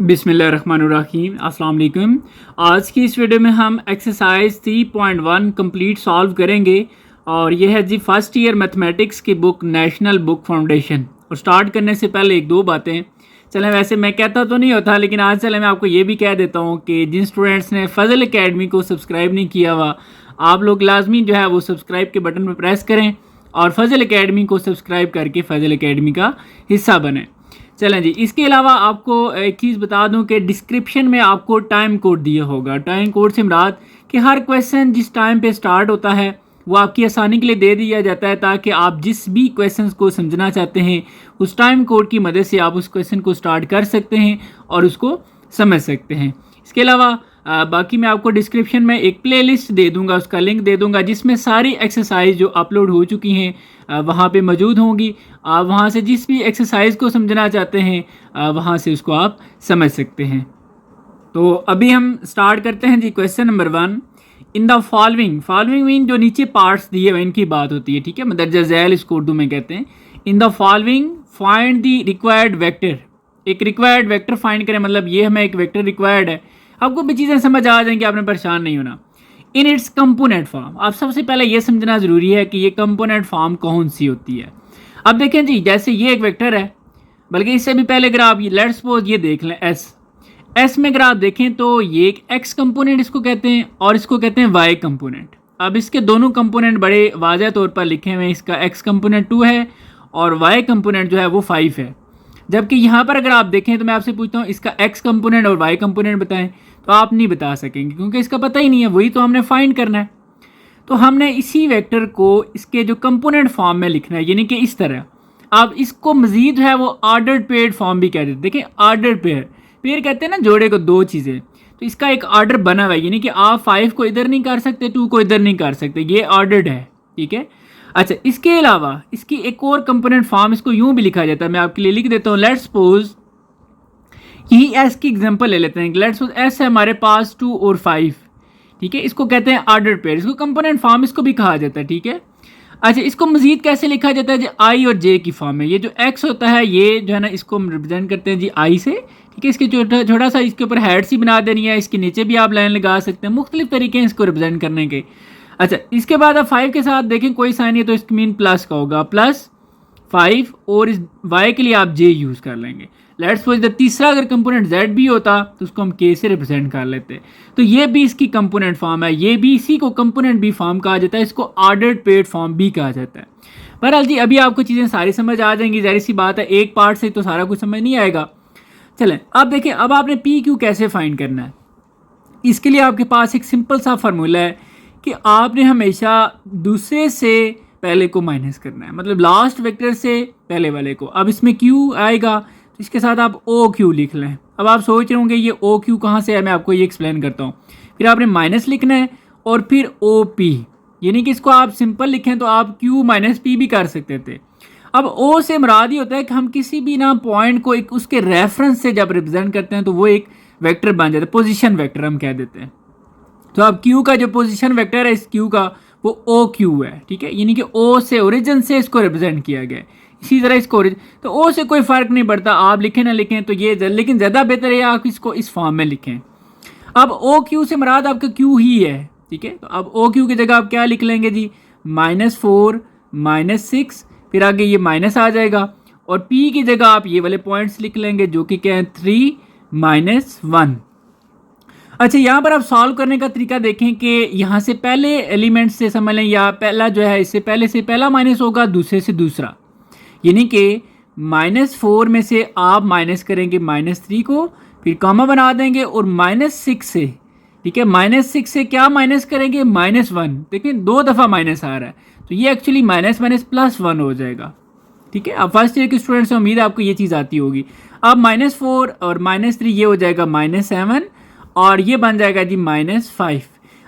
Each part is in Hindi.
बिस्मिल्लाहिर्रहमानिर्रहीम अस्सलाम वालेकुम। आज की इस वीडियो में हम एक्सरसाइज 3.1 कंप्लीट सॉल्व करेंगे और यह है जी फर्स्ट ईयर मैथमेटिक्स की बुक नेशनल बुक फाउंडेशन। और स्टार्ट करने से पहले एक दो बातें, चलें वैसे मैं कहता तो नहीं होता लेकिन आज चले मैं आपको ये भी कह देता हूँ कि जिन स्टूडेंट्स ने फजल एकेडमी को सब्सक्राइब नहीं किया हुआ, आप लोग लाजमी जो है वो सब्सक्राइब के बटन पर प्रेस करें और फजल एकेडमी को सब्सक्राइब करके फजल एकेडमी का हिस्सा बने। चलें जी, इसके अलावा आपको एक चीज़ बता दूं कि डिस्क्रिप्शन में आपको टाइम कोड दिया होगा। टाइम कोड से मुराद कि हर क्वेश्चन जिस टाइम पे स्टार्ट होता है वो आपकी आसानी के लिए दे दिया जाता है ताकि आप जिस भी क्वेश्चन को समझना चाहते हैं उस टाइम कोड की मदद से आप उस क्वेश्चन को स्टार्ट कर सकते हैं और उसको समझ सकते हैं। इसके अलावा बाकी मैं आपको डिस्क्रिप्शन में एक प्लेलिस्ट दे दूंगा, उसका लिंक दे दूंगा जिसमें सारी एक्सरसाइज जो अपलोड हो चुकी हैं वहाँ पे मौजूद होंगी। आप वहाँ से जिस भी एक्सरसाइज को समझना चाहते हैं वहाँ से उसको आप समझ सकते हैं। तो अभी हम स्टार्ट करते हैं जी। Question number 1, in the following mean जो नीचे पार्ट्स दिए हुए इनकी बात होती है, ठीक है, मदरजा झैल इसको उर्दू में कहते हैं। इन the following find the required vector. एक रिक्वायर्ड वेक्टर फाइंड करें, मतलब ये हमें एक वेक्टर रिक्वायर्ड है। आपको भी चीज़ें समझ आ जाएंगी, आपने परेशान नहीं होना। इन इट्स कंपोनेंट फॉर्म, आप सबसे पहले ये समझना ज़रूरी है कि ये कंपोनेंट फॉर्म कौन सी होती है। अब देखें जी, जैसे ये एक वेक्टर है, बल्कि इससे भी पहले अगर आप लेट्स सपोज ये देख लें एस में अगर आप देखें तो ये एक एक्स कंपोनेंट इसको कहते हैं और इसको कहते हैं वाई कंपोनेंट। अब इसके दोनों कंपोनेंट बड़े वाज़ह तौर पर लिखे हुए हैं। इसका एक्स कंपोनेंट 2 है और वाई कंपोनेंट जो है वो 5 है। जबकि यहाँ पर अगर आप देखें तो मैं आपसे पूछता हूँ इसका एक्स कंपोनेंट और वाई कंपोनेंट बताएं, तो आप नहीं बता सकेंगे क्योंकि इसका पता ही नहीं है, वही तो हमने फाइंड करना है। तो हमने इसी वेक्टर को इसके जो कंपोनेंट फॉर्म में लिखना है, यानी कि इस तरह। आप इसको मजीद है वो ऑर्डर्ड पेयर्ड फॉर्म भी कहते हैं। देखिए ऑर्डर्ड पेयर कहते हैं ना जोड़े को, दो चीज़ें, तो इसका एक ऑर्डर बना हुआ है, यानी कि आप 5 को इधर नहीं कर सकते, 2 को इधर नहीं कर सकते, ये ऑर्डर्ड है, ठीक है। अच्छा, इसके अलावा इसकी एक और कंपोनेंट फॉर्म, इसको यूं भी लिखा जाता है, मैं आपके लिए लिख देता हूँ। लेट्स सपोज यही एस की एग्जांपल ले लेते हैं। लेट्स सपोज एस है हमारे पास 2 और 5, ठीक है, इसको कहते हैं ऑर्डर पेयर, इसको कंपोनेंट फॉर्म इसको भी कहा जाता है, ठीक है। अच्छा, इसको मजीद कैसे लिखा जाता है जी, आई और जे की फॉर्म में। ये जो एक्स होता है ये जो है ना, इसको हम रिप्रेजेंट करते हैं जी आई से, ठीक है। इसके छोटा सा इसके ऊपर हेड सी बना देनी है, इसके नीचे भी आप लाइन लगा सकते हैं, मुख्तलिफ तरीके हैं इसको रिप्रेजेंट करने के। अच्छा, इसके बाद आप 5 के साथ देखें कोई साइन है तो इसका मीन प्लस का होगा, +5, और इस वाई के लिए आप जे यूज़ कर लेंगे। लेट्स सपोज तीसरा अगर कंपोनेंट जेड भी होता तो उसको हम के से रिप्रेजेंट कर लेते। तो ये भी इसकी कंपोनेंट फॉर्म है, ये भी इसी को कंपोनेंट भी फॉर्म कहा जाता है, इसको ऑर्डर्ड पेयर्ड फॉर्म भी कहा जाता है। बहरहाल जी, अभी आपको चीज़ें सारी समझ आ जाएंगी, जाहिर सी बात है, एक पार्ट से तो सारा कुछ समझ नहीं आएगा। चलें अब देखें, अब आपने पी क्यू कैसे फाइंड करना है। इसके लिए आपके पास एक सिंपल सा फार्मूला है कि आपने हमेशा दूसरे से पहले को माइनस करना है, मतलब लास्ट वेक्टर से पहले वाले को। अब इसमें क्यू आएगा तो इसके साथ आप ओ क्यू लिख लें। अब आप सोच रहे होंगे ये ओ क्यू कहाँ से है, मैं आपको ये एक्सप्लेन करता हूँ। फिर आपने माइनस लिखना है और फिर ओ पी, यानी कि इसको आप सिंपल लिखें तो आप क्यू माइनस पी भी कर सकते थे। अब ओ से मुराद ही होता है कि हम किसी भी ना पॉइंट को एक उसके रेफरेंस से जब रिप्रेजेंट करते हैं तो वो एक वेक्टर बन जाता है, पोजीशन वेक्टर हम कह देते हैं। तो अब क्यू का जो पोजीशन वेक्टर है इस क्यू का वो ओ क्यू है, ठीक है, यानी कि ओ से ओरिजिन से इसको रिप्रेजेंट किया गया है। इसी तरह इसको तो ओ से कोई फ़र्क नहीं पड़ता, आप लिखें ना लिखें तो ये, लेकिन ज़्यादा बेहतर है आप इसको इस फॉर्म में लिखें। अब ओ क्यू से मुराद आपका क्यू ही है, ठीक है। तो अब ओ क्यू की जगह आप क्या लिख लेंगे जी, -4 -6, फिर आगे ये माइनस आ जाएगा, और पी की जगह आप ये वाले पॉइंट्स लिख लेंगे जो कि क्या है 3 -1। अच्छा, यहाँ पर आप सॉल्व करने का तरीका देखें कि यहाँ से पहले एलिमेंट से समझ लें, या पहला जो है इससे पहले से पहला माइनस होगा, दूसरे से दूसरा, यानी कि -4 में से आप माइनस करेंगे -3 को, फिर कॉमा बना देंगे, और -6 से, ठीक है, -6 से क्या माइनस करेंगे, -1। देखिए 2 दफ़ा माइनस आ रहा है तो ये एक्चुअली -1 हो जाएगा, ठीक है। अब फर्स्ट ईयर के स्टूडेंट से उम्मीद है आपको ये चीज़ आती होगी। अब -4 और -3 ये हो जाएगा -7, और ये बन जाएगा जी -5।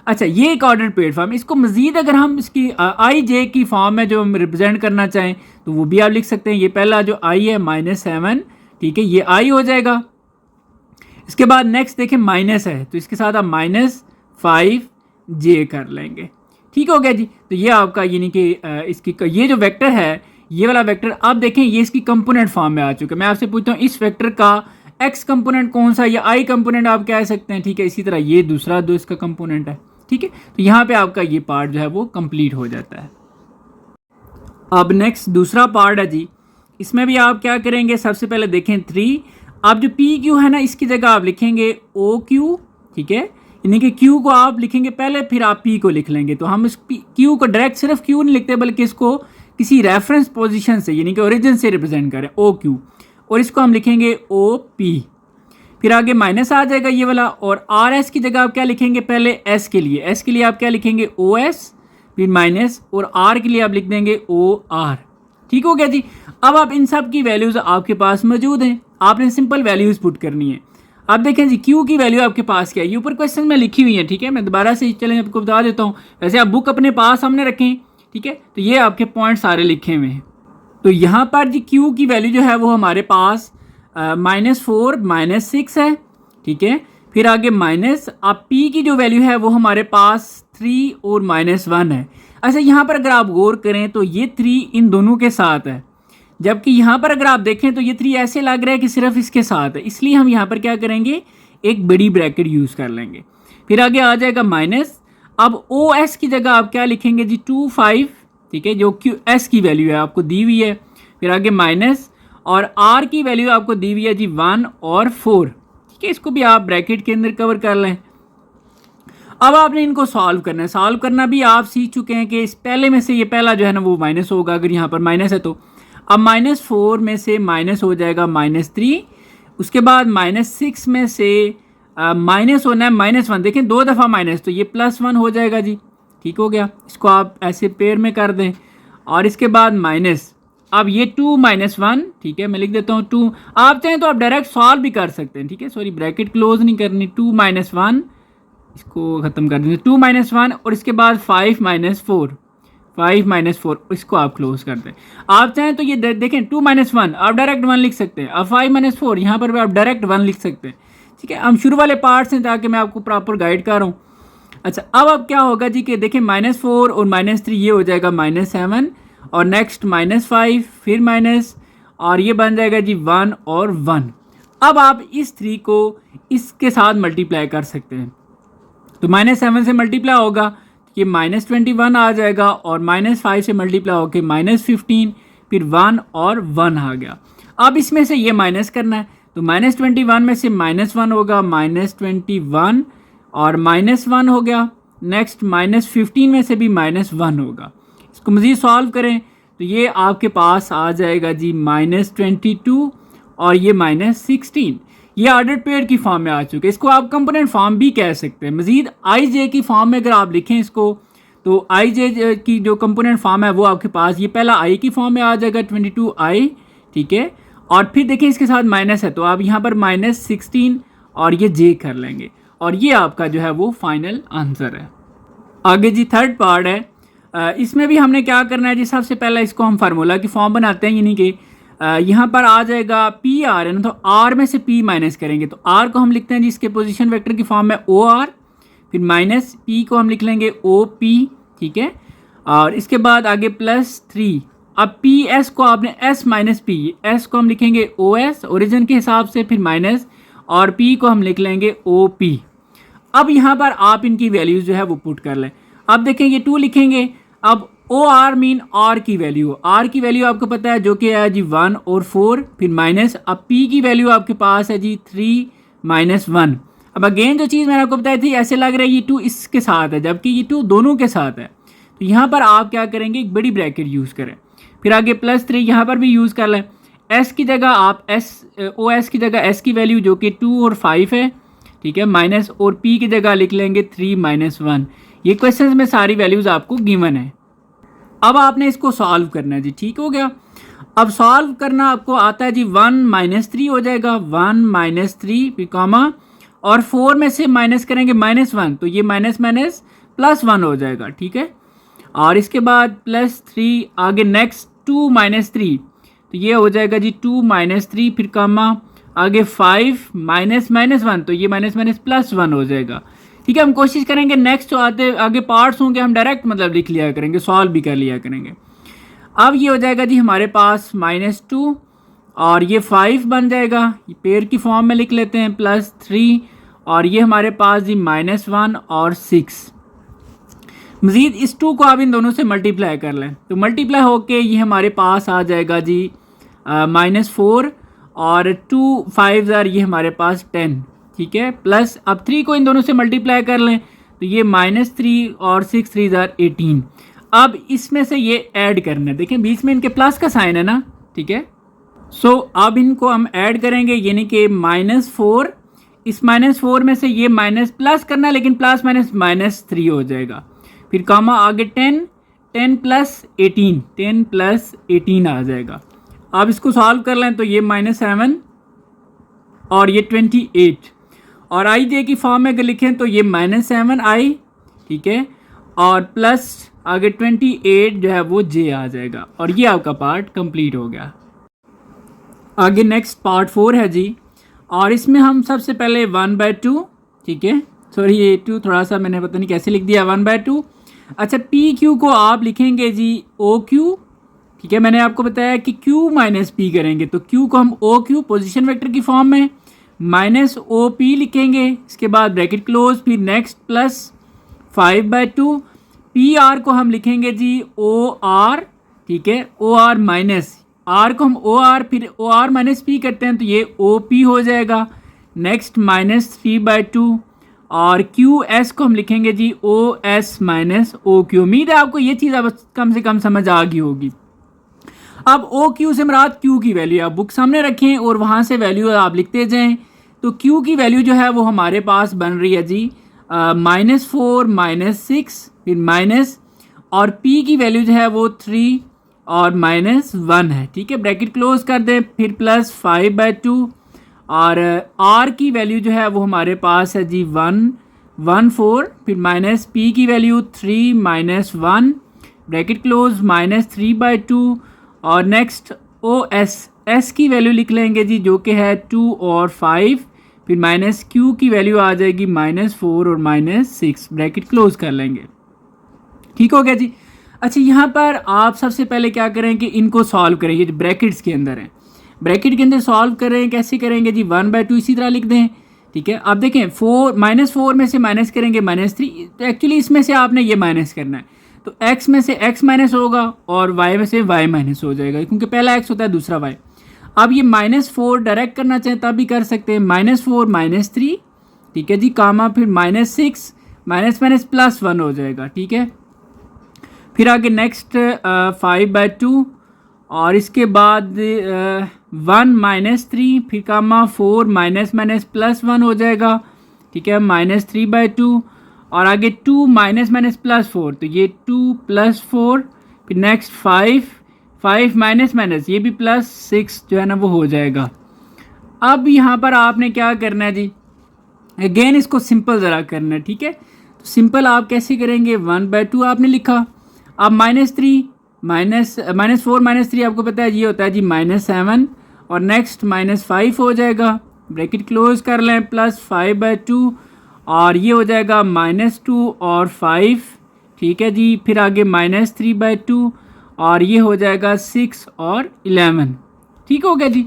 अच्छा, ये एक ऑर्डर पेयर्ड फॉर्म। इसको मजीद अगर हम इसकी आई जे की फॉर्म में जो हम रिप्रेजेंट करना चाहें तो वो भी आप लिख सकते हैं। ये पहला जो आई है -7, ठीक है, ये आई हो जाएगा। इसके बाद नेक्स्ट देखें माइनस है तो इसके साथ आप -5 जे कर लेंगे, ठीक हो गया जी। तो ये आपका यानी कि इसकी ये जो वेक्टर है, ये वाला वेक्टर आप देखें ये इसकी कंपोनेंट फॉर्म में आ चुका है। मैं आपसे पूछता हूँ इस वेक्टर का एक्स कंपोनेंट कौन सा, या आई कंपोनेंट आप कह सकते हैं, ठीक है। इसी तरह ये दूसरा दो इसका कंपोनेंट है, ठीक है। तो यहाँ पे आपका ये पार्ट जो है वो कंप्लीट हो जाता है। अब नेक्स्ट दूसरा पार्ट है जी, इसमें भी आप क्या करेंगे, सबसे पहले देखें 3, आप जो पी क्यू है ना इसकी जगह आप लिखेंगे ओ क्यू, ठीक है। यानी कि क्यू को आप लिखेंगे पहले, फिर आप पी को लिख लेंगे। तो हम इस क्यू को डायरेक्ट सिर्फ क्यू नहीं लिखते, बल्कि इसको किसी रेफरेंस पोजीशन से यानी कि ओरिजिन से रिप्रेजेंट करें, ओ क्यू, और इसको हम लिखेंगे ओ पी। फिर आगे माइनस आ जाएगा ये वाला, और आर एस की जगह आप क्या लिखेंगे, पहले एस के लिए आप क्या लिखेंगे ओ एस, फिर माइनस, और आर के लिए आप लिख देंगे ओ आर। ठीक हो गया जी। अब आप इन सब की वैल्यूज़ आपके पास मौजूद हैं, आपने सिंपल वैल्यूज़ पुट करनी है। अब देखें जी क्यू की वैल्यू आपके पास क्या है, ये ऊपर क्वेश्चन में लिखी हुई है, ठीक है। मैं दोबारा से चलें आपको बता देता हूँ, वैसे आप बुक अपने पास सामने रखें, ठीक है। तो ये आपके पॉइंट सारे लिखे हुए हैं। तो यहाँ पर जी क्यू की वैल्यू जो है वो हमारे पास -4 -6 है, ठीक है। फिर आगे माइनस, अब पी की जो वैल्यू है वो हमारे पास 3 और -1 है। अच्छा, यहाँ पर अगर आप गौर करें तो ये 3 इन दोनों के साथ है, जबकि यहाँ पर अगर आप देखें तो ये 3 ऐसे लग रहा है कि सिर्फ इसके साथ है, इसलिए हम यहाँ पर क्या करेंगे, एक बड़ी ब्रैकेट यूज़ कर लेंगे। फिर आगे आ जाएगा माइनस, अब ओ एस की जगह आप क्या लिखेंगे जी 2 5, ठीक है, जो क्यू एस की वैल्यू है आपको दी हुई है। फिर आगे माइनस, और आर की वैल्यू आपको दी हुई है जी 1 और 4, ठीक है। इसको भी आप ब्रैकेट के अंदर कवर कर लें। अब आपने इनको सॉल्व करना है, सॉल्व करना भी आप सीख चुके हैं कि इस पहले में से ये पहला जो है ना वो माइनस होगा, अगर यहाँ पर माइनस है तो। अब -4 में से माइनस हो जाएगा -3, उसके बाद -6 में से माइनस होना है -1, देखें 2 दफ़ा माइनस, तो ये +1 हो जाएगा जी। ठीक हो गया, इसको आप ऐसे पेयर में कर दें। और इसके बाद माइनस, अब ये 2 -1, ठीक है, मैं लिख देता हूँ 2। आप चाहें तो आप डायरेक्ट सॉल्व भी कर सकते हैं, ठीक है, सॉरी ब्रैकेट क्लोज नहीं करनी। 2 -1, इसको ख़त्म कर देंगे, 2 -1, और इसके बाद 5 -4, इसको आप क्लोज कर दें। आप चाहें तो ये देखें 2 -1 आप डायरेक्ट 1 लिख सकते हैं, अब 5 -4 यहाँ पर भी आप डायरेक्ट 1 लिख सकते हैं, ठीक है। हम शुरू वाले पार्ट से ताकि मैं आपको प्रॉपर गाइड कर रहा हूँ। अच्छा, अब क्या होगा जी कि देखें -4 और -3 ये हो जाएगा -7, और नेक्स्ट -5, फिर माइनस, और ये बन जाएगा जी 1 और 1। अब आप इस 3 को इसके साथ मल्टीप्लाई कर सकते हैं, तो -7 से मल्टीप्लाई होगा, ये -21 आ जाएगा, और -5 से मल्टीप्लाई होकर -15, फिर 1 और 1 आ गया। अब इसमें से ये माइनस करना है, तो -21 में से -1 होगा, -21 और -1 हो गया। नेक्स्ट -15 में से भी -1 होगा। इसको मज़ीद सॉल्व करें तो ये आपके पास आ जाएगा जी -22 और ये -16। ये ऑर्डर पेयर की फॉर्म में आ चुके हैं, इसको आप कंपोनेंट फॉर्म भी कह सकते हैं। मज़ीद आई जे की फॉर्म में अगर आप लिखें इसको, तो आई जे की जो कंपोनेंट फॉर्म है वो आपके पास ये पहला आई की फॉर्म में आ जाएगा 22i, ठीक है। और फिर देखें इसके साथ माइनस है, तो आप यहाँ पर -16 और ये जे कर लेंगे, और ये आपका जो है वो फाइनल आंसर है। आगे जी थर्ड पार्ट है, इसमें भी हमने क्या करना है जी, सबसे पहले इसको हम फार्मूला की फॉर्म बनाते हैं, यानी कि यहाँ पर आ जाएगा पी आर है ना, तो आर में से पी माइनस करेंगे, तो आर को हम लिखते हैं जी इसके पोजीशन वेक्टर की फॉर्म में ओ आर, फिर माइनस पी को हम लिख लेंगे ओ पी, ठीक है। और इसके बाद आगे +3, अब पी एस को आपने एस माइनस पी, एस को हम लिखेंगे ओ एस ओरिजिन के हिसाब से, फिर माइनस, और पी को हम लिख लेंगे ओ पी। अब यहाँ पर आप इनकी वैल्यूज़ जो है वो पुट कर लें। अब देखें ये 2 लिखेंगे, अब ओ आर मीन आर की वैल्यू, आर की वैल्यू आपको पता है जो कि है जी 1 और 4, फिर माइनस, अब पी की वैल्यू आपके पास है जी 3 -1। अब अगेन जो चीज़ मैंने आपको बताई थी, ऐसे लग रहा है ये 2 इसके साथ है, जबकि ये 2 दोनों के साथ है। तो यहाँ पर आप क्या करेंगे, एक बड़ी ब्रैकेट यूज़ करें, फिर आगे +3 यहाँ पर भी यूज़ कर लें। एस की जगह आप ओ एस की जगह एस की वैल्यू जो कि 2 और 5 है, ठीक है, माइनस, और पी की जगह लिख लेंगे 3 -1। ये क्वेश्चन में सारी वैल्यूज़ आपको गिवन है। अब आपने इसको सॉल्व करना है जी, ठीक हो गया। अब सॉल्व करना आपको आता है जी, 1 -3 हो जाएगा, 1 -3 फिर कॉमा, और 4 में से माइनस करेंगे -1, तो ये माइनस माइनस +1 हो जाएगा, ठीक है। और इसके बाद +3, आगे नेक्स्ट 2 -3, तो ये हो जाएगा जी 2 -3 फिर कॉमा, आगे 5 -1, तो ये माइनस माइनस +1 हो जाएगा, ठीक है। हम कोशिश करेंगे नेक्स्ट जो आगे पार्ट्स होंगे हम डायरेक्ट मतलब लिख लिया करेंगे, सॉल्व भी कर लिया करेंगे। अब ये हो जाएगा जी हमारे पास -2, और ये 5 बन जाएगा, ये पेयर की फॉर्म में लिख लेते हैं, +3 और ये हमारे पास जी -1 और 6। मज़ीद इस 2 को आप इन दोनों से मल्टीप्लाई कर लें तो मल्टीप्लाई होके ये हमारे पास आ जाएगा जी -4 और 2 5 ये हमारे पास 10, ठीक है। प्लस अब 3 को इन दोनों से मल्टीप्लाई कर लें तो ये -3 और 6 3 18। अब इसमें से ये ऐड करना है, देखें बीच में इनके प्लस का साइन है ना, ठीक है। सो अब इनको हम ऐड करेंगे, यानी कि -4, इस -4 में से ये माइनस प्लस करना है, लेकिन प्लस माइनस -3 हो जाएगा। फिर कामा आगे 10 10 + 18 10 + 18 आ जाएगा। अब इसको सॉल्व कर लें तो ये -7 और ये 28 और आई जे की फॉर्म में अगर लिखें तो ये -7 आई, ठीक है, और प्लस आगे 28 जो है वो जे आ जाएगा और ये आपका पार्ट कंप्लीट हो गया। आगे नेक्स्ट पार्ट 4 है जी, और इसमें हम सबसे पहले 1/2, ठीक है, सॉरी ये 2 थोड़ा सा मैंने पता नहीं कैसे लिख दिया, 1/2। अच्छा पी क्यू को आप लिखेंगे जी ओ क्यू, ठीक है। मैंने आपको बताया कि क्यू माइनस पी करेंगे तो क्यू को हम ओ क्यू पोजिशन वेक्टर की फॉर्म में -OP लिखेंगे, इसके बाद ब्रैकेट क्लोज, फिर नेक्स्ट +5/2। पी आर को हम लिखेंगे जी ओ आर, ठीक है, ओ आर माइनस आर को हम ओ आर, फिर ओ आर माइनस पी करते हैं तो ये ओ पी हो जाएगा। नेक्स्ट -3/2 और क्यू एस को हम लिखेंगे जी O S minus O Q. उम्मीद है आपको ये चीज़ अब कम से कम समझ आ गई होगी। अब ओ क्यू से मुराद क्यू की वैल्यू आप बुक सामने रखें और वहाँ से वैल्यू आप लिखते जाएं। तो क्यू की वैल्यू जो है वो हमारे पास बन रही है जी -4 -6 फिर माइनस, और पी की वैल्यू जो है वो 3 और -1 है, ठीक है। ब्रैकेट क्लोज कर दें, फिर +5/2 और आर की वैल्यू जो है वो हमारे पास है जी 1 फिर माइनस पी की वैल्यू 3 -1 ब्रैकेट क्लोज -3/2 और नेक्स्ट ओ एस की वैल्यू लिख लेंगे जी जो कि है 2 और 5, फिर माइनस क्यू की वैल्यू आ जाएगी -4 और -6 ब्रैकेट क्लोज कर लेंगे, ठीक हो गया जी। अच्छा यहाँ पर आप सबसे पहले क्या करें कि इनको सॉल्व करें, ये जो ब्रैकेट्स के अंदर हैं, ब्रैकेट के अंदर सॉल्व करें, कैसे करेंगे जी 1/2 इसी तरह लिख दें, ठीक है। अब देखें -4 में से माइनस करेंगे -3, तो एक्चुअली इसमें से आपने ये माइनस करना है, तो x में से x माइनस होगा और y में से y माइनस हो जाएगा, क्योंकि पहला x होता है दूसरा y। अब ये -4 डायरेक्ट करना चाहें तब भी कर सकते हैं, -4 -3, ठीक है जी, कामा फिर -6 माइनस माइनस +1 हो जाएगा, ठीक है। फिर आगे नेक्स्ट 5/2 और इसके बाद 1 -3 फिर कामा 4 माइनस माइनस +1 हो जाएगा, ठीक है, -3/2 और आगे 2 माइनस माइनस +4 तो ये 2 + 4 फिर नेक्स्ट 5 माइनस माइनस ये भी +6 जो है ना वो हो जाएगा। अब यहाँ पर आपने क्या करना है जी, अगेन इसको सिंपल ज़रा करना है, ठीक है। तो सिंपल आप कैसे करेंगे, 1/2 आपने लिखा, अब -3 -4 -3 आपको पता है ये होता है जी -7 और नेक्स्ट -5 हो जाएगा, ब्रैकेट क्लोज कर लें, +5/2 और ये हो जाएगा -2 और 5, ठीक है जी। फिर आगे -3/2 और ये हो जाएगा 6 और 11, ठीक हो गया जी।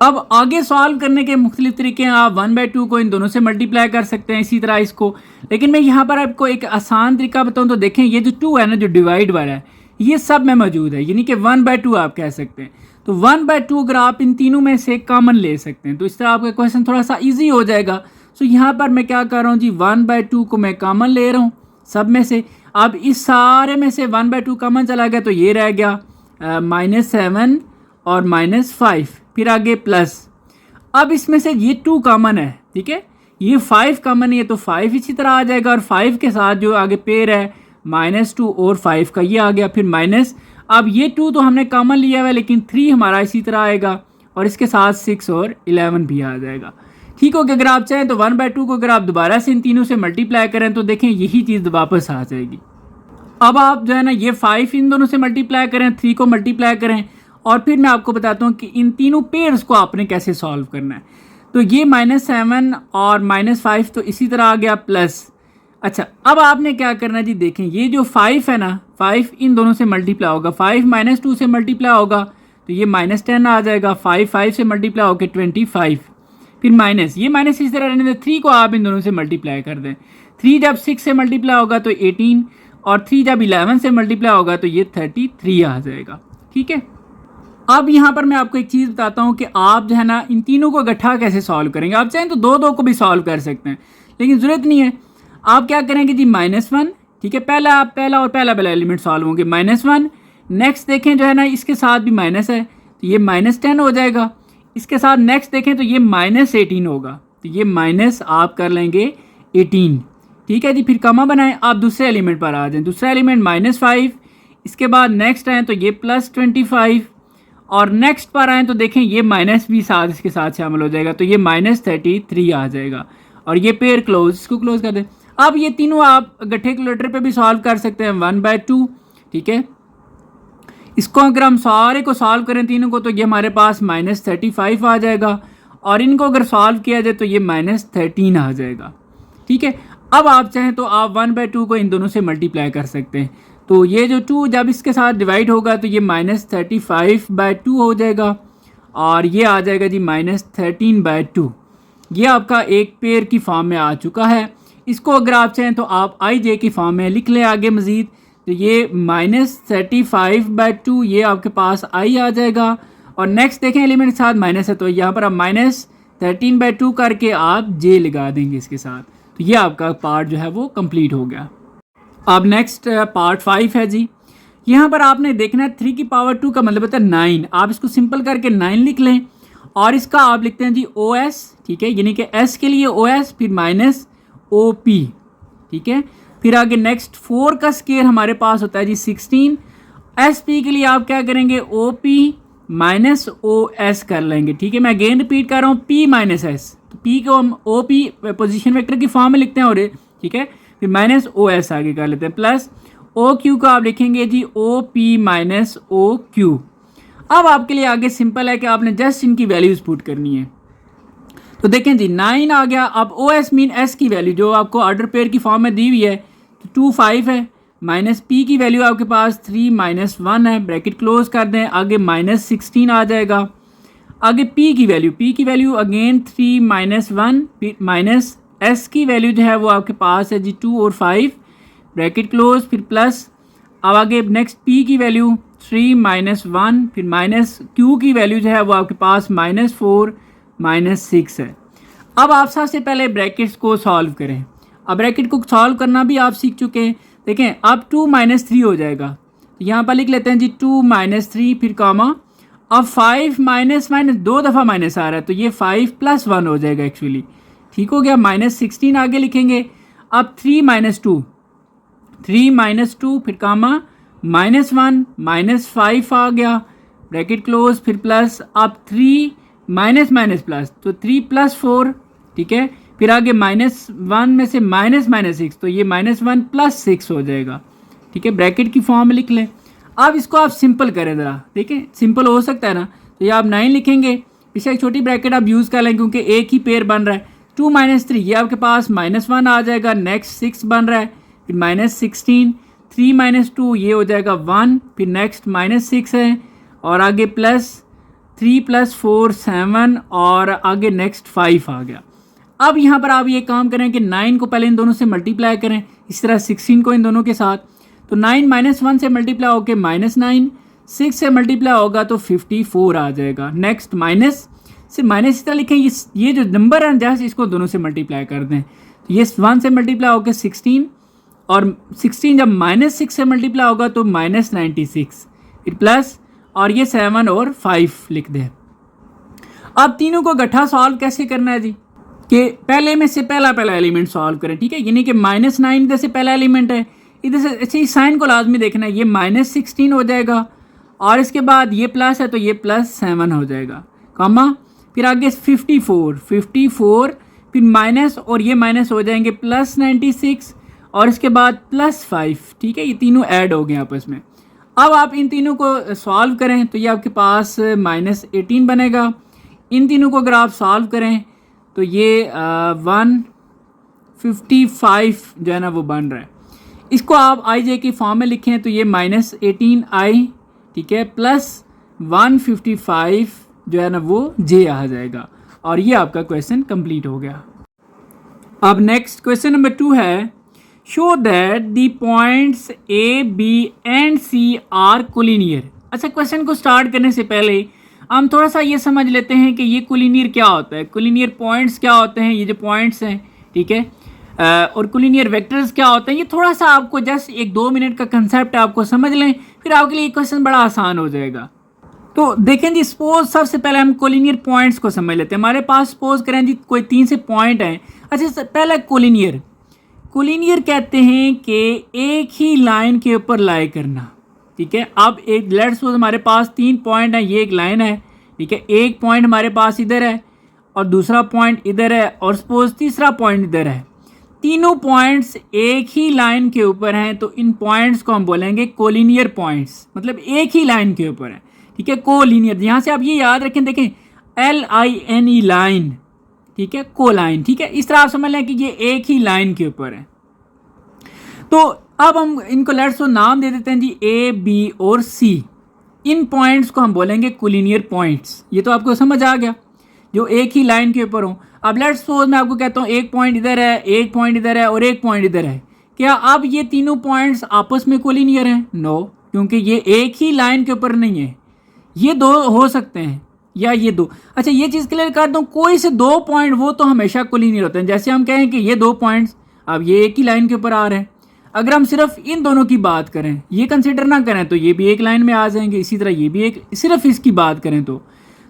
अब आगे सॉल्व करने के मुख्तलिफ तरीके हैं, आप 1/2 को इन दोनों से मल्टीप्लाई कर सकते हैं, इसी तरह इसको, लेकिन मैं यहाँ पर आपको एक आसान तरीका बताऊँ तो देखें ये जो 2 है ना जो डिवाइड वाला है ये सब में मौजूद है, यानी कि 1/2 आप कह सकते हैं। तो 1/2 अगर आप इन तीनों में से कॉमन ले सकते हैं तो इस तरह आपका क्वेश्चन थोड़ा सा ईजी हो जाएगा। सो यहाँ पर मैं क्या कर रहा हूँ जी 1/2 को मैं कॉमन ले रहा हूँ सब में से। अब इस सारे में से 1/2 कॉमन चला गया तो ये रह गया -7 और -5, फिर आगे प्लस। अब इसमें से ये 2 कॉमन है, ठीक है, ये 5 कॉमन है तो 5 इसी तरह आ जाएगा और 5 के साथ जो आगे पेयर है -2 और 5 का ये आ गया, फिर माइनस। अब ये 2 तो हमने कॉमन लिया हुआ है लेकिन 3 हमारा इसी तरह आएगा और इसके साथ 6 और 11 भी आ जाएगा, ठीक हो गया। अगर आप चाहें तो 1/2 को अगर आप दोबारा से इन तीनों से मल्टीप्लाई करें तो देखें यही चीज़ वापस आ जाएगी। अब आप जो है ना ये 5 इन दोनों से मल्टीप्लाई करें, 3 को मल्टीप्लाई करें और फिर मैं आपको बताता हूँ कि इन तीनों पेयर्स को आपने कैसे सॉल्व करना है। तो ये -7 और -5 तो इसी तरह आ गया प्लस। अच्छा अब आपने क्या करना है जी, देखें ये जो 5 है ना 5 इन दोनों से मल्टीप्लाई होगा, 5 -2 से मल्टीप्लाई होगा तो ये -10 आ जाएगा। 5 से मल्टीप्लाई होकर 25, फिर माइनस, ये माइनस इस तरह रहने दें। 3 को आप इन दोनों से मल्टीप्लाई कर दें। 3 जब 6 से मल्टीप्लाई होगा तो 18, और 3 जब 11 से मल्टीप्लाई होगा तो ये 33 आ जाएगा। ठीक है, अब यहाँ पर मैं आपको एक चीज़ बताता हूँ कि आप जो है ना इन तीनों को इकट्ठा कैसे सॉल्व करेंगे। आप चाहें तो दो दो को भी सॉल्व कर सकते हैं, लेकिन ज़रूरत नहीं है। आप क्या करेंगे जी, -1, ठीक है, पहला एलिमेंट सॉल्व होंगे, -1। नेक्स्ट देखें जो है ना इसके साथ भी माइनस है तो ये -10 हो जाएगा। इसके साथ नेक्स्ट देखें तो ये -18 होगा, तो ये माइनस आप कर लेंगे 18। ठीक है जी, फिर कमा बनाएं, आप दूसरे एलिमेंट पर आ जाएं। दूसरा एलिमेंट -5, इसके बाद नेक्स्ट आए तो ये +25, और नेक्स्ट पर आए तो देखें ये माइनस भी साथ इसके साथ शामिल हो जाएगा, तो ये -33 आ जाएगा। और ये पेयर क्लोज, इसको क्लोज कर दें। अब ये तीनों आप गठे कैलकुलेटर पे भी सॉल्व कर सकते हैं, 1/2। ठीक है, इसको अगर हम सारे को सॉल्व करें तीनों को तो ये हमारे पास -35 आ जाएगा, और इनको अगर सॉल्व किया जाए तो ये -13 आ जाएगा। ठीक है, अब आप चाहें तो आप 1/2 को इन दोनों से मल्टीप्लाई कर सकते हैं, तो ये जो 2 जब इसके साथ डिवाइड होगा तो ये -35/2 हो जाएगा, और ये आ जाएगा जी -13/2। ये आपका एक पेयर की फॉर्म में आ चुका है। इसको अगर आप चाहें तो आप IJ की फॉर्म में लिख लें आगे मज़ीद, तो ये -35/2 ये आपके पास I आ जाएगा। और नेक्स्ट देखें एलिमेंट के साथ माइनस है तो यहाँ पर आप -13/2 करके आप J लगा देंगे इसके साथ, तो ये आपका पार्ट जो है वो कंप्लीट हो गया। अब नेक्स्ट पार्ट 5 है जी। यहाँ पर आपने देखना है 3 की पावर 2 का मतलब होता है 9। आप इसको सिंपल करके 9 लिख लें, और इसका आप लिखते हैं जी OS। ठीक है, यानी कि S के लिए OS, फिर -OP। ठीक है, फिर आगे नेक्स्ट 4 का स्केयर हमारे पास होता है जी 16। SP के लिए आप क्या करेंगे, OP -OS कर लेंगे। ठीक है, मैं अगेन रिपीट कर रहा हूँ, P -S, तो P को हम OP पोजीशन वेक्टर की फॉर्म में लिखते हैं, और ठीक है फिर -OS आगे कर लेते हैं, प्लस OQ को आप लिखेंगे जी OP -OQ। अब आपके लिए आगे सिंपल है कि आपने जस्ट इनकी वैल्यूज पुट करनी है। तो देखें जी 9 आ गया। अब OS मीन S की वैल्यू जो आपको ऑर्डर पेयर की फॉर्म में दी हुई है, तो 2 5 है, माइनस P की वैल्यू आपके पास 3 -1 है, ब्रैकेट क्लोज कर दें, आगे -16 आ जाएगा। आगे P की वैल्यू अगेन 3 -1, फिर माइनस S की वैल्यू जो है वो आपके पास है जी 2 और 5, ब्रैकेट क्लोज, फिर प्लस। अब आगे नेक्स्ट P की वैल्यू 3 -1, फिर माइनस Q की वैल्यू जो है वो आपके पास -4 -6 है। अब आप सबसे पहले ब्रैकेट्स को सॉल्व करें। अब ब्रैकेट को सॉल्व करना भी आप सीख चुके हैं। देखें अब 2 -3 हो जाएगा, तो यहाँ पर लिख लेते हैं जी 2 -3, फिर कामा। अब 5 माइनस दो दफ़ा माइनस आ रहा है, तो ये 5 + 1 हो जाएगा एक्चुअली। ठीक हो गया, -16 आगे लिखेंगे। अब 3 -2, फिर कामा, -1 -5 आ गया, ब्रैकेट क्लोज, फिर प्लस। अब 3 माइनस प्लस, तो 3 + 4। ठीक है, फिर आगे -1 में से -6, तो ये -1 + 6 हो जाएगा। ठीक है, ब्रैकेट की फॉर्म में लिख लें। अब इसको आप सिंपल करें ज़रा, देखें सिंपल हो सकता है ना, तो ये आप 9 लिखेंगे, पीछे एक छोटी ब्रैकेट आप यूज़ कर लें क्योंकि एक ही पेयर बन रहा है। 2 -3 ये आपके पास -1 आ जाएगा, नेक्स्ट 6 बन रहा है, फिर -16, 3 - 2 ये हो जाएगा 1, फिर नेक्स्ट -6 है, और आगे प्लस 3 + 4 7, और आगे नेक्स्ट 5 आ गया। अब यहाँ पर आप ये काम करें कि 9 को पहले इन दोनों से मल्टीप्लाई करें, इस तरह 16 को इन दोनों के साथ, तो 9 -1 से मल्टीप्लाई होकर -9, 6 से मल्टीप्लाई होगा तो 54 आ जाएगा। नेक्स्ट माइनस से माइनस इस तरह लिखें, ये जो नंबर है जैसे इसको दोनों से मल्टीप्लाई कर दें, तो ये 1 से मल्टीप्लाई होकर 16, और 16 जब -6 से मल्टीप्लाई होगा तो -96, फिर प्लस, और ये 7 और 5 लिख दें। अब तीनों को गठा सॉल्व कैसे करना है जी, कि पहले में से पहला एलिमेंट सॉल्व करें। ठीक है, यानी कि -9 इधर से पहला एलिमेंट है, इधर से अच्छा इस साइन को लाजमी देखना है, ये -16 हो जाएगा, और इसके बाद ये प्लस है तो ये +7 हो जाएगा, कॉमा, फिर आगे 54, फिर माइनस, और ये माइनस हो जाएंगे +96, और इसके बाद +5। ठीक है, ये तीनों ऐड हो गए आपस में। अब आप इन तीनों को सॉल्व करें तो ये आपके पास -18 बनेगा। इन तीनों को अगर आप सॉल्व करें तो ये 155 जो है ना वो बन रहा है। इसको आप IJ की फॉर्म में लिखें तो ये -18I, ठीक है, प्लस 155 जो है ना वो जे आ जाएगा। और ये आपका क्वेश्चन कंप्लीट हो गया। अब नेक्स्ट क्वेश्चन नंबर 2 है, show that the points A B and C are collinear. अच्छा, क्वेश्चन को स्टार्ट करने से पहले हम थोड़ा सा ये समझ लेते हैं कि ये कोलिनियर क्या होता है, कोलिनियर पॉइंट्स क्या होते हैं, ये जो पॉइंट्स हैं, ठीक है, और कोलिनियर वेक्टर्स क्या होते हैं। ये थोड़ा सा आपको जस्ट 1-2 मिनट का कंसेप्ट आपको समझ लें, फिर आपके लिए क्वेश्चन बड़ा आसान हो जाएगा। तो देखें जी, सपोज सबसे पहले हम कोलिनियर पॉइंट्स को समझ लेते हैं। हमारे पास सपोज करें जी कोई 3 से पॉइंट हैं। अच्छा, पहला कोलिनियर, कोलिनियर कहते हैं कि एक ही लाइन के ऊपर लाई करना, ठीक है। अब एक लेट्स सपोज हमारे पास 3 पॉइंट हैं, ये एक लाइन है, ठीक है। एक पॉइंट हमारे पास इधर है और दूसरा पॉइंट इधर है और सपोज तीसरा पॉइंट इधर है। तीनों पॉइंट्स एक ही लाइन के ऊपर हैं, तो इन पॉइंट्स को हम बोलेंगे कोलिनियर पॉइंट्स, मतलब एक ही लाइन के ऊपर है, ठीक है। कोलिनियर, यहाँ से आप ये याद रखें, देखें LINE लाइन, ठीक है, कोलाइन, ठीक है। इस तरह आप समझ लें कि ये एक ही लाइन के ऊपर है। तो अब हम इनको लेट्स सो नाम दे देते हैं जी A, B और C। इन पॉइंट्स को हम बोलेंगे कोलिनियर पॉइंट्स। ये तो आपको समझ आ गया, जो एक ही लाइन के ऊपर हो। अब लेट्स सपोज मैं आपको कहता हूँ एक पॉइंट इधर है, एक पॉइंट इधर है और एक पॉइंट इधर है। क्या अब ये तीनों पॉइंट्स आपस में कोलिनियर हैं? नो, क्योंकि ये एक ही लाइन के ऊपर नहीं है। ये दो हो सकते हैं या ये दो। अच्छा, ये चीज़ क्लियर कर दूँ, कोई से 2 पॉइंट वो तो हमेशा कोलिनियर होते हैं। जैसे हम कहें कि ये 2 पॉइंट्स अब ये एक ही लाइन के ऊपर आ रहे हैं। अगर हम सिर्फ इन दोनों की बात करें, ये कंसिडर ना करें, तो ये भी एक लाइन में आ जाएंगे। इसी तरह ये भी एक, सिर्फ इसकी बात करें तो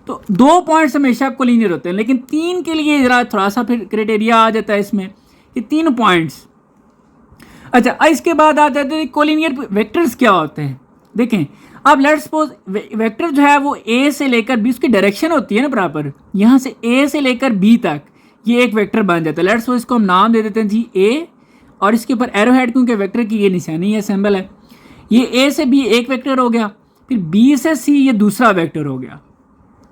2 पॉइंट्स हमेशा कोलिनियर होते हैं। लेकिन 3 के लिए जरा थोड़ा सा फिर क्राइटेरिया आ जाता है इसमें कि 3 पॉइंट्स। अच्छा, इसके बाद आ जाते हैं कोलिनियर वेक्टर्स क्या होते हैं। देखें, अब लेट्स सपोज वेक्टर जो है वो ए से लेकर बी, उसकी डायरेक्शन होती है ना बराबर, यहाँ से ए से लेकर बी तक ये एक वेक्टर बन जाता है। लेट्स सपोज इसको हम नाम दे देते हैं जी ए, और इसके ऊपर एरो हेड, क्योंकि वेक्टर की ये निशानी है, सिंबल है। ये ए से बी एक वेक्टर हो गया, फिर बी से सी ये दूसरा वेक्टर हो गया,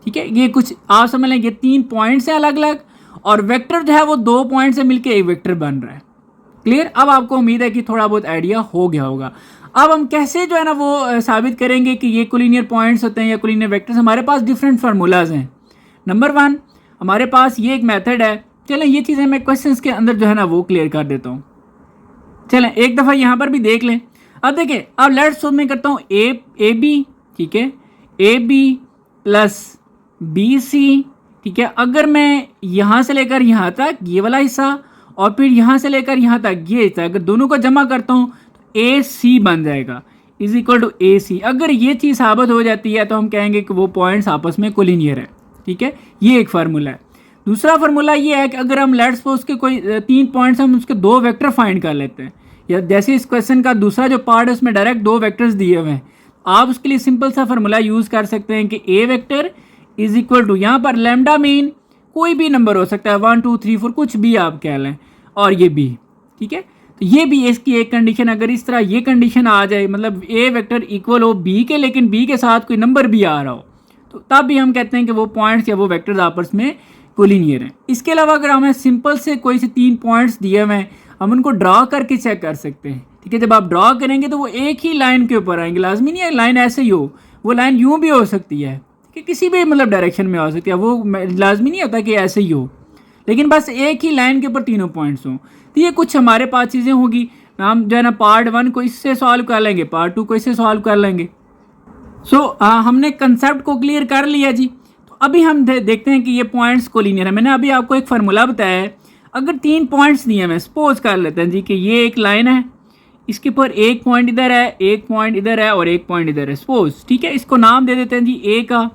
ठीक है। ये कुछ आप समझ लें, ये 3 पॉइंट्स हैं अलग अलग, और वेक्टर जो है वो 2 पॉइंट से मिलकर एक वेक्टर बन रहा है। क्लियर? अब आपको उम्मीद है कि थोड़ा बहुत आइडिया हो गया होगा। अब हम कैसे जो है ना वो साबित करेंगे कि ये कोलिनियर पॉइंट्स होते हैं या कोलिनियर वेक्टर्स। हमारे पास डिफरेंट फार्मूलाज हैं। नंबर 1 हमारे पास ये एक मेथड है। चलें, ये चीज़ें मैं क्वेश्चंस के अंदर जो है ना वो क्लियर कर देता हूँ। चलें, एक दफ़ा यहाँ पर भी देख लें। अब देखें, अब लेट्स सपोज मैं करता हूँ ए बी, ठीक है, AB प्लस BC, ठीक है। अगर मैं यहाँ से लेकर यहाँ तक ये वाला हिस्सा और फिर यहाँ से लेकर यहाँ तक ये हिस्सा, अगर दोनों को जमा करता हूँ तो AC बन जाएगा, इज इक्वल टू AC। अगर ये चीज़ साबित हो जाती है तो हम कहेंगे कि वो पॉइंट्स आपस में कोलिनियर है, ठीक है। ये एक फार्मूला है। दूसरा फार्मूला ये है कि अगर हम लेट्स सपोज के कोई 3 पॉइंट्स, हम उसके 2 वेक्टर फाइंड कर लेते हैं, या जैसे इस क्वेश्चन का दूसरा जो पार्ट है उसमें डायरेक्ट 2 वेक्टर्स दिए हुए हैं, आप उसके लिए सिंपल सा फार्मूला यूज़ कर सकते हैं कि A vector is equal to, यहाँ पर लैम्डा मीन कोई भी नंबर हो सकता है, 1 2 3 4 कुछ भी आप कह लें, और ये B, ठीक है। तो ये भी इसकी एक कंडीशन, अगर इस तरह ये कंडीशन आ जाए, मतलब A वेक्टर इक्वल हो B के, लेकिन B के साथ कोई नंबर भी आ रहा हो, तो तब भी हम कहते हैं कि वो पॉइंट्स या वो वेक्टर्स आपस में कोलिनियर हैं। इसके अलावा अगर हमें सिंपल से कोई से 3 पॉइंट्स दिए हुए हैं, हम उनको ड्रॉ करके चेक कर सकते हैं, ठीक है। जब आप ड्रॉ करेंगे तो वो एक ही लाइन के ऊपर आएंगे। लाजमी नहीं है लाइन ऐसे ही हो, वो लाइन यूँ भी हो सकती है कि किसी भी मतलब डायरेक्शन में हो सकती है, वो लाजमी नहीं होता कि ऐसे ही हो, लेकिन बस एक ही लाइन के ऊपर तीनों पॉइंट्स हों। तो ये कुछ हमारे पास चीज़ें होगी। हम जो है ना पार्ट 1 को इससे सॉल्व कर लेंगे, पार्ट 2 को इससे सॉल्व कर लेंगे। हमने कंसेप्ट को क्लियर कर लिया जी। तो अभी हम देखते हैं कि ये पॉइंट्स कोलिनियर है। मैंने अभी आपको एक फार्मूला बताया है। अगर 3 पॉइंट्स दिए हैं, सपोज कर लेते हैं जी कि ये एक लाइन है, इसके ऊपर एक पॉइंट इधर है, एक पॉइंट इधर है और एक पॉइंट इधर है, सपोज, ठीक है। इसको नाम दे देते हैं जी A का,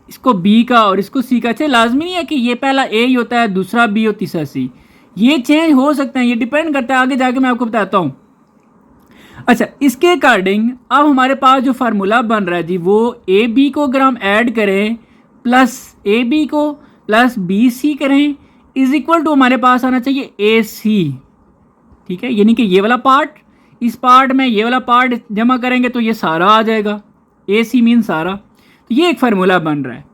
इसको B का और इसको C का। अच्छा, लाजमी नहीं है कि ये पहला A ही होता है, दूसरा B और तीसरा C, ये चेंज हो सकते हैं, ये डिपेंड करता है, आगे जाके मैं आपको बताता हूँ। अच्छा, इसके अकॉर्डिंग अब हमारे पास जो फार्मूला बन रहा है जी, वो AB को अगर हम ऐड करें प्लस AB को प्लस BC करें इज इक्वल टू हमारे पास आना चाहिए AC, ठीक है। यानी कि ये वाला पार्ट, इस पार्ट में ये वाला पार्ट जमा करेंगे तो ये सारा आ जाएगा, AC मीन सारा। तो ये एक फार्मूला बन रहा है।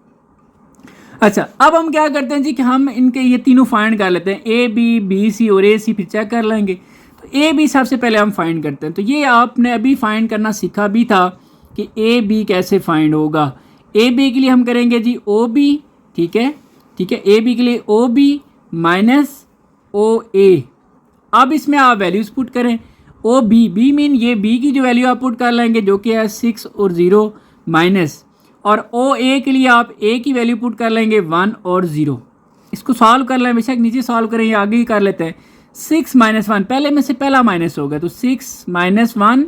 अच्छा, अब हम क्या करते हैं जी कि हम इनके ये तीनों फाइंड कर लेते हैं, AB BC और AC, फिर चेक कर लेंगे। तो AB सबसे पहले हम फाइंड करते हैं। तो ये आपने अभी फाइंड करना सीखा भी था कि AB कैसे फाइंड होगा। ए बी के लिए हम करेंगे जी ओ बी, ठीक है, ठीक है, ए बी के लिए ओ बी माइनस ओ ए। अब इसमें आप वैल्यूज पुट करें, ओ बी, बी मीन ये बी की जो वैल्यू आप पुट कर लेंगे जो कि है 6 और 0 माइनस, और ओ ए के लिए आप ए की वैल्यू पुट कर लेंगे 1 और 0। इसको सॉल्व कर लें, बेशक नीचे सॉल्व करें या आगे ही कर लेते हैं। 6 माइनस 1, पहले में से पहला माइनस होगा तो 6 माइनस 1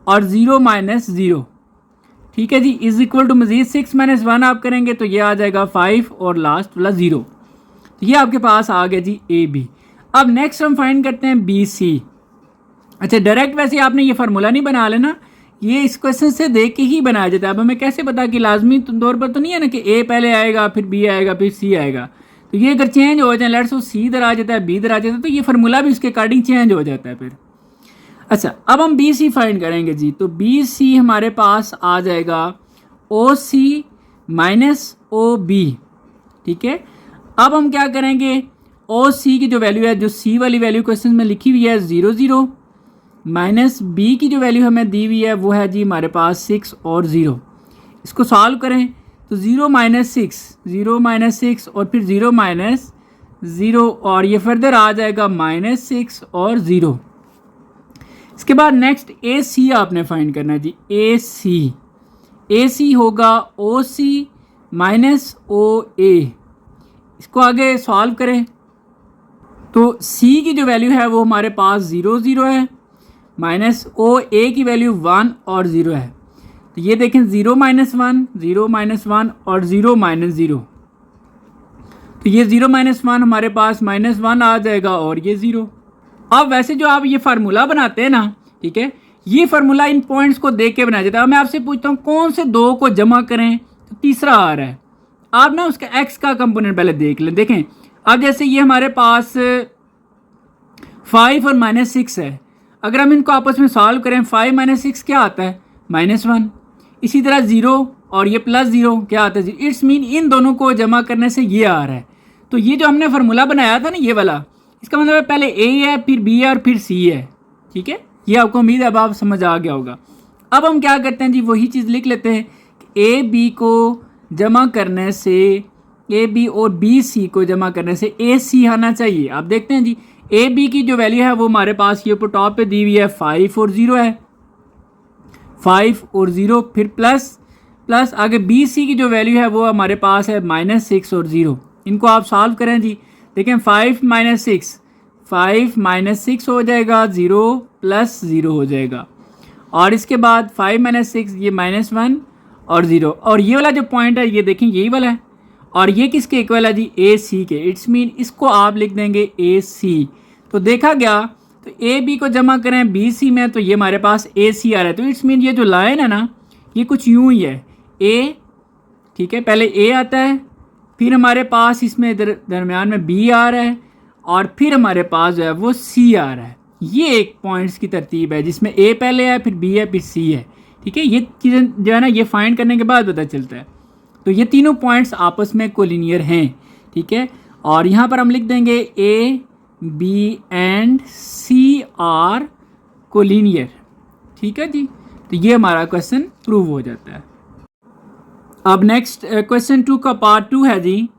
और 0 माइनस 0, ठीक है जी, इज इक्वल टू मजीद 6 माइनस 1 आप करेंगे तो ये आ जाएगा 5 और लास्ट वाला 0। तो ये आपके पास आ गया जी ए बी। अब नेक्स्ट हम फाइंड करते हैं बी सी। अच्छा, डायरेक्ट वैसे आपने ये फार्मूला नहीं बना लेना, ये इस क्वेश्चन से देख के ही बनाया जाता है। अब हमें कैसे पता कि लाजमी तौर पर तो नहीं है ना कि ए पहले आएगा फिर बी आएगा फिर सी आएगा, तो ये अगर चेंज हो जाए, लेट्स सपोज सी इधर आ जाता है बी इधर आ जाता है, तो ये फार्मूला भी उसके अकॉर्डिंग चेंज हो जाता है फिर। अच्छा, अब हम बी सी फाइंड करेंगे जी, तो बी सी हमारे पास आ जाएगा ओ सी माइनस ओ बी, ठीक है। अब हम क्या करेंगे, ओ सी की जो वैल्यू है, जो सी वाली वैल्यू क्वेश्चन में लिखी हुई है 0 0 माइनस बी की जो वैल्यू हमें दी हुई है वो है जी हमारे पास 6 और 0। इसको सॉल्व करें तो 0 माइनस 6, 0 माइनस 6 और फिर 0 माइनस 0 और ये फर्दर आ जाएगा माइनस 6 और 0। इसके बाद नेक्स्ट ए सी आपने फाइंड करना है जी, ए सी होगा ओ सी माइनस ओ ए। इसको आगे सॉल्व करें तो सी की जो वैल्यू है वो हमारे पास 0 0 है माइनस ओ ए की वैल्यू 1 और 0 है। तो ये देखें 0 माइनस 1, 0 माइनस 1 और 0 माइनस 0, तो ये 0 माइनस 1 हमारे पास माइनस 1 आ जाएगा और ये 0। अब वैसे जो आप ये फार्मूला बनाते हैं ना, ठीक है, ये फार्मूला इन पॉइंट्स को देख के बनाया जाता है। अब मैं आपसे पूछता हूँ कौन से दो को जमा करें तो तीसरा आ रहा है। आप ना उसका एक्स का कंपोनेंट पहले देख लें। देखें अब जैसे ये हमारे पास 5 और माइनस 6 है, अगर हम इनको आपस में सॉल्व करें 5 माइनस 6 क्या आता है -1। इसी तरह 0 और ये प्लस 0 क्या आता है, इट्स मीन इन दोनों को जमा करने से ये आ रहा है। तो ये जो हमने फार्मूला बनाया था ना ये वाला, इसका मतलब पहले ए है फिर बी है और फिर सी है, ठीक है। ये आपको उम्मीद है अब आप समझ आ गया होगा। अब हम क्या करते हैं जी, वही चीज़ लिख लेते हैं कि ए बी को जमा करने से, ए बी और बी सी को जमा करने से ए सी आना चाहिए। आप देखते हैं जी ए बी की जो वैल्यू है वो हमारे पास ये ऊपर टॉप पे दी हुई है 5 और 0 है, 5 और 0 फिर प्लस आगे बी सी की जो वैल्यू है वो हमारे पास है -6 और 0। इनको आप सॉल्व करें जी, देखें 5 माइनस 6, 5 माइनस 6 हो जाएगा, 0 प्लस 0 हो जाएगा, और इसके बाद 5 माइनस 6 ये -1 और 0, और ये वाला जो पॉइंट है ये देखें यही वाला है, और ये किसके इक्वल है जी, ए सी के। इट्स मीन इसको आप लिख देंगे ए सी। तो देखा गया तो ए बी को जमा करें बी सी में तो ये हमारे पास ए सी आ रहा है। तो इट्स मीन ये जो लाइन है ना ये कुछ यूं ही है, ए, ठीक है, पहले ए आता है फिर हमारे पास इसमें दरमियान में बी आ रहा है और फिर हमारे पास जो है वो सी आ रहा है। ये एक पॉइंट्स की तरतीब है जिसमें ए पहले है फिर बी है फिर सी है, ठीक है। ये चीज़ें जो है ना ये फाइंड करने के बाद पता चलता है। तो ये तीनों पॉइंट्स आपस में कोलिनियर हैं, ठीक है। और यहाँ पर हम लिख देंगे A B and C are collinear, ठीक है जी। तो ये हमारा क्वेश्चन प्रूव हो जाता है। अब नेक्स्ट क्वेश्चन 2 का पार्ट 2 है जी,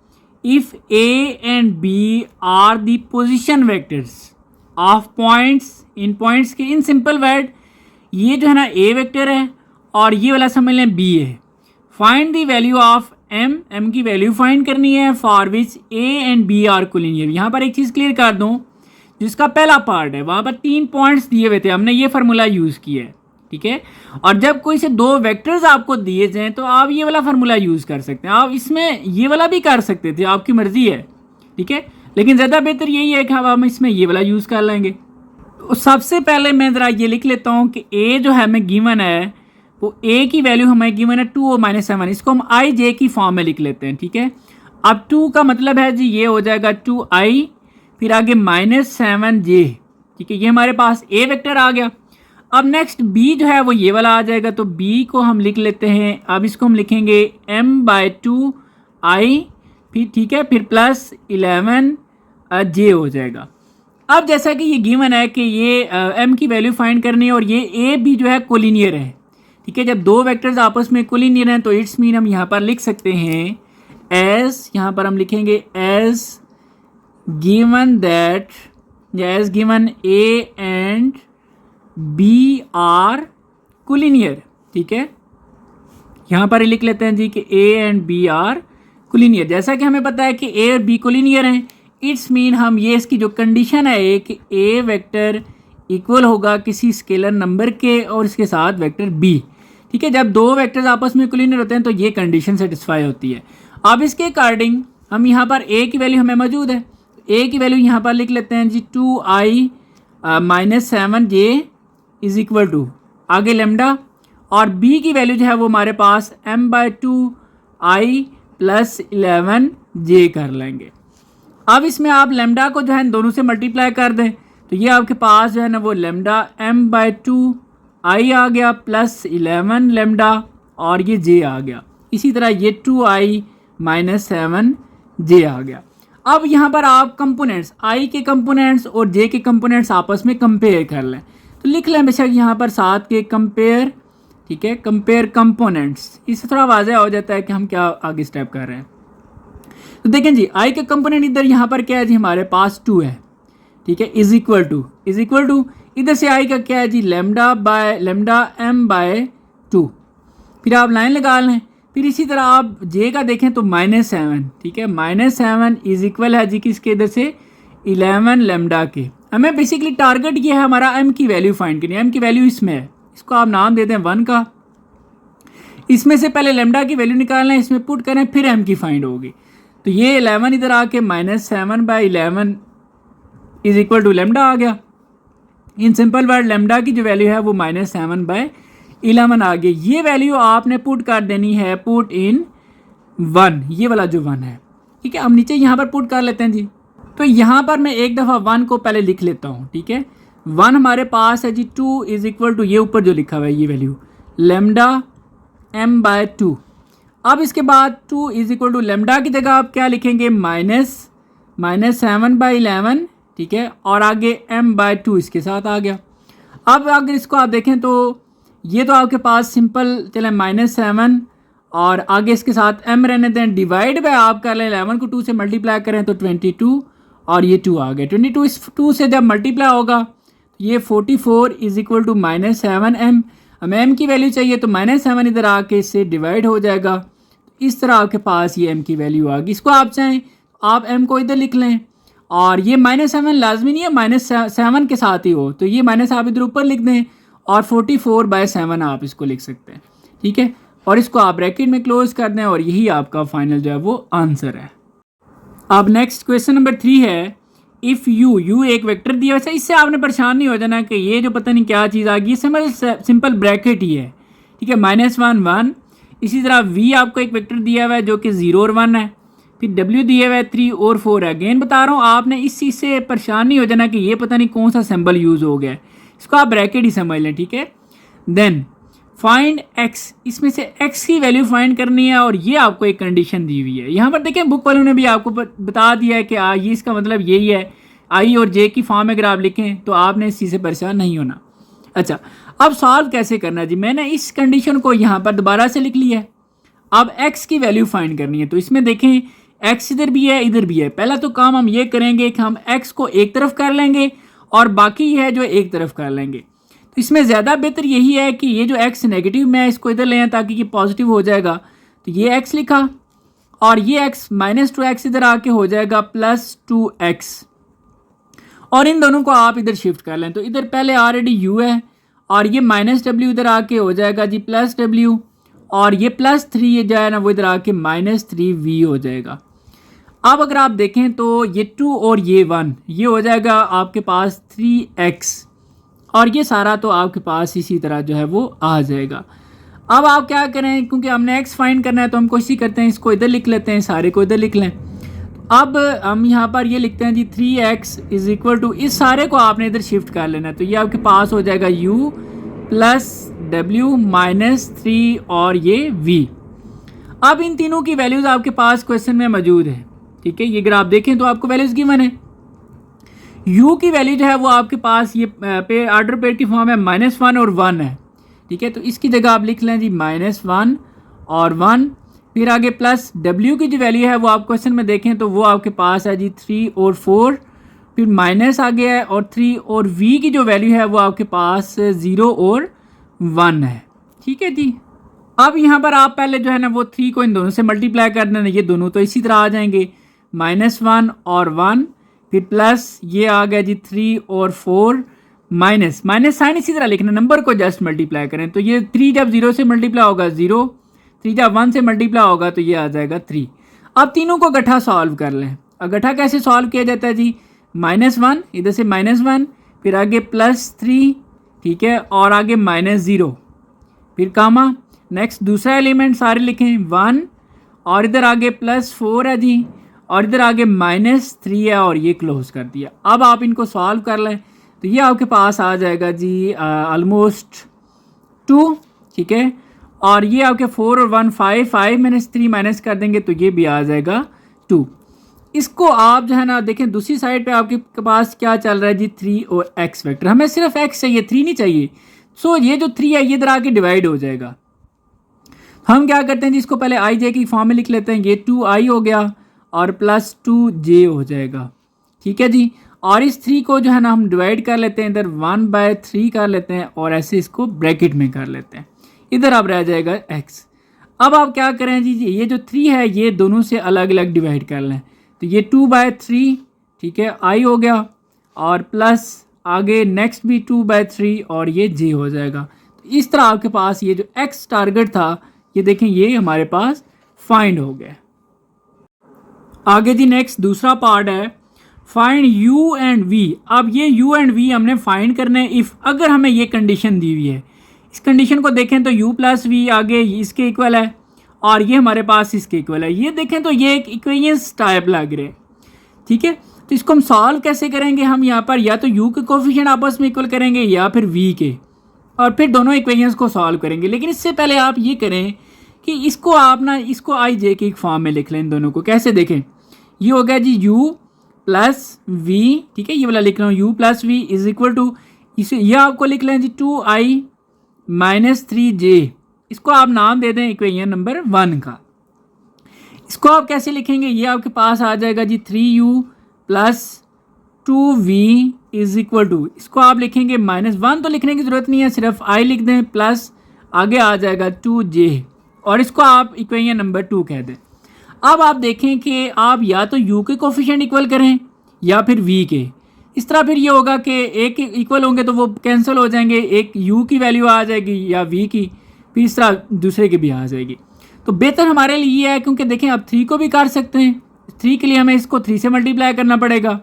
if A and B are the position vectors of points, इन पॉइंट्स के इन सिंपल वर्ड, ये जो है ना ए वेक्टर है और ये वाला समझ लें बी है। Find the value of M की वैल्यू फाइंड करनी है for which A and B are collinear. यहाँ पर एक चीज़ क्लियर कर दूँ, जिसका पहला पार्ट है वहाँ पर 3 पॉइंट्स दिए हुए थे, हमने ये फार्मूला यूज़ किया है, ठीक है। और जब कोई से 2 वेक्टर्स आपको दिए जाएँ तो आप ये वाला फार्मूला यूज़ कर सकते हैं। आप इसमें ये वाला भी कर सकते थे, आपकी मर्ज़ी है, ठीक है, लेकिन ज़्यादा बेहतर यही है कि हम इसमें ये वाला यूज़ कर लेंगे। तो सबसे पहले मैं ज़रा ये लिख लेता हूँ कि ए जो है हमें गिवन है वो ए की वैल्यू हमें गिवन है 2 और -7, इसको हम आई जे की फॉर्म में लिख लेते हैं, ठीक है। अब 2 का मतलब है जी ये हो जाएगा 2i फिर आगे -7j, ठीक है, ये हमारे पास ए वेक्टर आ गया। अब नेक्स्ट बी जो है वो ये वाला आ जाएगा, तो बी को हम लिख लेते हैं, अब इसको हम लिखेंगे m/2i फिर, ठीक है, फिर +11j हो जाएगा। अब जैसा कि ये गिवन है कि ये m की वैल्यू फाइंड करनी है और ये ए बी जो है कोलिनियर है, ठीक है। जब दो वेक्टर्स आपस में कोलिनियर हैं तो इट्स मीन हम यहाँ पर लिख सकते हैं एज, यहाँ पर हम लिखेंगे एज गिवन दैट, या as given A and B are collinear. ठीक है, यहाँ पर लिख लेते हैं जी कि A and B are collinear. जैसा कि हमें पता है कि ए और बी कोलिनियर हैं, इट्स मीन हम ये इसकी जो कंडीशन है कि ए वेक्टर इक्वल होगा किसी स्केलर नंबर के और इसके साथ वेक्टर बी। ठीक है, जब दो वेक्टर्स आपस में कोलिनियर होते हैं तो ये कंडीशन सेटिस्फाई होती है। अब इसके अकॉर्डिंग हम यहाँ पर ए की वैल्यू हमें मौजूद है, ए की वैल्यू यहाँ पर लिख लेते हैं जी 2i minus 7j is equal to आगे लेमडा, और बी की वैल्यू जो है वो हमारे पास m/2i प्लस 11j कर लेंगे। अब इसमें आप लेमडा को जो है इन दोनों से मल्टीप्लाई कर दें तो ये आपके पास जो है ना वो लेमडा m/2i आ गया प्लस 11 लेमडा और ये j आ गया। इसी तरह ये 2i माइनस 7j आ गया। अब यहाँ पर आप कंपोनेंट्स i के कंपोनेंट्स और j के कंपोनेंट्स आपस में कंपेयर कर लें, तो लिख लें बेशक यहाँ पर साथ के कंपेयर। ठीक है, कंपेयर कंपोनेंट्स, इससे थोड़ा वाज़ह हो जाता है कि हम क्या आगे स्टेप कर रहे हैं। तो देखें जी i का कंपोनेंट इधर यहाँ पर क्या है जी हमारे पास 2 है। ठीक है, इज इक्वल टू इधर से i का क्या है जी लेमडा m/2। फिर आप लाइन लगा लें, फिर इसी तरह आप j का देखें तो -7। ठीक है, -7 इज इक्वल है जी किसके, इधर से 11 लेमडा के। हमें बेसिकली टारगेट ये है हमारा m की वैल्यू फाइंड करनी है। m की वैल्यू इसमें है, इसको आप नाम दे दें 1 का। इसमें से पहले लेमडा की वैल्यू निकालना है, इसमें पुट करें, फिर m की फाइंड होगी। तो ये 11 इधर आके -7/11 इज इक्वल टू लेमडा आ गया। इन सिंपल वर्ड लेमडा की जो वैल्यू है वो -7/11 आ गई। ये वैल्यू आपने पुट कर देनी है, पुट इन 1, ये वाला जो 1 है। ठीक है, हम नीचे यहाँ पर पुट कर लेते हैं जी। तो यहाँ पर मैं एक दफ़ा 1 को पहले लिख लेता हूँ। ठीक है, 1 हमारे पास है जी 2 इज इक्वल टू ये ऊपर जो लिखा हुआ है ये वैल्यू लेमडा m/2। अब इसके बाद 2 इज इक्वल टू लेमडा की जगह आप क्या लिखेंगे -7/11। ठीक है, और आगे m/2 इसके साथ आ गया। अब अगर इसको आप देखें तो ये तो आपके पास सिंपल चले -7 और आगे इसके साथ m रहने दें, डिवाइड बाय आप कर लें 11 को 2 से मल्टीप्लाई करें तो 22 और ये 2 आ गया। 22 इस 2 से जब मल्टीप्लाई होगा ये 44 इज इक्वल टू -7m। हमें m की वैल्यू चाहिए तो -7 इधर आके इससे डिवाइड हो जाएगा। इस तरह आपके पास ये m की वैल्यू आ गई। इसको आप चाहें आप m को इधर लिख लें, और ये -7 लाजमी नहीं है -7 के साथ ही हो, तो ये माइनस आप इधर ऊपर लिख दें और 44/7 आप इसको लिख सकते हैं। ठीक है, और इसको आप ब्रैकेट में क्लोज कर दें और यही आपका फाइनल जो है वो आंसर है। अब नेक्स्ट क्वेश्चन नंबर 3 है, इफ़ यू एक वेक्टर दिया। वैसे इससे आपने परेशान नहीं हो जाना कि ये जो पता नहीं क्या चीज़ आ गई, सिंपल ब्रैकेट ही है। ठीक है, -1 1। इसी तरह v आपको एक वेक्टर दिया हुआ है जो कि 0 और 1 है। फिर w दिया हुआ है 3 और 4 है। अगेन बता रहा हूँ आपने इस चीज़ से परेशान नहीं हो जाना कि ये पता नहीं कौन सा सिंबल यूज़ हो गया है, इसको आप ब्रैकेट ही समझ लें। ठीक है, देन फाइंड x, इसमें से x की वैल्यू फाइंड करनी है और ये आपको एक कंडीशन दी हुई है। यहाँ पर देखें बुक वालों ने भी आपको बता दिया है कि ये इसका मतलब यही है। i और j की फॉर्म अगर आप लिखें तो आपने इस चीज़ से परेशान नहीं होना। अच्छा, अब सॉल्व कैसे करना है जी, मैंने इस कंडीशन को यहाँ पर दोबारा से लिख लिया है। अब x की वैल्यू फाइंड करनी है, तो इसमें देखें x इधर भी है इधर भी है। पहला तो काम हम ये करेंगे कि हम x को एक तरफ कर लेंगे और बाकी है जो एक तरफ कर लेंगे। तो इसमें ज़्यादा बेहतर यही है कि ये जो x नेगेटिव में है इसको इधर ले आएं ताकि ये पॉजिटिव हो जाएगा। तो ये x लिखा और ये x -2x इधर आके हो जाएगा +2x, और इन दोनों को आप इधर शिफ्ट कर लें। तो इधर पहले ऑलरेडी u है और ये -w इधर आके हो जाएगा जी +w, और ये +3 जो है ना वो इधर आके -3v हो जाएगा। अब अगर आप देखें तो ये 2 और ये 1 ये हो जाएगा आपके पास 3x, और ये सारा तो आपके पास इसी तरह जो है वो आ जाएगा। अब आप क्या करें, क्योंकि हमने x फाइंड करना है तो हम कोशिश करते हैं इसको इधर लिख लेते हैं, सारे को इधर लिख लें। अब हम यहाँ पर ये लिखते हैं जी 3x इज इक्वल टू, इस सारे को आपने इधर शिफ्ट कर लेना है। तो ये आपके पास हो जाएगा u + w -3 और ये v। अब इन तीनों की वैल्यूज़ आपके पास क्वेश्चन में मौजूद है। ठीक है, ये अगर आप देखें तो आपको वैल्यूज़ गिवन है। u की वैल्यू जो है वो आपके पास ये पे ऑर्डर पेयर की फॉर्म है -1 और 1 है। ठीक है, तो इसकी जगह आप लिख लें जी -1 और 1, फिर आगे प्लस w की जो वैल्यू है वो आप क्वेश्चन में देखें तो वो आपके पास है जी 3 और 4, फिर माइनस आ गया है और 3 और v की जो वैल्यू है वो आपके पास 0 और 1 है। ठीक है जी, अब यहाँ पर आप पहले जो है ना वो 3 को इन दोनों से मल्टीप्लाई कर देना, ये दोनों तो इसी तरह आ जाएंगे, -1 और 1, फिर प्लस ये आ गया जी 3 और 4, माइनस साइन इसी तरह लिखना, नंबर को जस्ट मल्टीप्लाई करें, तो ये 3 जब 0 से मल्टीप्लाई होगा 0, 3 जब 1 से मल्टीप्लाई होगा तो ये आ जाएगा 3। अब तीनों को गठा सॉल्व कर लें। अब गठा कैसे सॉल्व किया जाता है जी, -1 इधर से -1, फिर आगे +3, ठीक है, और आगे -0, फिर कामा, नेक्स्ट दूसरा एलिमेंट सारे लिखें 1, और इधर आगे +4 है जी, और इधर आगे -3 है, और ये क्लोज कर दिया। अब आप इनको सॉल्व कर लें तो ये आपके पास आ जाएगा जी ऑलमोस्ट 2, ठीक है, और ये आपके 4 और 1 5, 5 - 3 माइनस कर देंगे तो ये भी आ जाएगा 2। इसको आप जो है ना देखें दूसरी साइड पे आपके पास क्या चल रहा है जी 3 और x वेक्टर, हमें सिर्फ x चाहिए, 3 नहीं चाहिए। सो ये जो 3 है ये इधर आके डिवाइड हो जाएगा। हम क्या करते हैं जी, इसको पहले आई जे की फॉर्म में लिख लेते हैं, ये 2i हो गया और +2j हो जाएगा। ठीक है जी, और इस 3 को जो है ना हम डिवाइड कर लेते हैं, इधर 1/3 कर लेते हैं और ऐसे इसको ब्रैकेट में कर लेते हैं, इधर अब रह जाएगा x। अब आप क्या करें जी, ये जो 3 है ये दोनों से अलग अलग डिवाइड कर लें, तो ये 2/3, ठीक है, i हो गया, और प्लस आगे नेक्स्ट भी 2/3 और ये j हो जाएगा। तो इस तरह आपके पास ये जो x टारगेट था ये देखें ये हमारे पास फाइंड हो गया। आगे जी नेक्स्ट दूसरा पार्ट है फाइंड u एंड v। अब ये u एंड v हमने फाइंड करने इफ़ अगर हमें ये कंडीशन दी हुई है, इस कंडीशन को देखें तो u + v आगे इसके इक्वल है और ये हमारे पास इसके इक्वल है। ये देखें तो ये एक इक्वेशंस टाइप लग रहे हैं। ठीक है, तो इसको हम सॉल्व कैसे करेंगे, हम यहाँ पर या तो u के कोफिशिएंट आपस में इक्वल करेंगे या फिर v के, और फिर दोनों इक्वेशंस को सॉल्व करेंगे। लेकिन इससे पहले आप ये करें कि इसको आप ना इसको आई जे की एक फॉर्म में लिख लें। इन दोनों को कैसे देखें, ये हो गया जी u + v, ठीक है, ये वाला लिख रहा हूँ u + v is equal to, इसे ये आपको लिख लें जी 2i - 3j, इसको आप नाम दे दें इक्वेशन नंबर 1 का। इसको आप कैसे लिखेंगे, ये आपके पास आ जाएगा जी 3u + 2v is equal to, इसको आप लिखेंगे -1 तो लिखने की ज़रूरत नहीं है, सिर्फ i लिख दें, प्लस आगे आ जाएगा 2j, और इसको आप इक्वेशन नंबर 2 कह दें। अब आप देखें कि आप या तो u के कोफिशिएंट इक्वल करें या फिर v के। इस तरह फिर ये होगा कि एक इक्वल होंगे तो वो कैंसिल हो जाएंगे, एक u की वैल्यू आ जाएगी या v की, फिर इस तरह दूसरे की भी आ जाएगी। तो बेहतर हमारे लिए ये है, क्योंकि देखें आप 3 को भी कर सकते हैं, 3 के लिए हमें इसको 3 से मल्टीप्लाई करना पड़ेगा।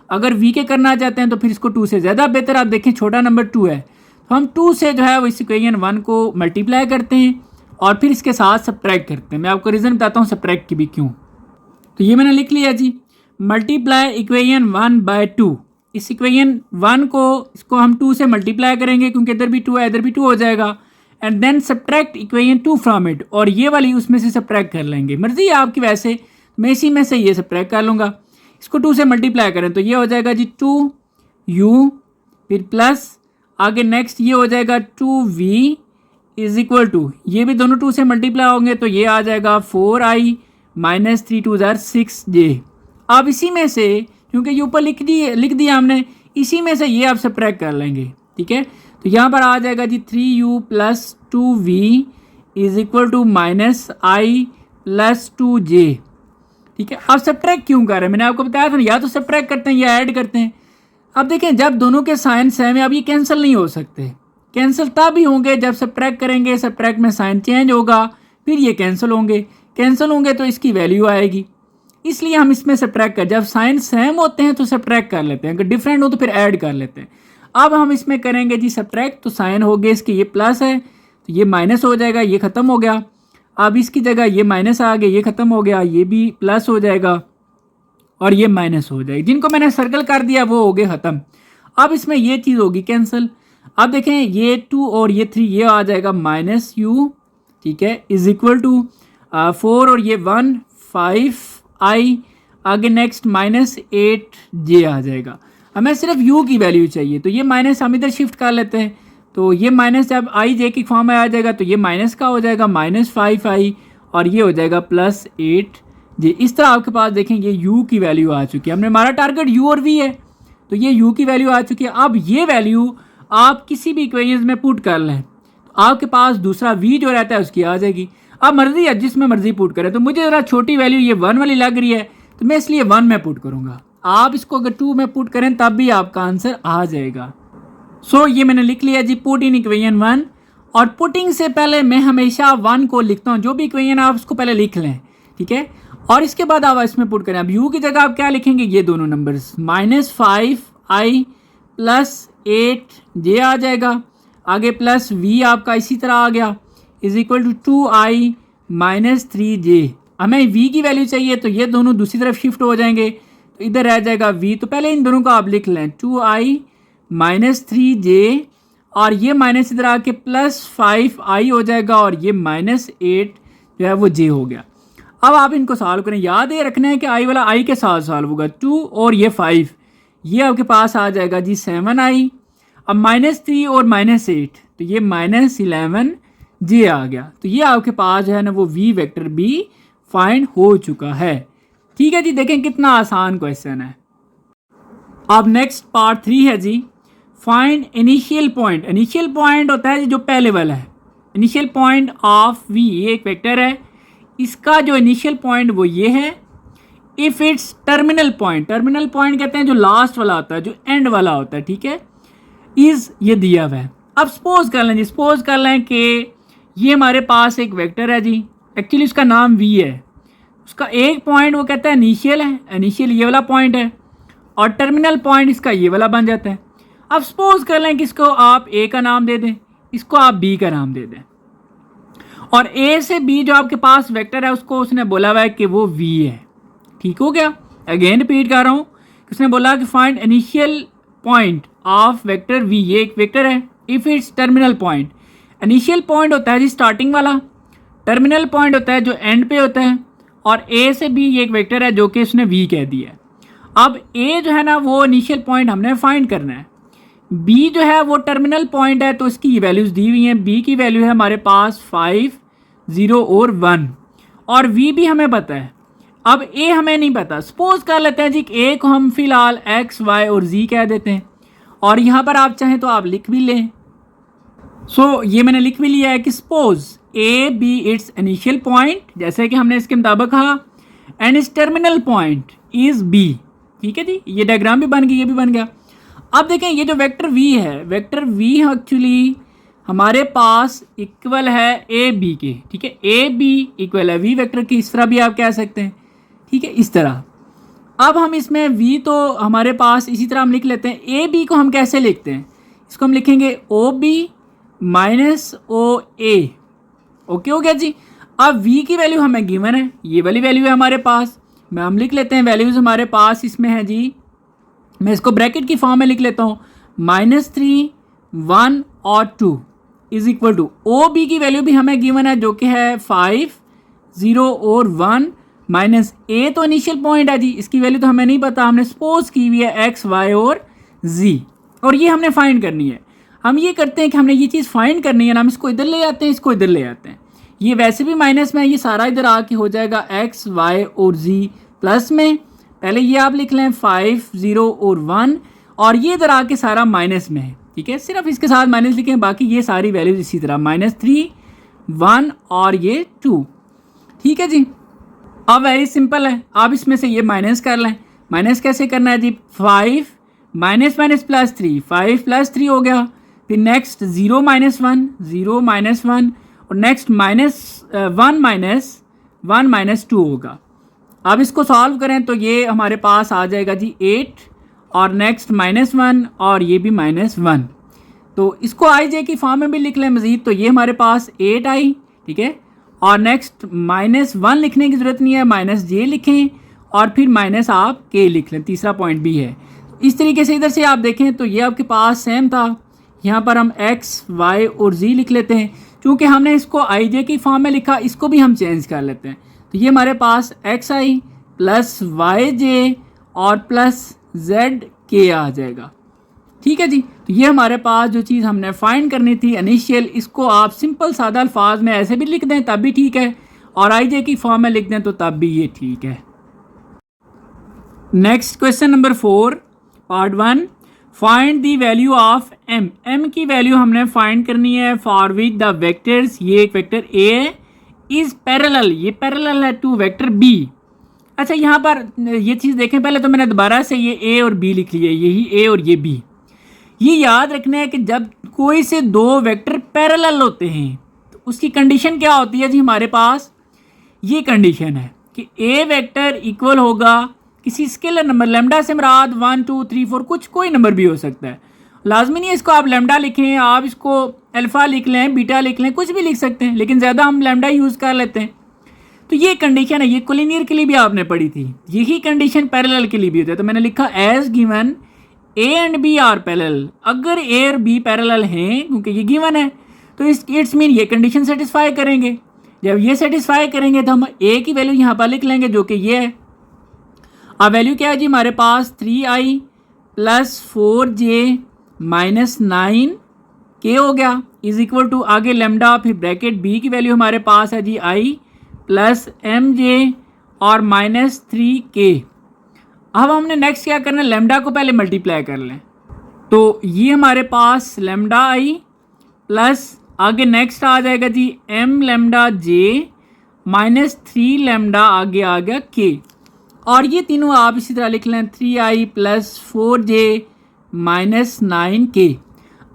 अगर v के करना चाहते हैं तो फिर इसको 2 से ज़्यादा बेहतर, आप देखें छोटा नंबर 2 है तो हम 2 से जो है वो इस इक्वेशन 1 को मल्टीप्लाई करते हैं और फिर इसके साथ सब्ट्रैक्ट करते हैं। मैं आपको रीज़न बताता हूँ सब्ट्रैक्ट की भी क्यों। तो ये मैंने लिख लिया जी, मल्टीप्लाई इक्वेशन 1/2। इस इक्वेशन 1 को इसको हम 2 से मल्टीप्लाई करेंगे क्योंकि इधर भी 2 है इधर भी 2 हो जाएगा, and then subtract equation 2 from it, और ये वाली उसमें से सब्ट्रैक्ट कर लेंगे। मर्जी है आपकी, वैसे मैं इसी में से ये सब्ट्रैक्ट कर लूँगा। इसको 2 से मल्टीप्लाई करें तो ये हो जाएगा जी 2u, फिर प्लस आगे नेक्स्ट ये हो जाएगा 2v इज इक्वल टू, ये भी दोनों 2 से मल्टीप्लाई होंगे तो ये आ जाएगा 4i - 3 2 6j। अब इसी में से, क्योंकि ये ऊपर लिख दिया हमने, इसी में से ये आप सब्ट्रैक्ट कर लेंगे। ठीक है, तो यहाँ पर आ जाएगा जी 3u + 2v is equal to -i + 2j। ठीक है, अब सब्ट्रैक्ट क्यों कर रहे हैं, मैंने आपको बताया था ना, या तो सब्ट्रैक्ट करते हैं या ऐड करते हैं। अब देखें जब दोनों के साइन सेम है, अब ये कैंसिल नहीं हो सकते, कैंसिल तब ही होंगे जब सब्ट्रैक्ट करेंगे, सब्ट्रैक्ट में साइन चेंज होगा, फिर ये कैंसिल होंगे तो इसकी वैल्यू आएगी, इसलिए हम इसमें सब्ट्रैक्ट कर, जब साइन सेम होते हैं तो सब्ट्रैक्ट कर लेते हैं, अगर डिफरेंट हो तो फिर ऐड कर लेते हैं। अब हम इसमें करेंगे जी सब्ट्रैक्ट, तो साइन हो गए इसके, ये प्लस है तो ये माइनस हो जाएगा, ये ख़त्म हो गया। अब इसकी जगह ये माइनस आ गया, ये ख़त्म हो गया, ये भी प्लस हो जाएगा और ये माइनस हो जाएगी। जिनको मैंने सर्कल कर दिया वो हो गए ख़त्म। अब इसमें ये चीज़ होगी कैंसिल। अब देखें ये 2 और ये 3 ये आ जाएगा -u, ठीक है, इज इक्वल टू 4 और ये 1 5i, आगे नेक्स्ट -8j आ जाएगा। हमें सिर्फ u की वैल्यू चाहिए तो ये माइनस हम इधर शिफ्ट कर लेते हैं, तो ये माइनस जब आई जे की फॉर्म में आ जाएगा तो ये माइनस का हो जाएगा -5i और ये हो जाएगा +8 जे। इस तरह आपके पास देखें ये u की वैल्यू आ चुकी है। हमने हमारा टारगेट u और v है तो ये u की वैल्यू आ चुकी है। अब ये वैल्यू आप किसी भी इक्वेशन में पुट कर लें तो आपके पास दूसरा v जो रहता है उसकी आ जाएगी। अब मर्जी है जिसमें मर्जी पुट करें, तो मुझे ज़रा छोटी वैल्यू ये 1 वाली लग रही है तो मैं इसलिए 1 में पुट करूँगा। आप इसको अगर 2 में पुट करें तब भी आपका आंसर आ जाएगा। सो ये मैंने लिख लिया जी पुट इन इक्वेशन 1। और पुटिंग से पहले मैं हमेशा 1 को लिखता हूँ, जो भी इक्वेशन आप उसको पहले लिख लें, ठीक है। और इसके बाद आप इसमें पुट करें। अब u की जगह आप क्या लिखेंगे, ये दोनों नंबर्स -5i +8 j आ जाएगा, आगे प्लस v आपका इसी तरह आ गया = 2i -3j। हमें v की वैल्यू चाहिए तो ये दोनों दूसरी तरफ शिफ्ट हो जाएंगे तो इधर रह जाएगा v। तो पहले इन दोनों को आप लिख लें 2i -3j और ये माइनस इधर आके +5i हो जाएगा और ये -8 जो है वो j हो गया। अब आप इनको सॉल्व करें। याद ये रखना है कि i वाला i के साथ सॉल्व होगा। 2 और ये 5, ये आपके पास आ जाएगा जी 7i। अब -3 और -8 तो ये -11j आ गया। तो ये आपके पास जो है ना वो v वेक्टर भी फाइंड हो चुका है। ठीक है जी, देखें कितना आसान क्वेश्चन है। अब नेक्स्ट पार्ट 3 है जी find initial point. Initial point होता है जो पहले वाला है। इनिशियल पॉइंट ऑफ v, ये एक वेक्टर है, इसका जो इनिशियल पॉइंट वो ये है if it's terminal point. Terminal point कहते हैं जो लास्ट वाला होता है, जो एंड वाला होता है, ठीक है। इज ये दिया हुआ है। अब सपोज कर लें जी, सपोज कर लें कि ये हमारे पास एक वेक्टर है जी, एक्चुअली उसका नाम v है। उसका एक पॉइंट वो कहता है इनिशियल है, इनिशियल ये वाला पॉइंट है और टर्मिनल पॉइंट इसका ये वाला बन जाता है। अब सपोज कर लें कि इसको आप a का नाम दे दें, इसको आप b का नाम दे दें और a से b जो आपके पास वेक्टर है उसको उसने बोला हुआ है कि वो v है। ठीक हो गया। अगेन रिपीट कर रहा हूँ, उसने बोला कि find initial point of vector v, ये एक वेक्टर है, if it's terminal point. Initial point होता है जी स्टार्टिंग वाला, टर्मिनल पॉइंट होता है जो एंड पे होता है और a से b ये एक वेक्टर है जो कि उसने v कह दिया है। अब a जो है ना वो इनिशियल पॉइंट हमने फाइंड करना है, b जो है वो टर्मिनल पॉइंट है तो इसकी वैल्यूज दी हुई हैं। b की वैल्यू है हमारे पास 5, 0 और 1 और v भी हमें पता है। अब a हमें नहीं पता। सपोज कर लेते हैं जी a को हम फिलहाल x, y और z कह देते हैं और यहाँ पर आप चाहें तो आप लिख भी लें। सो ये मैंने लिख भी लिया है कि suppose a b it's initial point, जैसे कि हमने इसके मुताबिक कहा, and it's terminal point is b। ठीक है जी, ये डायग्राम भी बन गया, ये भी बन गया। अब देखें ये जो वेक्टर v है, वेक्टर v एक्चुअली हमारे पास इक्वल है ए बी के। ठीक है, ए बी इक्वल है v वेक्टर की, इस तरह भी आप कह सकते हैं। ठीक है, इस तरह। अब हम इसमें v तो हमारे पास इसी तरह हम लिख लेते हैं। ए बी को हम कैसे लिखते हैं, इसको हम लिखेंगे ओ बी माइनस ओ ए। ओके हो गया जी। अब v की वैल्यू हमें गिवन है, ये वाली वैल्यू है हमारे पास। मैं हम लिख लेते हैं वैल्यूज़ हमारे पास इसमें है जी, मैं इसको ब्रैकेट की फॉर्म में लिख लेता हूँ, -3, 1 और 2 is equal to O B की वैल्यू भी हमें गिवन है जो कि है 5, 0 और 1 माइनस ए तो इनिशियल पॉइंट है जी, इसकी वैल्यू तो हमें नहीं पता, हमने सपोज की हुई है x, y और z और ये हमने फाइंड करनी है। हम ये करते हैं कि हमने ये चीज़ फाइंड करनी है ना, हम इसको इधर ले आते हैं, इसको इधर ले आते हैं। ये वैसे भी माइनस में है, ये सारा इधर आके हो जाएगा x, y और z प्लस में। पहले ये आप लिख लें 5, 0 और 1 और ये इधर आके सारा माइनस में है। ठीक है, सिर्फ इसके साथ माइनस लिखें, बाकी ये सारी वैल्यूज इसी तरह -3, 1 और ये 2। ठीक है जी। अब वेरी सिंपल है, आप इसमें से ये माइनस कर लें। माइनस कैसे करना है जी, 5 माइनस माइनस +3, 5 + 3 हो गया। फिर नेक्स्ट 0 - 1, 0 - 1 और नेक्स्ट -1 माइनस 1 - 2 होगा। अब इसको सॉल्व करें तो ये हमारे पास आ जाएगा जी 8 और नेक्स्ट -1 और ये भी -1। तो इसको आई जे की फॉर्म में भी लिख लें मज़ीद, तो ये हमारे पास 8 आई। ठीक है, और नेक्स्ट -1 लिखने की ज़रूरत नहीं है, -j लिखें और फिर माइनस आप k लिख लें, तीसरा पॉइंट भी है। इस तरीके से इधर से आप देखें तो ये आपके पास सेम था। यहाँ पर हम x, y और z लिख लेते हैं। चूँकि हमने इसको आई जे की फॉर्म में लिखा, इसको भी हम चेंज कर लेते हैं। तो ये हमारे पास xi + yj और +zk आ जाएगा। ठीक है जी। तो ये हमारे पास जो चीज़ हमने फाइंड करनी थी इनिशियल, इसको आप सिंपल सादा अल्फाज में ऐसे भी लिख दें तब भी ठीक है, और आई जे की फॉर्म में लिख दें तो तब भी ये ठीक है। Next question number 4 part 1, find the value of M. M की वैल्यू हमने फाइंड करनी है फॉर विच द वेक्टर्स, ये एक वेक्टर ए इज पैरेलल, ये पैरेलल है टू वेक्टर बी। अच्छा यहाँ पर ये चीज़ देखें, पहले तो मैंने दोबारा से ये ए और बी लिख लिया, यही ए और ये बी। ये याद रखना है कि जब कोई से दो वेक्टर पैरेलल होते हैं तो उसकी कंडीशन क्या होती है जी, हमारे पास ये कंडीशन है कि ए वेक्टर इक्वल होगा किसी स्केलर नंबर, लैम्डा से मुराद 1 2 3 4 कुछ कोई नंबर भी हो सकता है, लाजमी नहीं है इसको आप लैम्डा लिखें, आप इसको अल्फ़ा लिख लें, बीटा लिख लें, कुछ भी लिख सकते हैं, लेकिन ज़्यादा हम लैम्डा यूज़ कर लेते हैं। तो ये कंडीशन है, ये कोलिनियर के लिए भी आपने पढ़ी थी, यही कंडीशन पैरेलल के लिए भी होता है। तो मैंने लिखा as given A and B are parallel, अगर ए और बी पैरेलल हैं क्योंकि ये गिवन है तो इट्स मीन ये कंडीशन सेटिस्फाई करेंगे। जब ये सेटिस्फाई करेंगे तो हम ए की वैल्यू यहाँ पर लिख लेंगे जो कि ये है। अब वैल्यू क्या है जी हमारे पास 3i plus 4j minus 9k हो गया, इज इक्वल टू आगे लेमडा, फिर ब्रैकेट बी की वैल्यू हमारे पास है जी i प्लस mj और माइनस 3k। अब हमने नेक्स्ट क्या करना है, लेमडा को पहले मल्टीप्लाई कर लें, तो ये हमारे पास लेमडा आई प्लस आगे नेक्स्ट आ जाएगा जी m lambda j minus 3 lambda आगे आ गया k, और ये तीनों आप इसी तरह लिख लें 3i plus 4j minus 9k।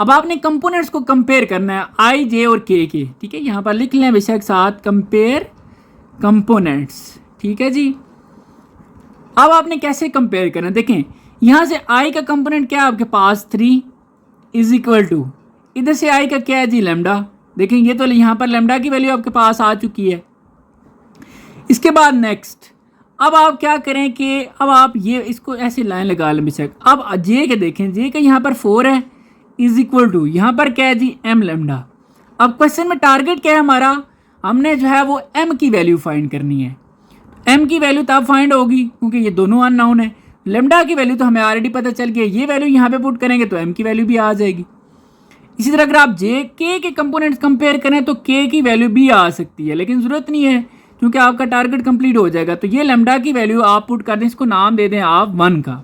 अब आपने कंपोनेंट्स को कंपेयर करना है i j और k के, ठीक है, यहाँ पर लिख लें बेशक साथ कंपेयर कंपोनेंट्स, ठीक है जी। अब आपने कैसे कंपेयर करना है, देखें यहाँ से i का कंपोनेंट क्या है आपके पास 3 इज इक्वल टू, इधर से i का क्या है जी लेमडा, देखें ये तो यहाँ पर लेमडा की वैल्यू आपके पास आ चुकी है। इसके बाद नेक्स्ट अब आप क्या करें कि अब आप ये इसको ऐसे लाइन लगा लें बेशक, अब जे के देखें, जे का यहाँ पर 4 है इज इक्वल टू यहाँ पर क्या है जी m लेमडा। अब क्वेश्चन में टारगेट क्या है हमारा, हमने जो है वो m की वैल्यू फाइंड करनी है। m की वैल्यू तब फाइंड होगी क्योंकि ये दोनों अननोन है, लेमडा की वैल्यू तो हमें ऑलरेडी पता चल गई, ये वैल्यू यहाँ पे पुट करेंगे तो m की वैल्यू भी आ जाएगी। इसी तरह अगर आप j k के कंपोनेंट्स कंपेयर करें तो k की वैल्यू भी आ सकती है, लेकिन ज़रूरत नहीं है क्योंकि आपका टारगेट कंप्लीट हो जाएगा। तो ये लेमडा की वैल्यू आप पुट कर दें, इसको नाम दे दें आप 1 का,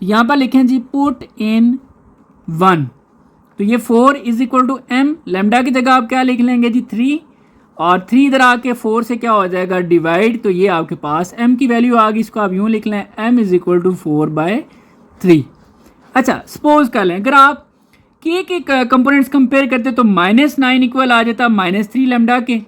तो यहाँ पर लिखें जी पुट इन 1, तो ये 4 is equal to m, lambda की जगह आप क्या लिख लेंगे जी 3, और 3 इधर आके 4 से क्या हो जाएगा डिवाइड, तो ये आपके पास m की वैल्यू आ गई, इसको आप यूँ लिख लें m इज इक्वल टू 4/3। अच्छा सपोज कर लें अगर आप k के कंपोनेंट्स कंपेयर करते तो -9 इक्वल आ जाता -3 लेमडा के,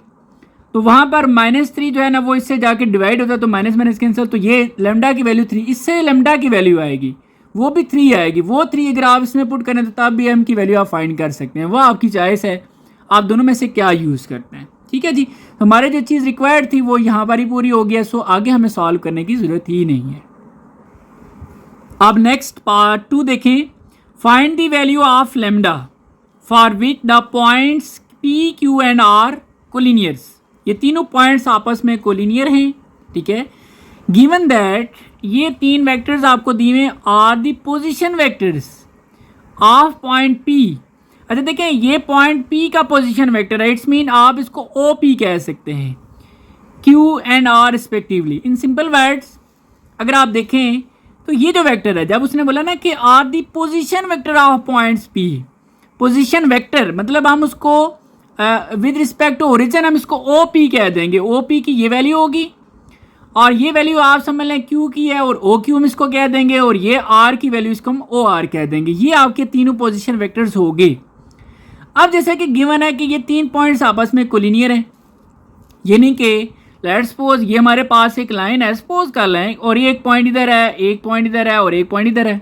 तो वहाँ पर -3 जो है ना वो इससे जाके डिवाइड होता है तो माइनस माइनस कैंसिल, तो ये लेमडा की वैल्यू 3, इससे लेमडा की वैल्यू आएगी वो भी 3 आएगी, वो 3 अगर आप इसमें पुट करें तो तब भी m की वैल्यू आप फाइंड कर सकते हैं, वो आपकी चॉइस है, आप दोनों में से क्या यूज़ करते हैं। ठीक है जी, हमारे जो चीज़ रिक्वायर्ड थी वो यहाँ पर ही पूरी हो गया, सो आगे हमें सॉल्व करने की ज़रूरत ही नहीं है। अब नेक्स्ट पार्ट 2 देखें, find the value of lambda for which the points p q and r कोलिनियर्स, ये तीनों पॉइंट्स आपस में कोलिनियर हैं, ठीक है। गिवन दैट ये 3 वेक्टर्स आपको दिए हुए are the position vectors of point p। अच्छा देखें ये पॉइंट p का पोजीशन वेक्टर है, इट्स मीन आप इसको OP कह सकते हैं, q and r respectively. In simple words अगर आप देखें तो ये जो वेक्टर है, जब उसने बोला ना कि are the position vector of points p, position vector मतलब हम उसको विद रिस्पेक्ट टू ओरिजिन हम इसको OP कह देंगे, OP की ये वैल्यू होगी और ये वैल्यू आप समझ लें Q की है और OQ हम इसको कह देंगे, और ये R की वैल्यू इसको हम OR कह देंगे। ये आपके तीनों पोजीशन वेक्टर्स हो गए। अब जैसे कि गिवन है कि ये 3 पॉइंट्स आपस में कोलिनियर हैं, ये नहीं कि लेट्स सपोज ये हमारे पास एक लाइन है, सपोज कर लें, और ये एक पॉइंट इधर है, एक पॉइंट इधर है और एक पॉइंट इधर है,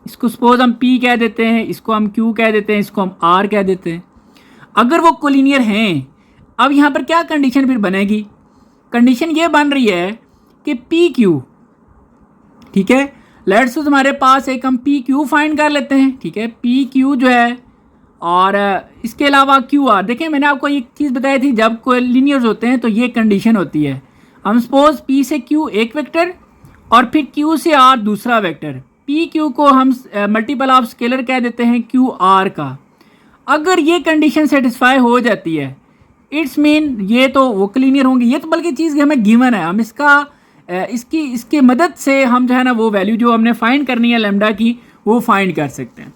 इसको सपोज हम P कह देते हैं, इसको हम Q कह देते हैं, इसको हम R कह देते हैं। अगर वो कोलिनियर हैं, अब यहाँ पर क्या कंडीशन फिर बनेगी, कंडीशन ये बन रही है कि PQ, ठीक है, लेट्स सपोज हमारे पास एक हम PQ फाइंड कर लेते हैं, ठीक है, PQ जो है, और इसके अलावा QR। देखिए मैंने आपको एक चीज़ बताई थी, जब कोलिनियर्स होते हैं तो ये कंडीशन होती है, हम सपोज P से Q एक वेक्टर और फिर Q से R दूसरा वेक्टर, पी क्यू को हम मल्टीपल ऑफ स्केलर कह देते हैं क्यू आर का। अगर ये कंडीशन सेटिस्फाई हो जाती है इट्स मीन ये तो वो क्लीनियर होंगे, ये तो बल्कि चीज़ हमें गिवन है, हम इसकी मदद से हम जो है ना वो वैल्यू जो हमने फाइंड करनी है लेमडा की वो फाइंड कर सकते हैं।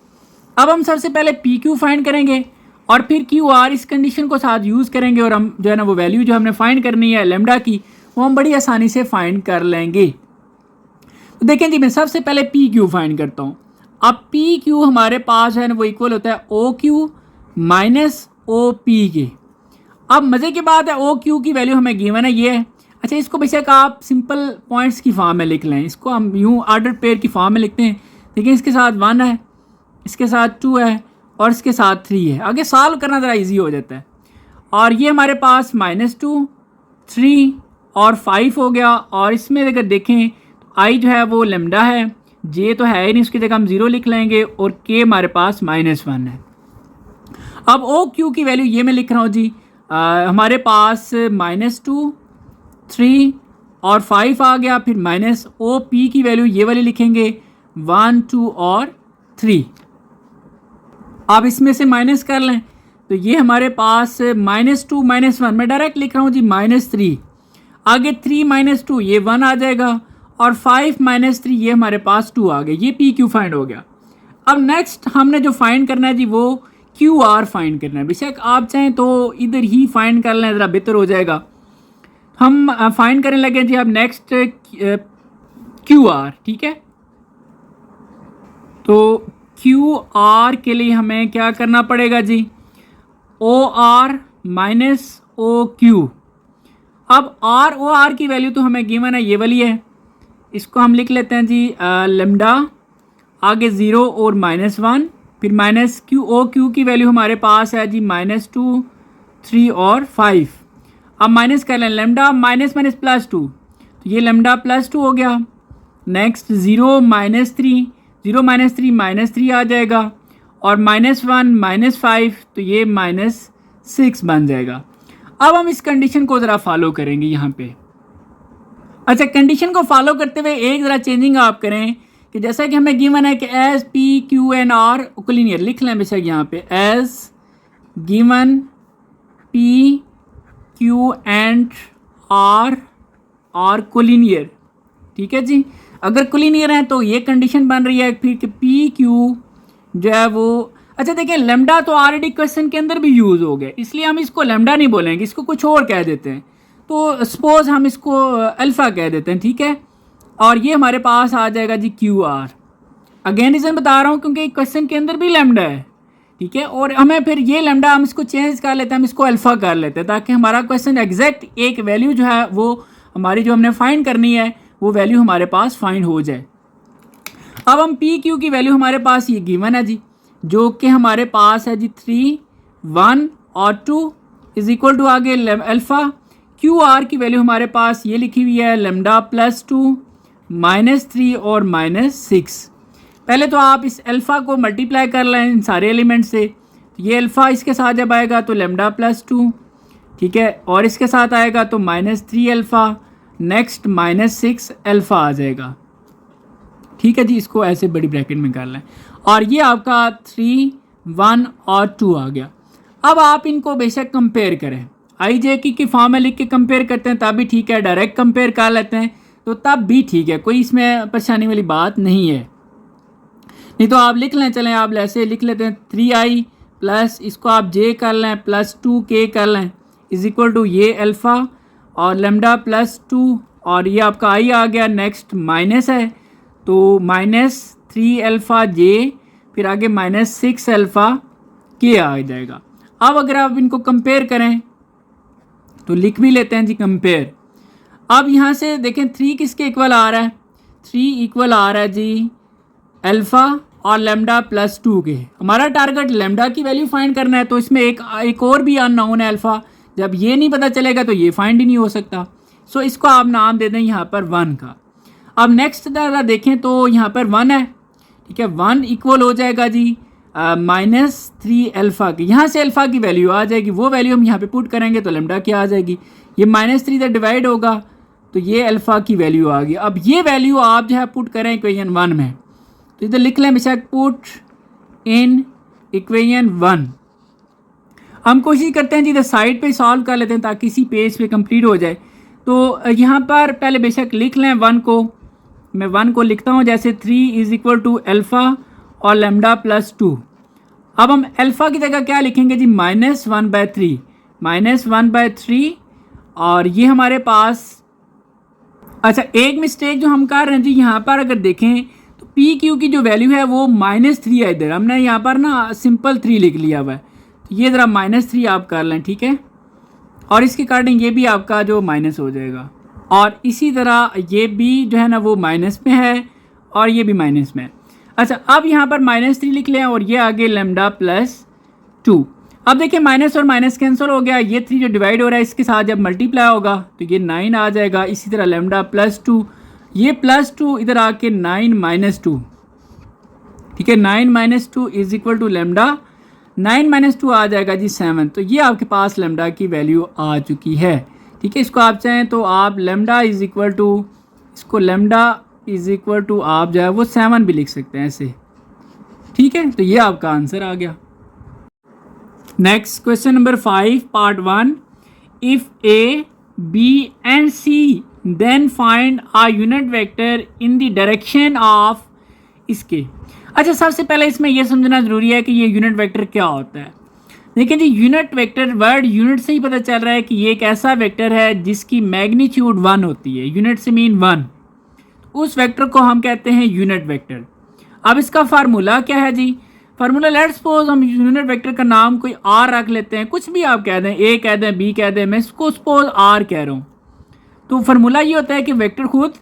अब हम सबसे पहले पी क्यू फाइंड करेंगे और फिर क्यू आर इस कंडीशन को साथ यूज़ करेंगे और हम जो है ना वो वैल्यू जो हमने फाइंड करनी है लेमडा की वो हम बड़ी आसानी से फाइंड कर लेंगे। तो देखें जी, मैं सबसे पहले पी क्यू फाइंड करता हूँ। अब पी क्यू हमारे पास है ना वो इक्वल होता है O Q minus O P के। अब मज़े की बात है ओ क्यू की वैल्यू हमें गिवन है ये है। अच्छा, इसको बेशक आप सिंपल पॉइंट्स की फॉर्म में लिख लें, इसको हम यूँ ऑर्डर पेयर की फॉर्म में लिखते हैं। देखिए इसके साथ 1 है, इसके साथ 2 है और इसके साथ 3 है। आगे सॉल्व करना ज़रा इजी हो जाता है। और ये हमारे पास -2, 3 और 5 हो गया। और इसमें अगर देखें तो आई जो है वो लेमडा है, जे तो है ही नहीं, उसकी जगह हम 0 लिख लेंगे और के हमारे पास -1 है। अब ओ क्यू की वैल्यू ये मैं लिख रहा हूँ जी, हमारे पास -2, 3 और 5 आ गया। फिर माइनस ओ पी की वैल्यू ये वाली लिखेंगे 1, 2 और 3। आप इसमें से माइनस कर लें तो ये हमारे पास -2 -1 मैं डायरेक्ट लिख रहा हूँ जी -3। आगे 3 - 2 ये 1 आ जाएगा और 5 - 3 ये हमारे पास 2 आ गया। ये पी क्यू फाइंड हो गया। अब नेक्स्ट हमने जो फाइंड करना है जी वो क्यू आर फाइंड करना है। बेशक आप चाहें तो इधर ही फाइंड कर लें, ज़रा बेहतर हो जाएगा। हम फाइंड करने लगे जी अब नेक्स्ट क्यू आर। ठीक है, तो क्यू आर के लिए हमें क्या करना पड़ेगा जी, O R minus O Q. अब आर ओ आर की वैल्यू तो हमें गिवन है ये वाली है, इसको हम लिख लेते हैं जी लेमडा, आगे 0 और -1, फिर माइनस क्यू ओ क्यू की वैल्यू हमारे पास है जी -2, 3 और 5। अब माइनस कर लें, लेमडा माइनस माइनस +2 तो ये लेमडा +2 हो गया। नेक्स्ट 0 - 3, 0 - 3 -3 आ जाएगा और -1 -5 तो ये -6 बन जाएगा। अब हम इस कंडीशन को ज़रा फॉलो करेंगे यहाँ पे। अच्छा, कंडीशन को फॉलो करते हुए एक ज़रा चेंजिंग आप करें कि जैसा कि हमें गिवन है कि as P Q and R collinear लिख लें बेशक यहाँ पे as given P Q and R collinear. ठीक है जी, अगर कोलिनियर है तो ये कंडीशन बन रही है फिर कि पी क्यू जो है वो, अच्छा देखिए लेमडा तो ऑलरेडी क्वेश्चन के अंदर भी यूज़ हो गया, इसलिए हम इसको लेमडा नहीं बोलेंगे, इसको कुछ और कह देते हैं। तो सपोज हम इसको अल्फ़ा कह देते हैं। ठीक है, और ये हमारे पास आ जाएगा G Q R. Again reason बता रहा हूँ क्योंकि क्वेश्चन के अंदर भी लेमडा है। ठीक है, और हमें फिर ये लेमडा हम इसको चेंज कर लेते हैं, हम इसको अल्फ़ा कर लेते हैं ताकि हमारा क्वेश्चन एग्जैक्ट एक वैल्यू जो है वो हमारी जो हमने फाइंड करनी है वो वैल्यू हमारे पास फाइंड हो जाए। अब हम पी क्यू की वैल्यू हमारे पास ये गिवन है जी, जो कि हमारे पास है जी 3, 1 और 2 इज इक्वल टू आगे अल्फ़ा। क्यू आर की वैल्यू हमारे पास ये लिखी हुई है लेमडा +2 -3 और -6। पहले तो आप इस अल्फ़ा को मल्टीप्लाई कर लें इन सारे एलिमेंट से, तो ये अल्फ़ा इसके साथ जब आएगा तो लेमडा +2, ठीक है, और इसके साथ आएगा तो -3 अल्फ़ा, नेक्स्ट -6 अल्फ़ा आ जाएगा। ठीक है जी, इसको ऐसे बड़ी ब्रैकेट में कर लें और ये आपका 3, 1 और 2 आ गया। अब आप इनको बेशक कंपेयर करें, आई जे की फॉर्म में लिख के कंपेयर करते हैं तब भी ठीक है, डायरेक्ट कंपेयर कर लेते हैं तो तब भी ठीक है, कोई इसमें परेशानी वाली बात नहीं है। नहीं तो आप लिख लें, चलें आप ऐसे लिख लेते हैं 3i प्लस इसको आप जे कर लें +2k कर लें इज इक्वल टू ये अल्फ़ा और लेमडा +2 और ये आपका i आ गया। नेक्स्ट माइनस है तो -3 अल्फ़ा जे, फिर आगे -6 अल्फ़ा के आ जाएगा। अब अगर आप इनको कंपेयर करें तो लिख भी लेते हैं जी कंपेयर। अब यहाँ से देखें 3 किसके इक्वल आ रहा है, 3 इक्वल आ रहा है जी अल्फ़ा और लेमडा +2 के। हमारा टारगेट लेमडा की वैल्यू फाइंड करना है, तो इसमें एक और भी अननोन है अल्फ़ा, जब ये नहीं पता चलेगा तो ये फाइंड ही नहीं हो सकता। सो इसको आप नाम दे दें यहाँ पर 1 का। अब नेक्स्ट ज़रा देखें तो यहाँ पर 1 है, ठीक है, 1 इक्वल हो जाएगा जी -3 अल्फ़ा की। यहाँ से अल्फ़ा की वैल्यू आ जाएगी, वो वैल्यू हम यहाँ पे पुट करेंगे तो लेमडा क्या आ जाएगी, ये -3 से डिवाइड होगा तो ये अल्फ़ा की वैल्यू आ गई। अब ये वैल्यू आप जो है पुट करें इक्वेशन 1 में, तो इधर लिख लें बेशक पुट इन इक्वेशन 1। हम कोशिश करते हैं जी इधर साइड पे सॉल्व कर लेते हैं ताकि इसी पेज पे कंप्लीट हो जाए। तो यहाँ पर पहले बेशक लिख लें 1 को, मैं 1 को लिखता हूँ जैसे 3 इज इक्वल टू अल्फ़ा और लेमडा प्लस 2। अब हम अल्फ़ा की जगह क्या लिखेंगे जी -1/3, -1/3 और ये हमारे पास। अच्छा एक मिस्टेक जो हम कर रहे हैं जी यहाँ पर अगर देखें तो पी क्यू की जो वैल्यू है वो -3 है, इधर हमने यहाँ पर ना सिंपल 3 लिख लिया हुआ है, तो ये ज़रा -3 आप कर लें, ठीक है। और इसके कारण ये भी आपका जो माइनस हो जाएगा और इसी तरह ये भी जो है ना वो माइनस में है और ये भी माइनस में है। अच्छा अब यहाँ पर -3 लिख लें और ये आगे लेमडा प्लस 2। अब देखिए माइनस और माइनस कैंसिल हो गया, ये 3 जो डिवाइड हो रहा है इसके साथ जब मल्टीप्लाई होगा तो ये 9 आ जाएगा। इसी तरह लेमडा प्लस 2, ये प्लस 2 इधर आके 9 - 2, ठीक है। 9 - 2 इज इक्वल टू लेमडा, 9 - 2 आ जाएगा जी 7। तो ये आपके पास लेमडा की वैल्यू आ चुकी है, ठीक है। इसको आप चाहें तो आप लेमडा इज इक्वल टू, इसको लेमडा इज इक्वल टू आप जो है वो 7 भी लिख सकते हैं ऐसे, ठीक है। तो ये आपका आंसर आ गया। Next question number 5 part 1, if A, B and C then find a unit vector in the direction of इसके। अच्छा सबसे पहले इसमें यह समझना ज़रूरी है कि ये यूनिट वेक्टर क्या होता है। देखिए जी यूनिट वेक्टर, वर्ड यूनिट से ही पता चल रहा है कि ये एक ऐसा वेक्टर है जिसकी मैग्नीट्यूड 1 होती है, यूनिट से मीन 1, उस वेक्टर को हम कहते हैं यूनिट वेक्टर। अब इसका फार्मूला क्या है जी, फार्मूला लेट्स सपोज हम यूनिट वेक्टर का नाम कोई आर रख लेते हैं, कुछ भी आप कह दें, ए कह दें, बी कह दें, मैं इसको सपोज आर कह रहा हूँ। तो फार्मूला ये होता है कि वेक्टर खुद,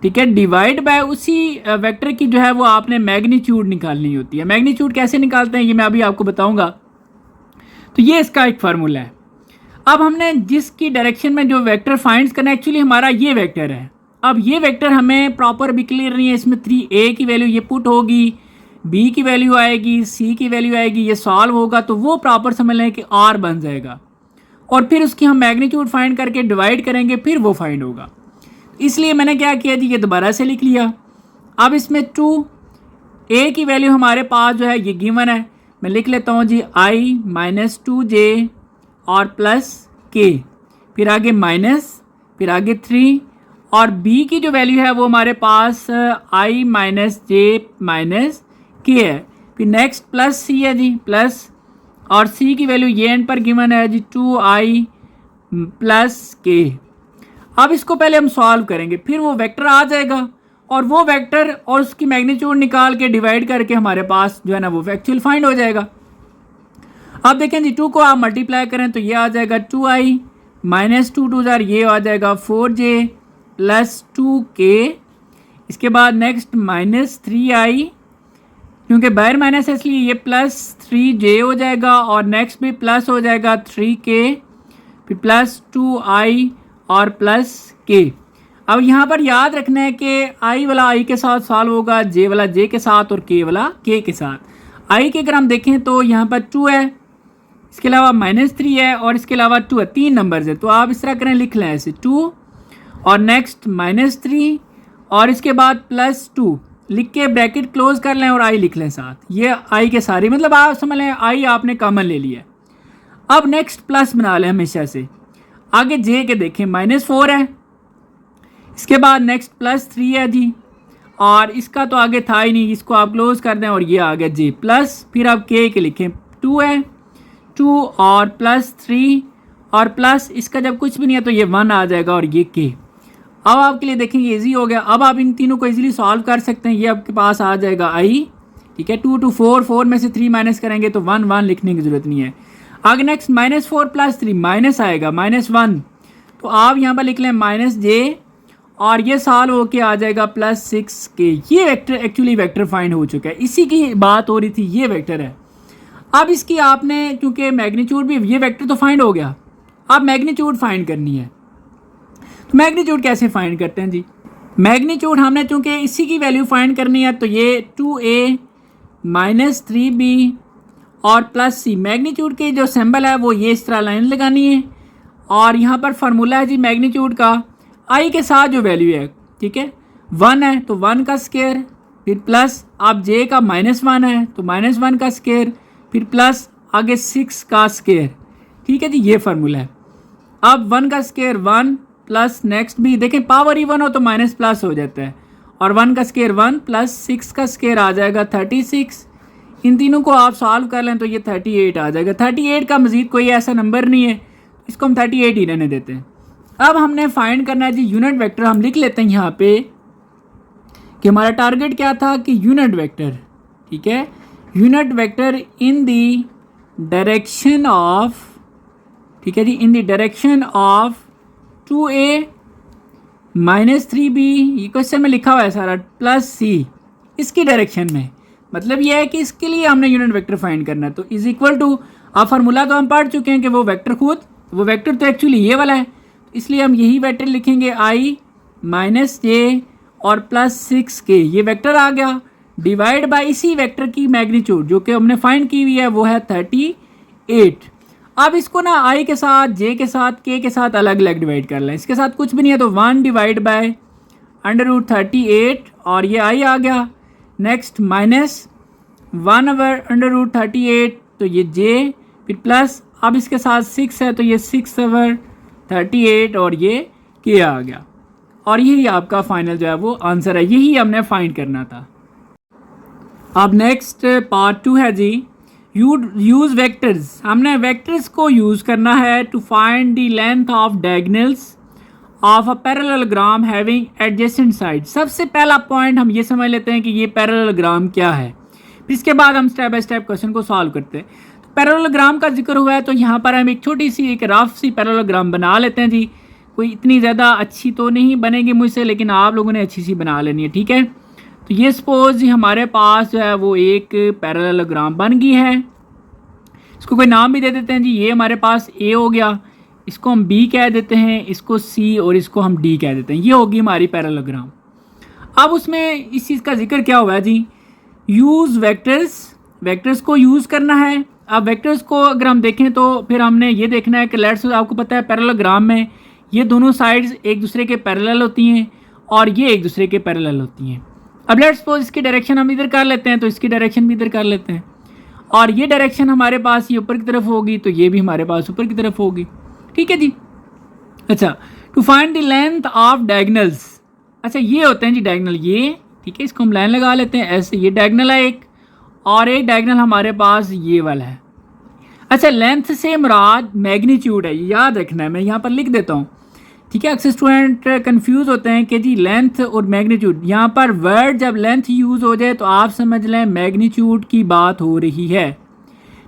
ठीक है, डिवाइड बाय उसी वेक्टर की जो है वो आपने मैग्नीट्यूड निकालनी होती है। मैग्नीट्यूड कैसे निकालते हैं ये मैं अभी आपको बताऊंगा। तो ये इसका एक फार्मूला है। अब हमने जिसकी डायरेक्शन में जो वेक्टर फाइंड करना है, एक्चुअली हमारा ये वेक्टर है। अब ये वेक्टर हमें प्रॉपर भी क्लियर नहीं है, इसमें 3a की वैल्यू ये पुट होगी, b की वैल्यू आएगी, c की वैल्यू आएगी, ये सॉल्व होगा तो वो प्रॉपर समझ लें कि r बन जाएगा और फिर उसकी हम मैग्नीट्यूड फाइंड करके डिवाइड करेंगे, फिर वो फाइंड होगा। इसलिए मैंने क्या किया जी, ये दोबारा से लिख लिया। अब इसमें 2a की वैल्यू हमारे पास जो है ये गिवन है, मैं लिख लेता हूँ जी i - 2j और प्लस k, फिर आगे माइनस, फिर आगे 3 और b की जो वैल्यू है वो हमारे पास i - j - k है, फिर नेक्स्ट प्लस c है जी, प्लस और c की वैल्यू ये एंड पर गिवन है जी 2i प्लस k। अब इसको पहले हम सॉल्व करेंगे, फिर वो वेक्टर आ जाएगा और वो वेक्टर और उसकी मैग्नीट्यूड निकाल के डिवाइड करके हमारे पास जो है ना वो एक्चुअल फाइंड हो जाएगा। अब देखें जी 2 को आप मल्टीप्लाई करें तो ये आ जाएगा 2i - 2 2 ये आ जाएगा 4j प्लस 2k। इसके बाद नेक्स्ट -3i, क्योंकि बाहर माइनस है इसलिए ये प्लस 3j हो जाएगा और नेक्स्ट भी प्लस हो जाएगा 3k, फिर प्लस 2i और प्लस k। अब यहाँ पर याद रखना है कि i वाला i के साथ सॉल्व होगा, j वाला j के साथ और k वाला k के साथ। i के अगर हम देखें तो यहाँ पर 2 है, इसके अलावा -3 है और इसके अलावा 2 है, 3 नंबर्स है। तो आप इस तरह करें, लिख लें ऐसे 2 और नेक्स्ट -3 और इसके बाद प्लस 2 लिख के ब्रैकेट क्लोज कर लें और आई लिख लें साथ। ये आई के सारे मतलब आप समझ लें आई आपने कॉमन ले लिया। अब नेक्स्ट प्लस बना लें हमेशा से। आगे जे के देखें -4 है, इसके बाद नेक्स्ट +3 है जी और इसका तो आगे था ही नहीं, इसको आप क्लोज कर दें और ये आ गया जे प्लस, फिर आप के लिखें 2 है, 2 और +3 और प्लस इसका जब कुछ भी नहीं है तो ये 1 आ जाएगा और ये के। अब आपके लिए देखें ये इजी हो गया। अब आप इन तीनों को इजीली सॉल्व कर सकते हैं। ये आपके पास आ जाएगा आई, ठीक है, 2 2 4 4 में से 3 माइनस करेंगे तो 1 1 लिखने की ज़रूरत नहीं है। आगे नेक्स्ट -4 +3 माइनस आएगा -1, तो आप यहाँ पर लिख लें -j और ये सॉल्व होके आ जाएगा +6k। ये वेक्टर एक्चुअली वेक्टर फाइंड हो चुका है, इसी की बात हो रही थी, ये वेक्टर है। अब इसकी आपने क्योंकि मैग्नीट्यूड भी, ये वेक्टर तो फाइंड हो गया, अब मैग्नीट्यूड फाइंड करनी है। तो मैग्नीट्यूड कैसे फाइंड करते हैं जी? मैग्नीट्यूड हमने चूँकि इसी की वैल्यू फाइंड करनी है तो ये 2a -3b और +c, मैग्नीट्यूड के जो सिंबल है वो ये इस तरह लाइन लगानी है और यहाँ पर फार्मूला है जी मैग्नीट्यूड का, i के साथ जो वैल्यू है, ठीक है, 1 है तो 1 का स्क्वायर फिर प्लस अब जे का -1 है तो -1 का स्क्वायर, फिर प्लस आगे 6 का स्क्वायर। ठीक है जी, ये फार्मूला है। अब 1 का स्क्वायर 1 प्लस नेक्स्ट भी देखें पावर इवन हो तो माइनस प्लस हो जाता है, और 1 का स्क्वायर 1 प्लस 6 का स्क्वायर आ जाएगा 36। इन तीनों को आप सॉल्व कर लें तो ये 38 आ जाएगा। 38 का मजीद कोई ऐसा नंबर नहीं है, इसको हम 38 ही रहने देते हैं। अब हमने फाइंड करना है जी यूनिट वेक्टर। हम लिख लेते हैं यहाँ पे कि हमारा टारगेट क्या था कि यूनिट वेक्टर, ठीक है, unit vector in the direction of, ठीक है जी, in the direction of 2a -3b, ये क्वेश्चन में लिखा हुआ है सारा, प्लस c, इसकी डायरेक्शन में। मतलब ये है कि इसके लिए हमने यूनिट वेक्टर फाइंड करना है। तो इज इक्वल टू, अब फार्मूला तो हम पढ़ चुके हैं कि वो वेक्टर वो वेक्टर तो एक्चुअली ये वाला है, इसलिए हम यही वेक्टर लिखेंगे i -j और +6k, ये वेक्टर आ गया, डिवाइड बाय इसी वेक्टर की मैग्नीट्यूड जो कि हमने फाइंड की हुई है वो है 38। अब इसको ना i के साथ, j के साथ, k के साथ अलग अलग डिवाइड कर लें। इसके साथ कुछ भी नहीं है तो 1 डिवाइड बाय √38 और ये i आ गया। नेक्स्ट -1/√38 तो ये j, फिर प्लस अब इसके साथ 6 है तो ये 6/38 और ये k आ गया। और यही आपका फाइनल जो है वो आंसर है, यही हमने फाइंड करना था। अब नेक्स्ट पार्ट 2 है जी, यूज वेक्टर्स। हमने वेक्टर्स को यूज़ करना है to find the length of diagonals of a parallelogram having adjacent side. सबसे पहला पॉइंट हम ये समझ लेते हैं कि ये पैरेललोग्राम क्या है, फिर इसके बाद हम स्टेप बाय स्टेप क्वेश्चन को सॉल्व करते हैं। तो पैरेललोग्राम का जिक्र हुआ है तो यहाँ पर हम एक छोटी सी एक रफ सी पैरेललोग्राम बना लेते हैं जी। कोई इतनी ज़्यादा अच्छी तो नहीं बनेगी मुझसे, लेकिन आप लोगों ने अच्छी सी बना लेनी है, ठीक है। तो ये सपोज जी हमारे पास जो है वो एक पैरेललोग्राम बन गई है। इसको कोई नाम भी दे देते हैं जी। ये हमारे पास ए हो गया, इसको हम बी कह देते हैं, इसको सी और इसको हम डी कह देते हैं। ये होगी हमारी पैरेललोग्राम। अब उसमें इस चीज़ का जिक्र क्या हुआ है जी, यूज़ वेक्टर्स, वेक्टर्स को यूज़ करना है। अब वेक्टर्स को अगर हम देखें तो फिर हमने ये देखना है कि लेट्स, आपको पता है पैरेललोग्राम में ये दोनों साइड्स एक दूसरे के पैरेलल होती हैं और ये एक दूसरे के पैरेलल होती हैं। अब लेट्स सपोज इसकी डायरेक्शन हम इधर कर लेते हैं तो इसकी डायरेक्शन भी इधर कर लेते हैं, और ये डायरेक्शन हमारे पास ये ऊपर की तरफ होगी तो ये भी हमारे पास ऊपर की तरफ होगी, ठीक है जी। अच्छा, to find the length of diagonals, अच्छा ये होते हैं जी डायगोनल, ये ठीक है, इसको हम लाइन लगा लेते हैं ऐसे। ये डायगोनल है एक, और एक डायगोनल हमारे पास ये वाला है। अच्छा, लेंथ से मुराद मैग्नीट्यूड है, याद रखना है, मैं यहाँ पर लिख देता हूँ, ठीक है। अक्सर स्टूडेंट कंफ्यूज होते हैं कि जी लेंथ और मैग्नीट्यूड, यहाँ पर वर्ड जब लेंथ यूज़ हो जाए तो आप समझ लें मैग्नीट्यूड की बात हो रही है,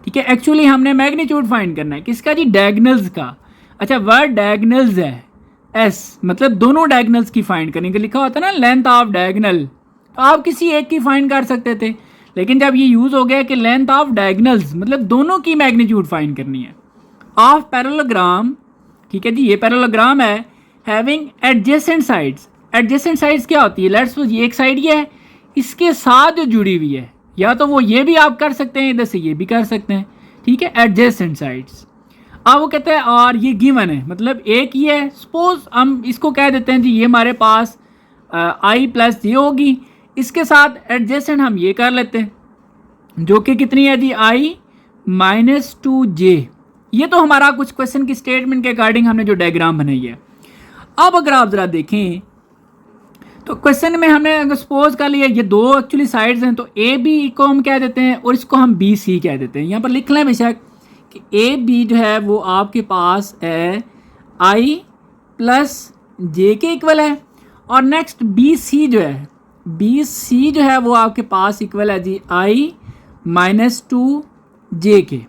ठीक है। एक्चुअली हमने मैग्नीट्यूड फाइंड करना है किसका जी, डायगोनल्स का। अच्छा, वर्ड डायगोनल्स है, एस मतलब दोनों डायगोनल्स की फाइंड करने का लिखा होता है ना, लेंथ ऑफ डायगोनल, तो आप किसी एक की फाइंड कर सकते थे, लेकिन जब ये यूज़ हो गया कि लेंथ ऑफ डायगोनल्स मतलब दोनों की मैग्नीट्यूड फाइंड करनी है ऑफ पैरेललोग्राम, ठीक है जी। ये पैरेललोग्राम है having adjacent sides. Adjacent sides क्या होती है, लेट्स सपोज ये एक साइड ये है, इसके साथ जो जुड़ी हुई है, या तो वो ये भी आप कर सकते हैं, इधर से ये भी कर सकते हैं, ठीक है, एडजेसेंट साइड्स। अब वो कहते हैं और ये गिवन है, मतलब एक ही है। सपोज हम इसको कह देते हैं जी ये हमारे पास i प्लस जे होगी, इसके साथ एडजेसेंट हम ये कर लेते हैं जो कि कितनी है जी i -2j। ये तो हमारा कुछ क्वेश्चन की स्टेटमेंट के अकॉर्डिंग हमने जो डायग्राम बनाई है। अब अगर आप ज़रा देखें तो क्वेश्चन में हमने अगर सपोज कर लिया ये दो एक्चुअली साइड्स हैं, तो ए बी को हम कह देते हैं और इसको हम बी सी कह देते हैं। यहाँ पर लिख लें बेशक कि ए बी जो है वो आपके पास है i प्लस जे के इक्वल है, और नेक्स्ट बी सी जो है, बी सी जो है वो आपके पास इक्वल है जी i -2j के।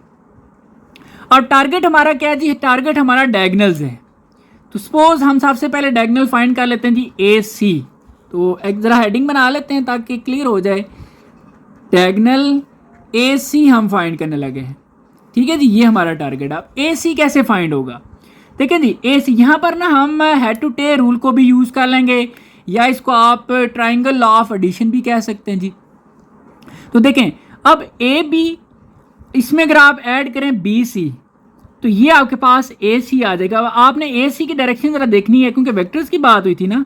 और टारगेट हमारा क्या है जी, टारगेट हमारा डायगोनल्स है। तो सपोज हम सबसे पहले डायगोनल फाइंड कर लेते हैं जी ए सी। तो एक ज़रा हेडिंग बना लेते हैं ताकि क्लियर हो जाए। डायगोनल ए सी हम फाइंड करने लगे हैं, ठीक है जी, ये हमारा टारगेट। अब ए सी कैसे फाइंड होगा, देखिए जी ए सी यहाँ पर ना हम हेड टू टेल रूल को भी यूज़ कर लेंगे, या इसको आप ट्राइंगल लॉ ऑफ एडिशन भी कह सकते हैं जी। तो देखें अब ए बी, इसमें अगर आप ऐड करें बी सी तो ये आपके पास ए सी आ जाएगा। आपने ए सी की डायरेक्शन ज़रा देखनी है क्योंकि वेक्टर्स की बात हुई थी ना।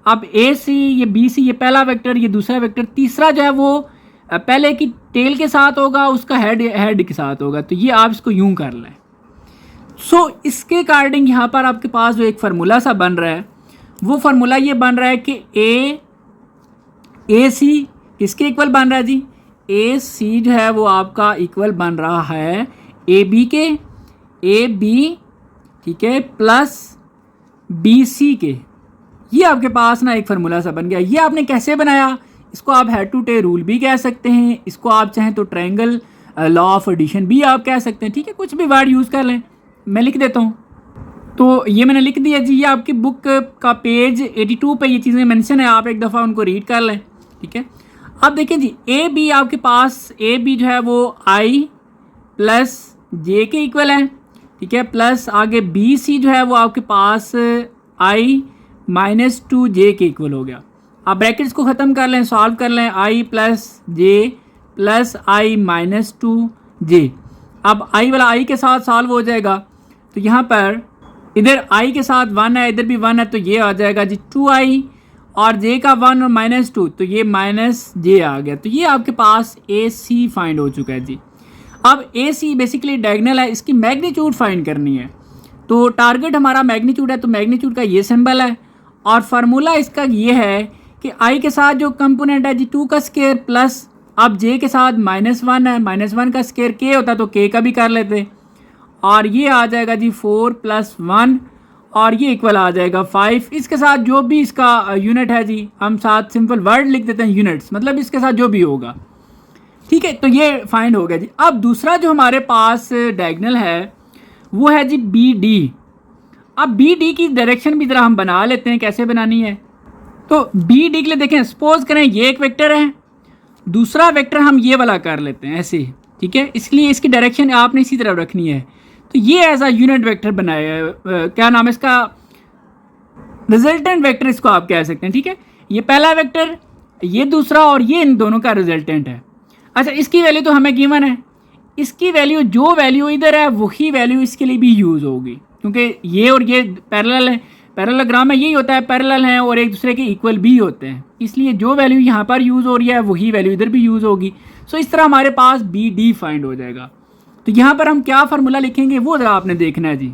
अब ए सी, ये बी सी, ये पहला वेक्टर, ये दूसरा वेक्टर, तीसरा जो है वो पहले की टेल के साथ होगा, उसका हेड के साथ होगा। तो ये आप इसको यूं कर लें। सो इसके अकॉर्डिंग यहाँ पर आपके पास जो एक फार्मूला सा बन रहा है, वो फार्मूला ये बन रहा है कि ए सी किसके इक्वल बन रहा है जी? ए सी जो है वो आपका इक्वल बन रहा है ए बी के, ए बी, ठीक है, प्लस बी सी के। ये आपके पास ना एक फार्मूला सा बन गया। ये आपने कैसे बनाया? इसको आप हेड टू टेल रूल भी कह सकते हैं, इसको आप चाहें तो ट्रायंगल लॉ ऑफ एडिशन भी आप कह सकते हैं, ठीक है, कुछ भी वर्ड यूज़ कर लें। मैं लिख देता हूँ। तो ये मैंने लिख दिया जी। ये आपकी बुक का पेज 82 पे ये चीज़ें मेंशन है, आप एक दफ़ा उनको रीड कर लें, ठीक है। अब देखें जी, ए बी आपके पास, ए बी जो है वो आई प्लस जे के इक्वल है, ठीक है, प्लस आगे बी सी जो है वो आपके पास आई माइनस 2 जे के इक्वल हो गया। आप ब्रैकेट्स को ख़त्म कर लें, सॉल्व कर लें, आई प्लस जे प्लस आई माइनस 2 जे। अब आई वाला आई के साथ सॉल्व हो जाएगा, तो यहाँ पर इधर आई के साथ 1 है, इधर भी 1 है, तो ये आ जाएगा जी 2i, और जे का 1 और -2, तो ये -j आ गया। तो ये आपके पास ए सी फाइंड हो चुका है जी। अब ए सी बेसिकली डायगोनल है, इसकी मैग्नीट्यूड फाइंड करनी है। तो टारगेट हमारा मैग्नीट्यूड है, तो मैग्नीट्यूड का ये सिंबल है, और फार्मूला इसका ये है कि आई के साथ जो कंपोनेंट है जी 2 का स्क्वायर प्लस, अब जे के साथ -1 है, -1 का स्क्वायर के होता तो के का भी कर लेते, और ये आ जाएगा जी 4 + 1, और ये इक्वल आ जाएगा 5। इसके साथ जो भी इसका यूनिट है जी, हम साथ सिंपल वर्ड लिख देते हैं यूनिट्स, मतलब इसके साथ जो भी होगा, ठीक है। तो ये फाइंड हो गया जी। अब दूसरा जो हमारे पास डायगोनल है वो है जी बी डी। अब बी डी की डायरेक्शन भी ज़रा हम बना लेते हैं, कैसे बनानी है। तो बी डी के लिए देखें, सपोज करें ये एक वेक्टर है, दूसरा वेक्टर हम ये वाला कर लेते हैं ऐसे, ठीक है। इसलिए इसकी डायरेक्शन आपने इसी तरफ रखनी है। तो ये एज अ यूनिट वेक्टर बनाया है, क्या नाम है इसका, रिजल्टेंट वेक्टर इसको आप कह सकते हैं, ठीक है। ये पहला वेक्टर, ये दूसरा, और ये इन दोनों का रिजल्टेंट है। अच्छा, इसकी वैल्यू तो हमें गिवन है, इसकी वैल्यू, जो वैल्यू इधर है वही वैल्यू इसके लिए भी यूज़ होगी, क्योंकि ये और ये पैरेलल है। पैरेललोग्राम में यही होता है, पैरेलल हैं और एक दूसरे के इक्वल भी होते हैं, इसलिए जो वैल्यू यहाँ पर यूज़ हो रही है वही वैल्यू इधर भी यूज़ होगी। सो इस तरह हमारे पास बी डी फाइंड हो जाएगा। तो यहाँ पर हम क्या फार्मूला लिखेंगे वो ज़रा आपने देखना है जी।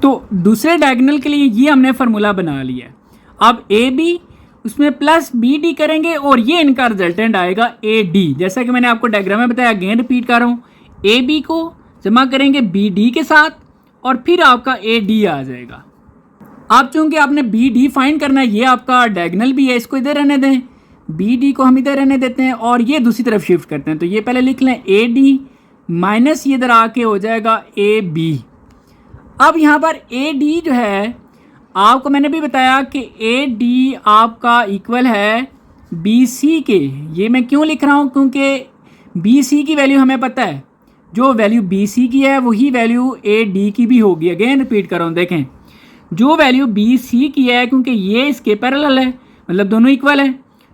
तो दूसरे डायगोनल के लिए ये हमने फार्मूला बना लिया है। अब ए बी, उसमें प्लस बी डी करेंगे, और ये इनका रिजल्टेंट आएगा ए डी। जैसा कि मैंने आपको डायग्राम में बताया, अगेन रिपीट कर रहा हूँ, ए बी को जमा करेंगे बी डी के साथ, और फिर आपका ए डी आ जाएगा। आप चूँकि आपने बी डी फाइंड करना है, ये आपका डायगोनल भी है, इसको इधर रहने दें, बी डी को हम इधर रहने देते हैं, और ये दूसरी तरफ शिफ्ट करते हैं। तो ये पहले लिख लें ए डी माइनस ये इधर आके हो जाएगा ए बी। अब यहाँ पर ए डी जो है, आपको मैंने भी बताया कि ए डी आपका इक्वल है बी सी के। ये मैं क्यों लिख रहा हूँ, क्योंकि बी सी की वैल्यू हमें पता है, जो वैल्यू बी सी की है वही वैल्यू ए डी की भी होगी। अगेन रिपीट कर रहा हूँ, देखें, जो वैल्यू बी सी की है, क्योंकि ये इसके पैरेलल है, मतलब दोनों इक्वल है,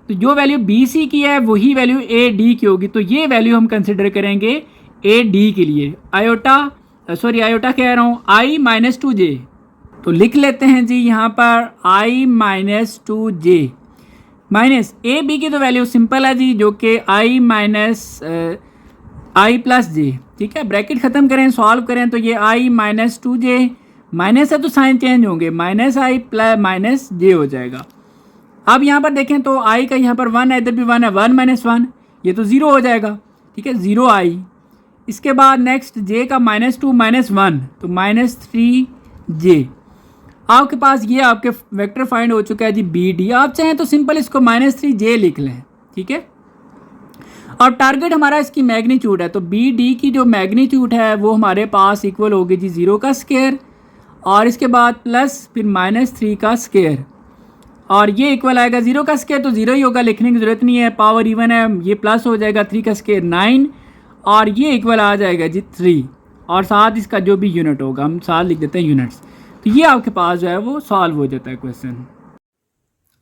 तो जो वैल्यू बी सी की है वही वैल्यू ए डी की होगी। तो ये वैल्यू हम कंसिडर करेंगे ए डी के लिए। आयोटा कह रहा हूँ, आई -2j। तो लिख लेते हैं जी यहाँ पर आई -2j माइनस ए बी की तो वैल्यू सिंपल है जी, जो कि आई प्लस जे, ठीक है। ब्रैकेट ख़त्म करें, सॉल्व करें, तो ये आई -2j, माइनस है तो साइन चेंज होंगे, -i प्लस -j हो जाएगा। अब यहाँ पर देखें तो आई का यहाँ पर 1 है, इधर भी 1 है, 1 - 1, ये तो 0 हो जाएगा, ठीक है, 0i। इसके बाद नेक्स्ट जे का -2 - 1, तो -3j। आपके पास ये आपके वेक्टर फाइंड हो चुका है जी बी डी। आप चाहें तो सिंपल इसको -3j लिख लें, ठीक है। और टारगेट हमारा इसकी मैग्नीट्यूड है, तो बी डी की जो मैग्नीट्यूड है वो हमारे पास इक्वल होगी जी 0 का स्क्वायर, और इसके बाद प्लस फिर -3 का स्क्वायर, और ये इक्वल आएगा 0 का स्क्वायर, तो 0 ही होगा, लिखने की ज़रूरत नहीं है, पावर इवन है, ये प्लस हो जाएगा, 3 का स्क्वायर 9, और ये इक्वल आ जाएगा जी 3, और साथ इसका जो भी यूनिट होगा हम साथ लिख देते हैं यूनिट्स। तो ये आपके पास जो है वो सॉल्व हो जाता है क्वेश्चन।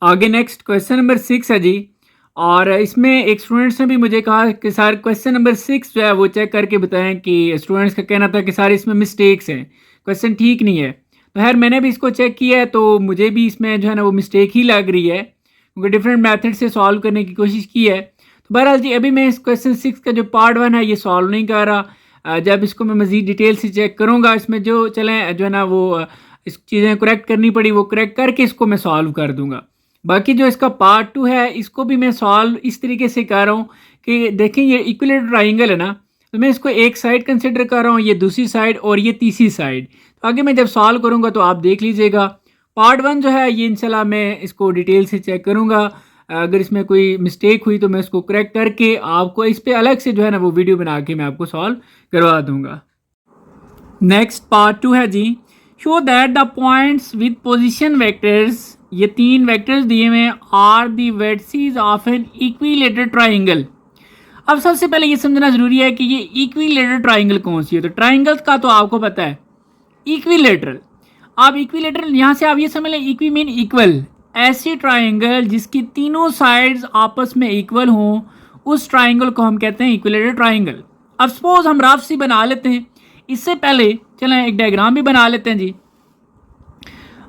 आगे नेक्स्ट क्वेश्चन नंबर 6 है जी, और इसमें एक स्टूडेंट्स ने भी मुझे कहा कि सर क्वेश्चन नंबर 6 जो है वो चेक करके बताएं, कि स्टूडेंट्स का कहना था कि सर इसमें मिस्टेक्स हैं, क्वेश्चन ठीक नहीं है। तो खैर मैंने भी इसको चेक किया है तो मुझे भी इसमें जो है ना वो मिस्टेक ही लग रही है, क्योंकि डिफरेंट मेथड से सॉल्व करने की कोशिश की है। तो बहरहाल जी अभी मैं इस क्वेश्चन 6 का जो पार्ट 1 है ये सॉल्व नहीं कर रहा। जब इसको मैं मज़ीद डिटेल से चेक करूँगा, इसमें जो चलें जो है ना वो इस चीज़ें करेक्ट करनी पड़ी वो करेक्ट करके इसको मैं सॉल्व कर दूँगा। बाकी जो इसका पार्ट 2 है इसको भी मैं सॉल्व इस तरीके से कर रहा हूँ कि देखें ये इक्विलेटरल ट्राइंगल है ना, तो मैं इसको एक साइड कंसिडर कर रहा हूँ, ये दूसरी साइड और ये तीसरी साइड। तो आगे मैं जब सॉल्व करूँगा तो आप देख लीजिएगा। पार्ट 1 जो है ये इंशाल्लाह मैं इसको डिटेल से चेक करूँगा, अगर इसमें कोई मिस्टेक हुई तो मैं इसको करेक्ट करके आपको इस पर अलग से जो है ना वो वीडियो बना के मैं आपको सॉल्व करवा दूँगा। नेक्स्ट पार्ट 2 है जी, show that the points with position vectors, ये 3 वेक्टर्स दिए हुए are the vertices of an equilateral triangle. अब सबसे पहले ये समझना जरूरी है कि ये इक्विलेटरल ट्राइंगल कौन सी है। तो ट्राइंगल्स का तो आपको पता है इक्विलेटरल। अब इक्विलेटरल यहाँ से आप ये समझ लें, इक्वी मीन इक्वल, ऐसी ट्राइंगल जिसकी तीनों साइड्स आपस में इक्वल हों उस ट्राइंगल को हम कहते हैं इक्विलेटरल ट्राइंगल। अब सपोज हम रफ सी बना लेते हैं, इससे पहले चलें एक डायग्राम भी बना लेते हैं जी।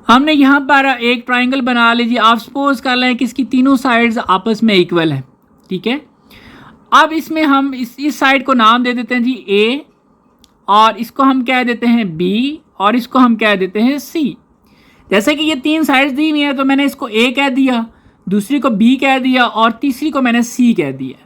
हमने यहाँ पर एक ट्राइंगल बना लीजिए, आप सपोज कर लें कि इसकी तीनों साइड्स आपस में इक्वल हैं, ठीक है। अब इसमें हम इस साइड को नाम दे देते हैं जी ए, और इसको हम कह देते हैं बी, और इसको हम कह देते हैं सी। जैसे कि ये 3 साइड्स दी हुई हैं तो मैंने इसको ए कह दिया, दूसरी को बी कह दिया और तीसरी को मैंने सी कह दिया।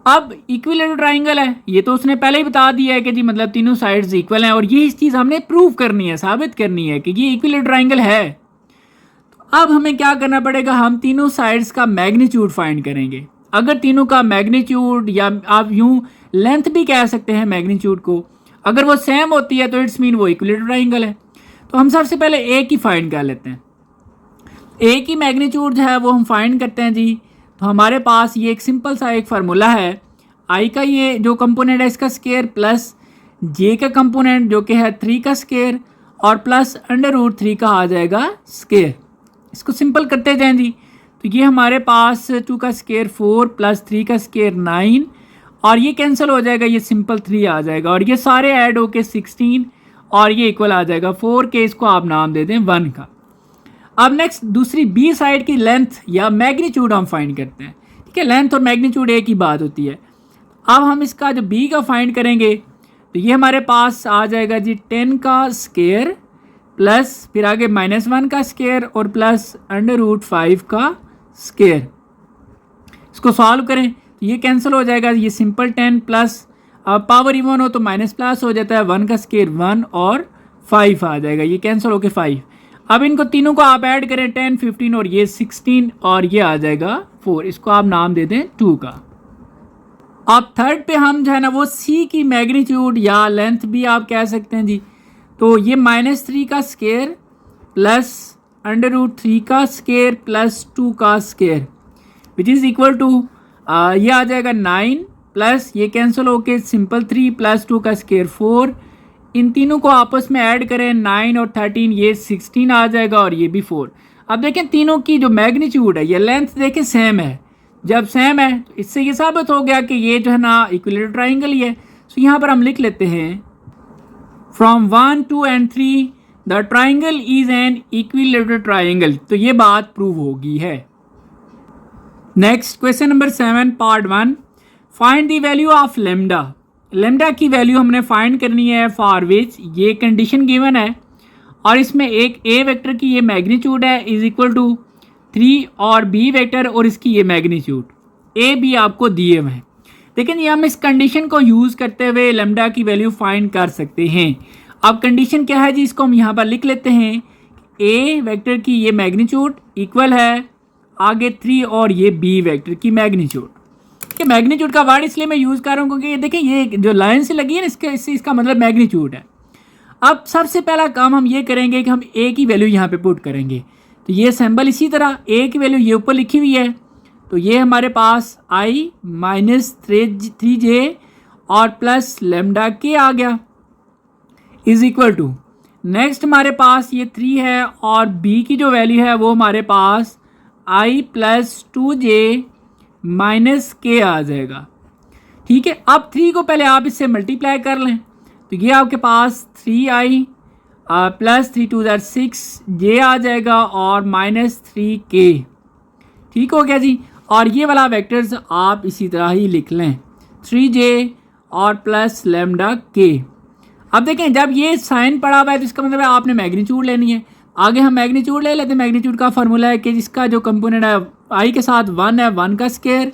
अब इक्विलेटरल ट्राइंगल है, ये तो उसने पहले ही बता दिया है कि जी मतलब तीनों साइड्स इक्वल हैं, और ये इस चीज़ हमने प्रूव करनी है, साबित करनी है कि ये इक्विलेटरल ट्राइंगल है। तो अब हमें क्या करना पड़ेगा, हम तीनों साइड्स का मैग्नीट्यूड फाइंड करेंगे। अगर तीनों का मैग्नीट्यूड, या आप यूं लेंथ भी कह सकते हैं मैग्नीट्यूड को, अगर वो सेम होती है तो इट्स मीन वो इक्विलेटरल ट्राइंगल है। तो हम सबसे पहले ए की फाइंड कर लेते हैं। ए की मैग्नीट्यूड जो है वो हम फाइंड करते हैं जी। तो हमारे पास ये एक सिंपल सा एक फार्मूला है, आई का ये जो कंपोनेंट है इसका स्केयर प्लस जे का कंपोनेंट जो कि है 3 का स्केयर और प्लस √3 का आ जाएगा स्केयर। इसको सिंपल करते जाएं जी। तो ये हमारे पास 2 का स्केयर 4 प्लस 3 का स्केयर 9, और ये कैंसिल हो जाएगा, ये सिंपल 3 आ जाएगा, और ये सारे ऐड होके 16, और ये इक्वल आ जाएगा 4 के, इसको आप नाम दे दें 1 का। अब नेक्स्ट दूसरी बी साइड की लेंथ या मैग्नीट्यूड हम फाइंड करते हैं, ठीक है। लेंथ और मैग्नीट्यूड एक ही बात होती है। अब हम इसका जो बी का फाइंड करेंगे तो ये हमारे पास आ जाएगा जी 10 का स्केयर प्लस फिर आगे -1 का स्केयर और प्लस √5 का स्केयर। इसको सॉल्व करें तो ये कैंसिल हो जाएगा, ये सिंपल 10 प्लस पावर इवन हो तो माइनस प्लस हो जाता है, 1 का स्केयर 1 और 5 आ जाएगा, ये कैंसिल होके 5। अब इनको तीनों को आप ऐड करें 10 15 और ये 16 और ये आ जाएगा 4, इसको आप नाम दे दें 2 का। अब थर्ड पे हम जो है ना वो सी की मैग्नीट्यूड या लेंथ भी आप कह सकते हैं जी। तो ये -3 का स्केयर प्लस √3 का स्केयर प्लस 2 का square which is equal to ये आ जाएगा 9 प्लस ये कैंसिल होके सिंपल 3 प्लस 2 का स्केयर 4। इन तीनों को आपस में ऐड करें 9 और 13, ये 16 आ जाएगा और ये भी 4। अब देखें तीनों की जो मैग्नीट्यूड है या लेंथ देखें सेम है, जब सेम है तो इससे ये साबित हो गया कि ये जो है ना इक्विलेटरल ट्राइंगल ही है। सो यहाँ पर हम लिख लेते हैं from 1 2 and 3 the triangle is an equilateral triangle. तो ये बात प्रूव होगी है। Next question number 7 part 1, find the value of lambda. Lambda की वैल्यू हमने फाइंड करनी है फॉर विच ये कंडीशन गिवन है, और इसमें एक ए वेक्टर की ये मैग्नीट्यूड है इज इक्वल टू 3 और बी वेक्टर और इसकी ये मैग्नीट्यूड ए बी आपको दिए हुए हैं। लेकिन ये हम इस कंडीशन को यूज़ करते हुए लेमडा की वैल्यू फाइंड कर सकते हैं। अब कंडीशन क्या है जी, इसको हम यहाँ पर लिख लेते हैं। ए वेक्टर की ये मैग्नीट्यूड इक्वल है आगे 3 और ये बी वेक्टर की मैग्नीट्यूड। कि मैग्नीट्यूड का वर्ड इसलिए मैं यूज़ कर रहा हूँ क्योंकि ये देखें ये जो लाइन से लगी है ना इसका मतलब मैग्नीट्यूड है। अब सबसे पहला काम हम ये करेंगे कि हम ए की वैल्यू यहाँ पे पुट करेंगे। तो ये सिंबल इसी तरह ए की वैल्यू ये ऊपर लिखी हुई है, तो ये हमारे पास आई -3j और प्लस लेमडा के आ गया इज इक्वल टू, नेक्स्ट हमारे पास ये 3 है और बी की जो वैल्यू है वो हमारे पास i + 2j - k आ जाएगा। ठीक है, अब 3 को पहले आप इससे मल्टीप्लाई कर लें तो ये आपके पास 3i प्लस 3 2 ज़ार 6 जे आ जाएगा और -3k। ठीक हो गया जी। और ये वाला वेक्टर्स आप इसी तरह ही लिख लें 3j और प्लस लेमडा k। अब देखें जब ये साइन पड़ा हुआ है तो इसका मतलब है आपने मैग्नीट्यूड लेनी है। आगे हम मैग्नीट्यूड ले लेते हैं। मैग्नीट्यूड का फार्मूला है कि जिसका जो कंपोनेंट है i के साथ 1 है 1 का स्क्वायर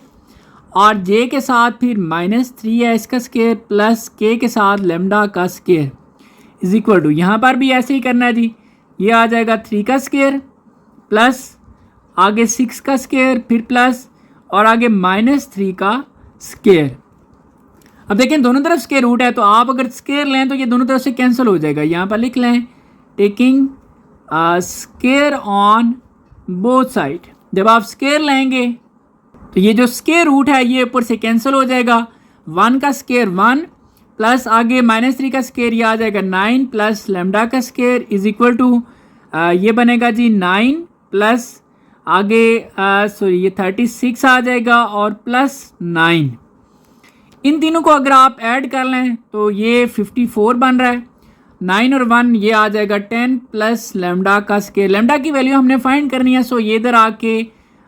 और j के साथ फिर -3 है इसका स्क्वायर प्लस k के साथ लेमडा का स्क्वायर इज इक्वल टू, यहाँ पर भी ऐसे ही करना है जी। ये आ जाएगा 3 का स्क्वायर प्लस आगे 6 का स्क्वायर फिर प्लस और आगे -3 का स्क्वायर। अब देखें दोनों तरफ स्क्वायर रूट है तो आप अगर स्क्वायर लें तो ये दोनों तरफ से कैंसिल हो जाएगा। यहाँ पर लिख लें taking square on both side. जब आप स्क्वायर लेंगे तो ये जो स्क्वायर रूट है ये ऊपर से कैंसिल हो जाएगा। 1 का स्क्वायर 1 प्लस आगे -3 का स्क्वायर ये आ जाएगा 9 प्लस लेमडा का स्क्वायर इज इक्वल टू ये बनेगा जी 9 प्लस आगे सॉरी ये 36 आ जाएगा और प्लस 9। इन तीनों को अगर आप ऐड कर लें तो ये 54 बन रहा है। 9 और 1 ये आ जाएगा 10 प्लस लेमडा का स्क्वायर। लेमडा की वैल्यू हमने फाइंड करनी है सो ये इधर आके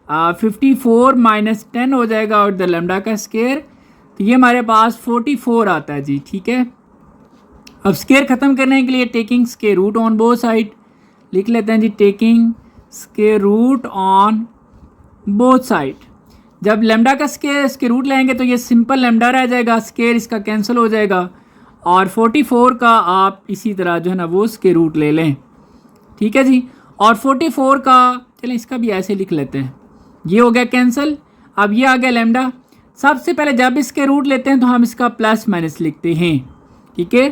54 माइनस 10 हो जाएगा और इधर लेमडा का स्क्वायर तो ये हमारे पास 44 आता है जी। ठीक है, अब स्क्वायर ख़त्म करने के लिए taking square root on both side लिख लेते हैं जी। Taking square root on both side. जब लेमडा का स्क्वायर रूट लेंगे तो ये सिंपल लेमडा रह जाएगा, स्क्वायर इसका कैंसिल हो जाएगा और 44 का आप इसी तरह जो है ना वो स्क्वायर रूट ले लें। ठीक है जी, और 44 का चलें इसका भी ऐसे लिख लेते हैं। ये हो गया कैंसिल। अब ये आ गया लेमडा। सबसे पहले जब इसके रूट लेते हैं तो हम इसका प्लस माइनस लिखते हैं। ठीक है,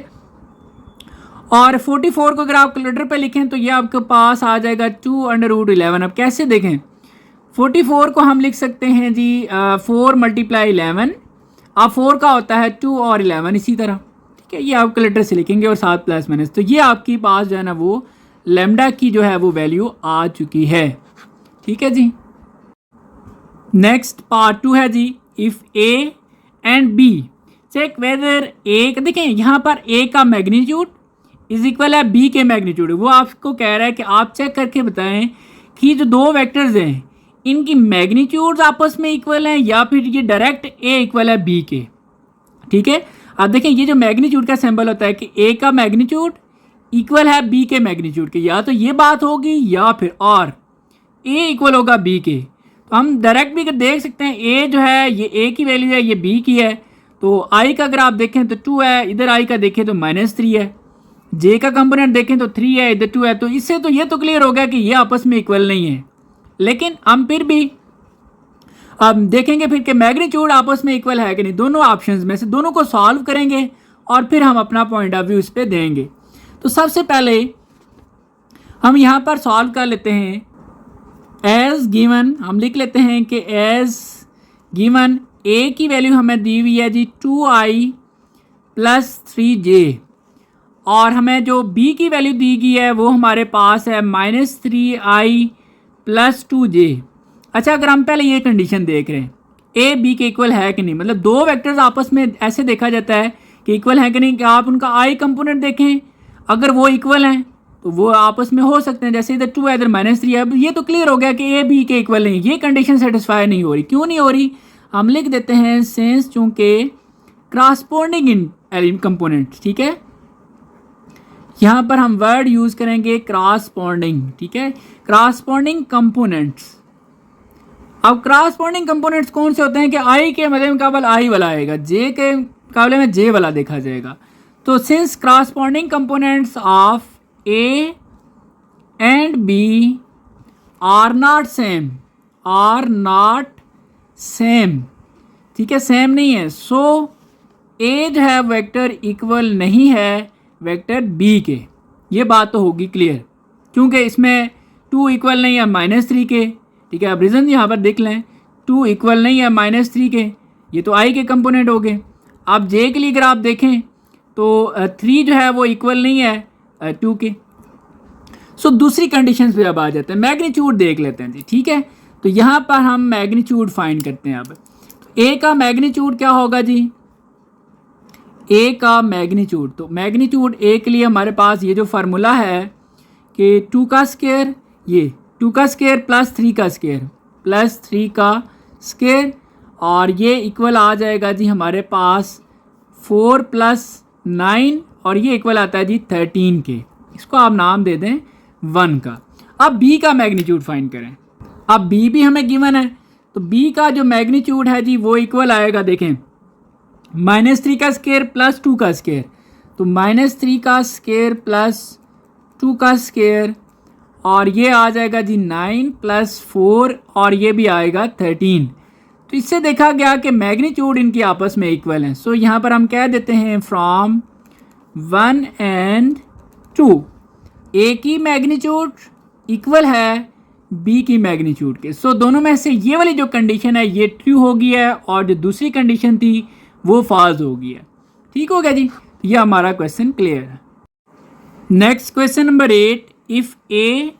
और 44 को अगर आप कैलकुलेटर पे लिखें तो ये आपके पास आ जाएगा 2√11। अब कैसे देखें 44 को हम लिख सकते हैं जी 4 × 11। अब 4 का होता है 2 और 11 इसी तरह। ठीक है, ये आप कैलकुलेटर से लिखेंगे और साथ प्लस माइनस तो ये आपके पास जो है ना वो लेमडा की जो है वो वैल्यू आ चुकी है। ठीक है जी, नेक्स्ट पार्ट 2 है जी if A and B check whether A. देखें यहाँ पर ए का मैग्नीट्यूड इज इक्वल है बी के मैग्नीट्यूड। वो आपको कह रहा है कि आप चेक करके बताएं कि जो दो वेक्टर्स हैं इनकी मैग्नीट्यूड्स आपस में इक्वल हैं या फिर ये डायरेक्ट ए इक्वल है बी के। ठीक है, अब देखें ये जो मैग्नीट्यूड का सिंबल होता है कि ए का मैग्नीट्यूड इक्वल है बी के मैग्नीट्यूड के, या तो ये बात होगी या फिर और ए इक्वल होगा बी के। तो हम डायरेक्ट भी देख सकते हैं ए जो है ये ए की वैल्यू है ये बी की है। तो आई का अगर आप देखें तो 2 है, इधर आई का देखें तो -3 है। जे का कंपोनेंट देखें तो 3 है, इधर 2 है। तो इससे तो ये तो क्लियर हो गया कि ये आपस में इक्वल नहीं है। लेकिन हम फिर भी अब देखेंगे फिर कि मैग्नीट्यूड आपस में इक्वल है कि नहीं। दोनों ऑप्शंस में से दोनों को सॉल्व करेंगे और फिर हम अपना पॉइंट ऑफ व्यू इस पर देंगे। तो सबसे पहले हम यहाँ पर सॉल्व कर लेते हैं। एज गिवन हम लिख लेते हैं कि एज गिवन ए की वैल्यू हमें दी हुई है जी 2i + 3j और हमें जो बी की वैल्यू दी गई है वो हमारे पास है -3i + 2j। अच्छा, अगर हम पहले ये कंडीशन देख रहे हैं ए बी के इक्वल है कि नहीं, मतलब दो वेक्टर्स आपस में ऐसे देखा जाता है कि इक्वल है कि नहीं कि आप उनका आई कंपोनेंट देखें, अगर वो इक्वल हैं तो वो आपस में हो सकते हैं। जैसे इधर 2 है इधर -3 है। अब ये तो क्लियर हो गया कि ए बी के इक्वल नहीं। ये कंडीशन सेटिस्फाई नहीं हो रही। क्यों नहीं हो रही, हम लिख देते हैं सिंस चूँकि क्रॉसपोंडिंग इन कंपोनेंट। ठीक है, यहाँ पर हम वर्ड यूज़ करेंगे क्रॉसपोंडिंग। ठीक है, क्रॉसपोंडिंग कंपोनेंट्स। अब क्रॉसपोंडिंग कंपोनेंट्स कौन से होते हैं कि आई के मुकाबले आई वाला आएगा, जे के मुकाबले में जे वाला देखा जाएगा। तो since corresponding components of A and B are not same, ठीक है, सेम नहीं है, सो ए जो है वेक्टर इक्वल नहीं है वेक्टर बी के। ये बात तो होगी क्लियर क्योंकि इसमें 2 इक्वल नहीं है -3 के। ठीक है, अब रीज़न यहाँ पर देख लें 2 इक्वल नहीं है -3 के, ये तो आई के कंपोनेंट हो गए। अब जे के लिए अगर आप देखें तो 3 जो है वो इक्वल नहीं है 2 के। सो दूसरी कंडीशन पे अब आ जाते हैं, मैग्नीट्यूड देख लेते हैं जी। ठीक है, तो यहाँ पर हम मैग्नीट्यूड फाइंड करते हैं। अब ए का मैग्नीट्यूड क्या होगा जी, ए का मैग्नीट्यूड, तो मैग्नीट्यूड ए के लिए हमारे पास ये जो फार्मूला है कि 2 का स्क्वायर, ये 2 का स्क्वायर प्लस 3 का स्क्वायर प्लस 3 का स्क्वायर, और ये इक्वल आ जाएगा जी हमारे पास 4 प्लस 9, और ये इक्वल आता है जी 13 के। इसको आप नाम दे दें 1 का। अब बी का मैग्नीट्यूड फाइंड करें। अब बी भी हमें गिवन है, तो बी का जो मैग्नीट्यूड है जी वो इक्वल आएगा, देखें -3 का स्क्वायर प्लस 2 का स्क्वायर, तो -3 का स्क्वायर प्लस 2 का स्क्वायर, और ये आ जाएगा जी 9 प्लस 4, और ये भी आएगा 13। तो इससे देखा गया कि मैग्नीट्यूड इनकी आपस में इक्वल हैं। सो यहाँ पर हम कह देते हैं फ्रॉम 1 एंड 2 ए की मैग्नीट्यूड इक्वल है बी की मैग्नीट्यूड के। सो दोनों में से ये वाली जो कंडीशन है ये ट्रू हो गई है, और जो दूसरी कंडीशन थी वो फॉल्स हो गई है। ठीक हो गया जी, ये हमारा क्वेश्चन क्लियर है। Next question number 8, if A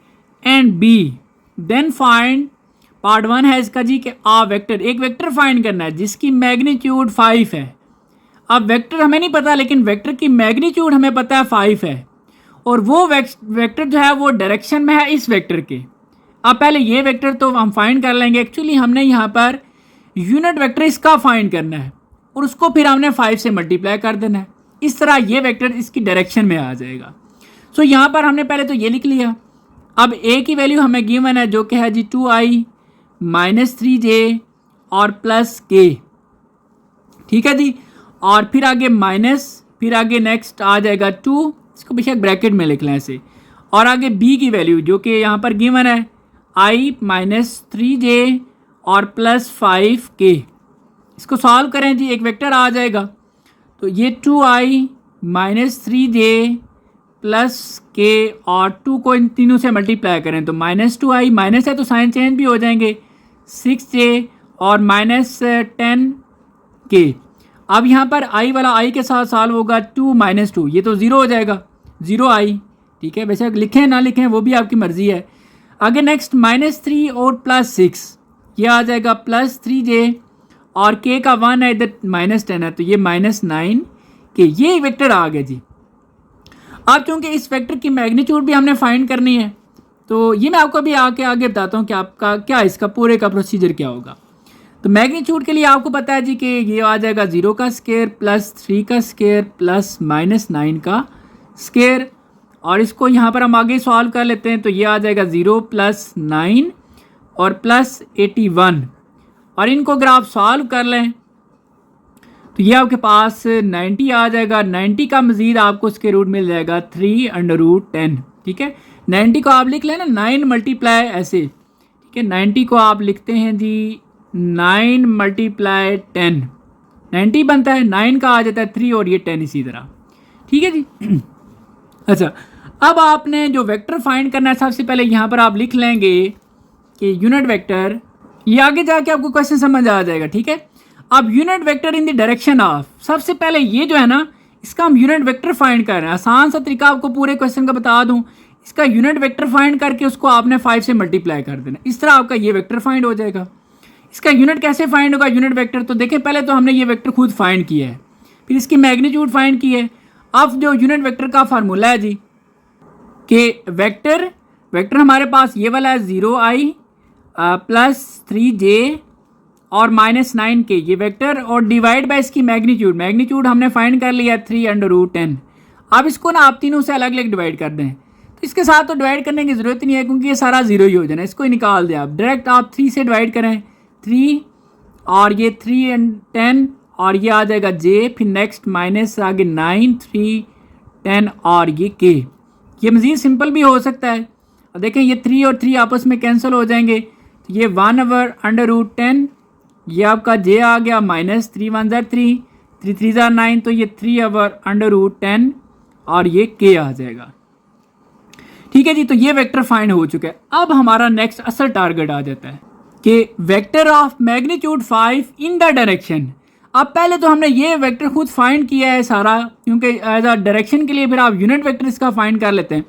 and B then find, part 1 है इसका जी कि वेक्टर, एक वेक्टर फाइंड करना है जिसकी मैग्नीट्यूड 5 है। अब वेक्टर हमें नहीं पता, लेकिन वेक्टर की मैग्नीट्यूड हमें पता है 5 है, और वो वेक्टर जो है वो डायरेक्शन में है इस वेक्टर के। अब पहले ये वेक्टर तो हम फाइंड कर लेंगे। एक्चुअली हमने यहाँ पर यूनिट वेक्टर इसका फाइंड करना है, और उसको फिर हमने 5 से मल्टीप्लाई कर देना है। इस तरह ये वेक्टर इसकी डायरेक्शन में आ जाएगा। सो यहाँ पर हमने पहले तो ये लिख लिया। अब ए की वैल्यू हमें गिवन है जो कि है जी 2i माइनस 3j और प्लस k। ठीक है जी, और फिर आगे माइनस, फिर आगे नेक्स्ट आ जाएगा 2, इसको बेशक ब्रैकेट में लिख लें ऐसे, और आगे b की वैल्यू जो कि यहाँ पर गिवन है i माइनस 3j और प्लस 5k। इसको सॉल्व करें जी, एक वेक्टर आ जाएगा, तो ये 2i minus 3j plus k, और 2 को इन तीनों से मल्टीप्लाई करें तो -2i, माइनस है तो साइन चेंज भी हो जाएंगे, 6j और -10k। अब यहाँ पर i वाला i के साथ सॉल्व होगा 2 - 2, ये तो 0 हो जाएगा, 0i। ठीक है, वैसे लिखें ना लिखें वो भी आपकी मर्ज़ी है। आगे नेक्स्ट -3 और +6, ये आ जाएगा +3j, और k का 1 है, इधर -10 है, तो ये -9k। ये वेक्टर आ गया जी। अब चूँकि इस वेक्टर की मैग्नीट्यूड भी हमने फाइंड करनी है, तो ये मैं आपको अभी आगे बताता हूँ कि आपका क्या इसका पूरे का प्रोसीजर क्या होगा। तो मैग्नीट्यूड के लिए आपको पता है जी कि ये आ जाएगा 0 का स्क्वायर प्लस 3 का स्क्वायर प्लस -9 का स्क्वायर, और इसको यहाँ पर हम आगे सॉल्व कर लेते हैं। तो ये आ जाएगा 0 + 9 और प्लस 81, और इनको अगर आप सॉल्व कर लें तो ये आपके पास 90 आ जाएगा। 90 का मज़ीद आपको उसके रूट मिल जाएगा 3/10। ठीक है, 90 को आप लिख लें ना 9 मल्टीप्लाई ऐसे। ठीक है, 90 को आप लिखते हैं जी 9 × 10, 90 बनता है, 9 का आ जाता है 3 और ये 10 इसी तरह। ठीक है जी। अच्छा, अब आपने जो वेक्टर फाइंड करना है, सबसे पहले यहाँ पर आप लिख लेंगे कि यूनिट वेक्टर, ये आगे जाके आपको क्वेश्चन समझ आ जाएगा। ठीक है, अब unit vector in the direction of, सबसे पहले ये जो है ना इसका हम यूनिट वेक्टर फाइंड कर रहे हैं। आसान सा तरीका आपको पूरे क्वेश्चन का बता दूं, इसका यूनिट वेक्टर फाइंड करके उसको आपने 5 से मल्टीप्लाई कर देना, इस तरह आपका ये वेक्टर फाइंड हो जाएगा। इसका यूनिट कैसे फाइंड होगा यूनिट वेक्टर, तो देखें पहले तो हमने ये वेक्टर खुद फाइंड किया है, फिर इसकी मैग्नीट्यूड फाइंड की है। अब जो यूनिट वेक्टर का फार्मूला है जी कि वेक्टर हमारे पास ये वाला है 0i + 3j और -9k, ये वेक्टर, और डिवाइड बाय इसकी मैग्नीट्यूड हमने फाइंड कर लिया 3/10। अब इसको ना आप तीनों से अलग अलग डिवाइड कर दें, तो इसके साथ तो डिवाइड करने की ज़रूरत नहीं है क्योंकि ये सारा 0 ही हो जाना, इसको ही निकाल दें आप। डायरेक्ट आप 3 से डिवाइड करें, 3 और ये 3 × 10 और ये आ जाएगा j, फिर नेक्स्ट माइनस आगे 9, 3, 10 और ये k। ये मज़ीद सिंपल भी हो सकता है। और देखें ये 3 और 3 आपस में कैंसिल हो जाएंगे, तो ये 1/√10, ये आपका j आ गया, -3 × 1 = 3, 3 × 3 = 9, तो ये 3/√10 और ये k आ जाएगा। ठीक है जी, तो ये वेक्टर फाइंड हो चुका है। अब हमारा नेक्स्ट असल टारगेट आ जाता है कि vector of magnitude 5 in the direction. अब पहले तो हमने ये वेक्टर खुद फाइंड किया है सारा, क्योंकि एज अ डायरेक्शन के लिए फिर आप यूनिट वेक्टर इसका फाइंड कर लेते हैं।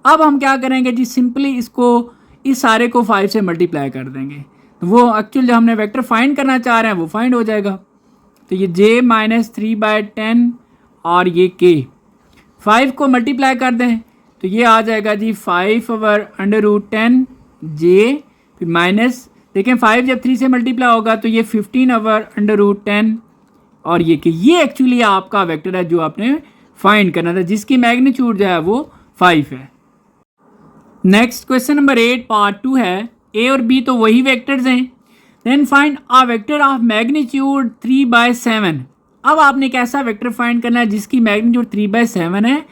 अब हम क्या करेंगे जी, सिंपली इसको इस सारे को 5 से मल्टीप्लाई कर देंगे, तो वो एक्चुअल जो हमने वेक्टर फाइंड करना चाह रहे हैं वो फाइंड हो जाएगा। तो ये j -3/10 और ये k। 5 को मल्टीप्लाई कर दें तो ये आ जाएगा जी 5/√10 j, फिर माइनस देखें 5 जब 3 से मल्टीप्लाई होगा तो ये 15/√10 और ये कि ये एक्चुअली आपका वेक्टर है जो आपने फाइंड करना था, जिसकी मैग्नीट्यूड जो है वो 5 है। नेक्स्ट क्वेश्चन नंबर 8 पार्ट 2 है। ए और बी तो वही वेक्टर्स हैं। Then find a vector of magnitude 3/7। अब आपने एक ऐसा वेक्टर फाइंड करना है जिसकी मैग्नीट्यूड 3/7 है,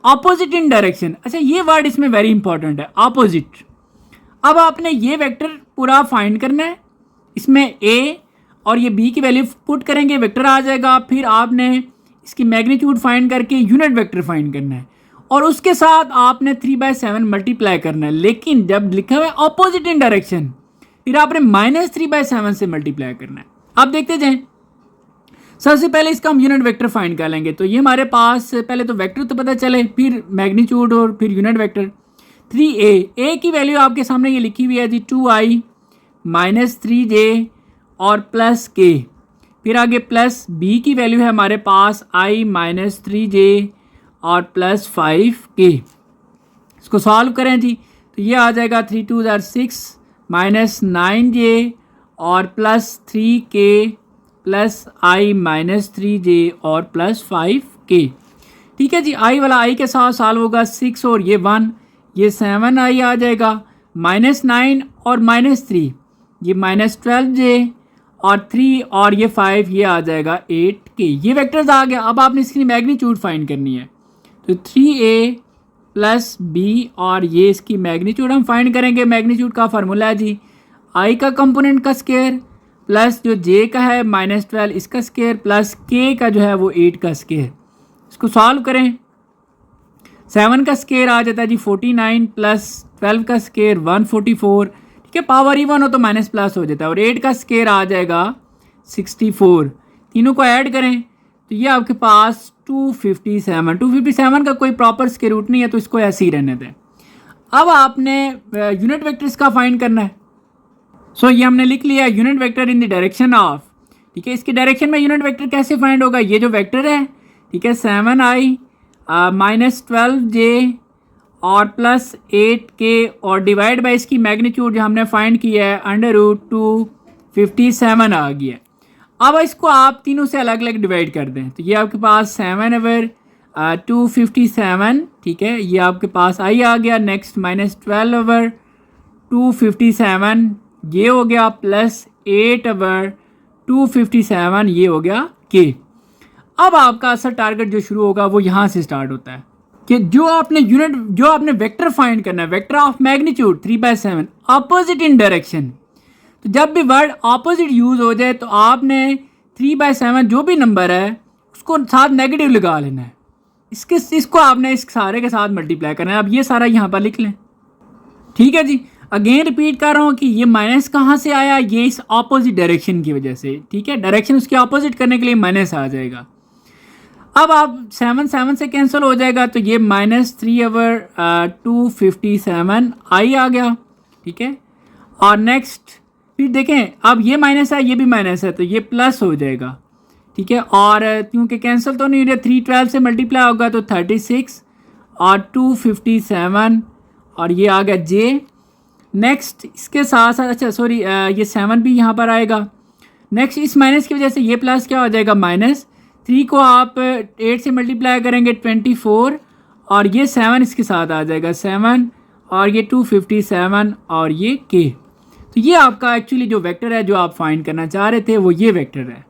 ऑपोजिट इन डायरेक्शन। अच्छा, ये वर्ड इसमें वेरी इंपॉर्टेंट है, ऑपोजिट। अब आपने ये वेक्टर पूरा फाइंड करना है, इसमें ए और ये बी की वैल्यू पुट करेंगे, वेक्टर आ जाएगा। फिर आपने इसकी मैग्नीट्यूड फाइंड करके यूनिट वेक्टर फाइंड करना है और उसके साथ आपने 3/7 मल्टीप्लाई करना है। लेकिन जब लिखा हुआ है ऑपोजिट इन डायरेक्शन, फिर आपने -3/7 से मल्टीप्लाई करना है। अब देखते जाएं। सबसे पहले इसका हम यूनिट वेक्टर फाइंड कर लेंगे। तो ये हमारे पास पहले तो वेक्टर तो पता चले, फिर मैग्नीट्यूड और फिर यूनिट वेक्टर। 3a, ए की वैल्यू आपके सामने ये लिखी हुई है जी 2i -3j और प्लस k। फिर आगे प्लस b की वैल्यू है हमारे पास i -3j और प्लस 5k। इसको सॉल्व करें जी तो ये आ जाएगा 3 2 6 -9j और plus 3k plus i -3j और प्लस 5k। ठीक है जी, i वाला i के साथ सॉल्व होगा 6 और ये 1, ये 7i आ जाएगा, -9 और -3 ये -12j और 3 और ये 5 ये आ जाएगा 8k। ये वेक्टर्स आ गया। अब आपने इसकी मैग्नीट्यूड फाइंड करनी है। तो 3a प्लस b और ये इसकी मैग्नीट्यूड हम फाइंड करेंगे। मैग्नीट्यूड का फार्मूला है जी i का कंपोनेंट का स्क्वायर प्लस जो j का है -12 इसका स्क्वायर प्लस k का जो है वो 8 का स्क्वायर। इसको सॉल्व करें। 7 का स्क्वायर आ जाता है जी 49 प्लस 12 का स्क्वायर 144। ठीक है, पावर इवन हो तो माइनस प्लस हो जाता है। और 8 का स्क्वायर आ जाएगा 64। तीनों को ऐड करें तो ये आपके पास 257 का कोई प्रॉपर स्क्वायर रूट नहीं है, तो इसको ऐसे ही रहने दें। अब आपने यूनिट वेक्टर्स का फाइंड करना है। सो ये हमने लिख लिया unit vector in the direction of. ठीक है, इसके डायरेक्शन में यूनिट वेक्टर कैसे फाइंड होगा? ये जो वेक्टर है, ठीक है, 7i -12j और प्लस 8k और डिवाइड बाई इसकी मैग्नीट्यूड जो हमने फाइंड किया है √257 आ गया। अब इसको आप तीनों से अलग अलग डिवाइड कर दें तो ये आपके पास 7/257, ठीक है, ये आपके पास i आ गया। नेक्स्ट -12/257 ये हो गया, प्लस 8/257 ये हो गया k। अब आपका असल टारगेट जो शुरू होगा वो यहाँ से स्टार्ट होता है कि जो आपने वेक्टर फाइंड करना है, vector of magnitude 3/7 opposite in direction. तो जब भी वर्ड ऑपोजिट यूज हो जाए तो आपने 3/7 जो भी नंबर है उसको साथ नेगेटिव लगा लेना है। इसको आपने इस सारे के साथ मल्टीप्लाई करना है। अब ये सारा यहाँ पर लिख लें। ठीक है जी, अगेन रिपीट कर रहा हूँ कि ये माइनस कहाँ से आया, ये इस ऑपोजिट डायरेक्शन की वजह से। ठीक है, डायरेक्शन उसके ऑपोजिट करने के लिए माइनस आ जाएगा। अब आप 7 से कैंसिल हो जाएगा तो ये -3/257 i आ गया। ठीक है, और नेक्स्ट फिर देखें, अब ये माइनस है, ये भी माइनस है, तो ये प्लस हो जाएगा। ठीक है, और क्योंकि कैंसिल तो नहीं हो रहा, 312 से मल्टीप्लाई होगा तो 36 और 257 और ये आ गया j। नेक्स्ट इसके साथ साथ, अच्छा सॉरी, ये 7 भी यहाँ पर आएगा। नेक्स्ट इस माइनस की वजह से ये प्लस क्या हो जाएगा, -3 को आप 8 से मल्टीप्लाई करेंगे 24 और ये 7 इसके साथ आ जाएगा 7 और ये 257 और ये k। तो ये आपका एक्चुअली जो वेक्टर है जो आप फाइंड करना चाह रहे थे वो ये वेक्टर है।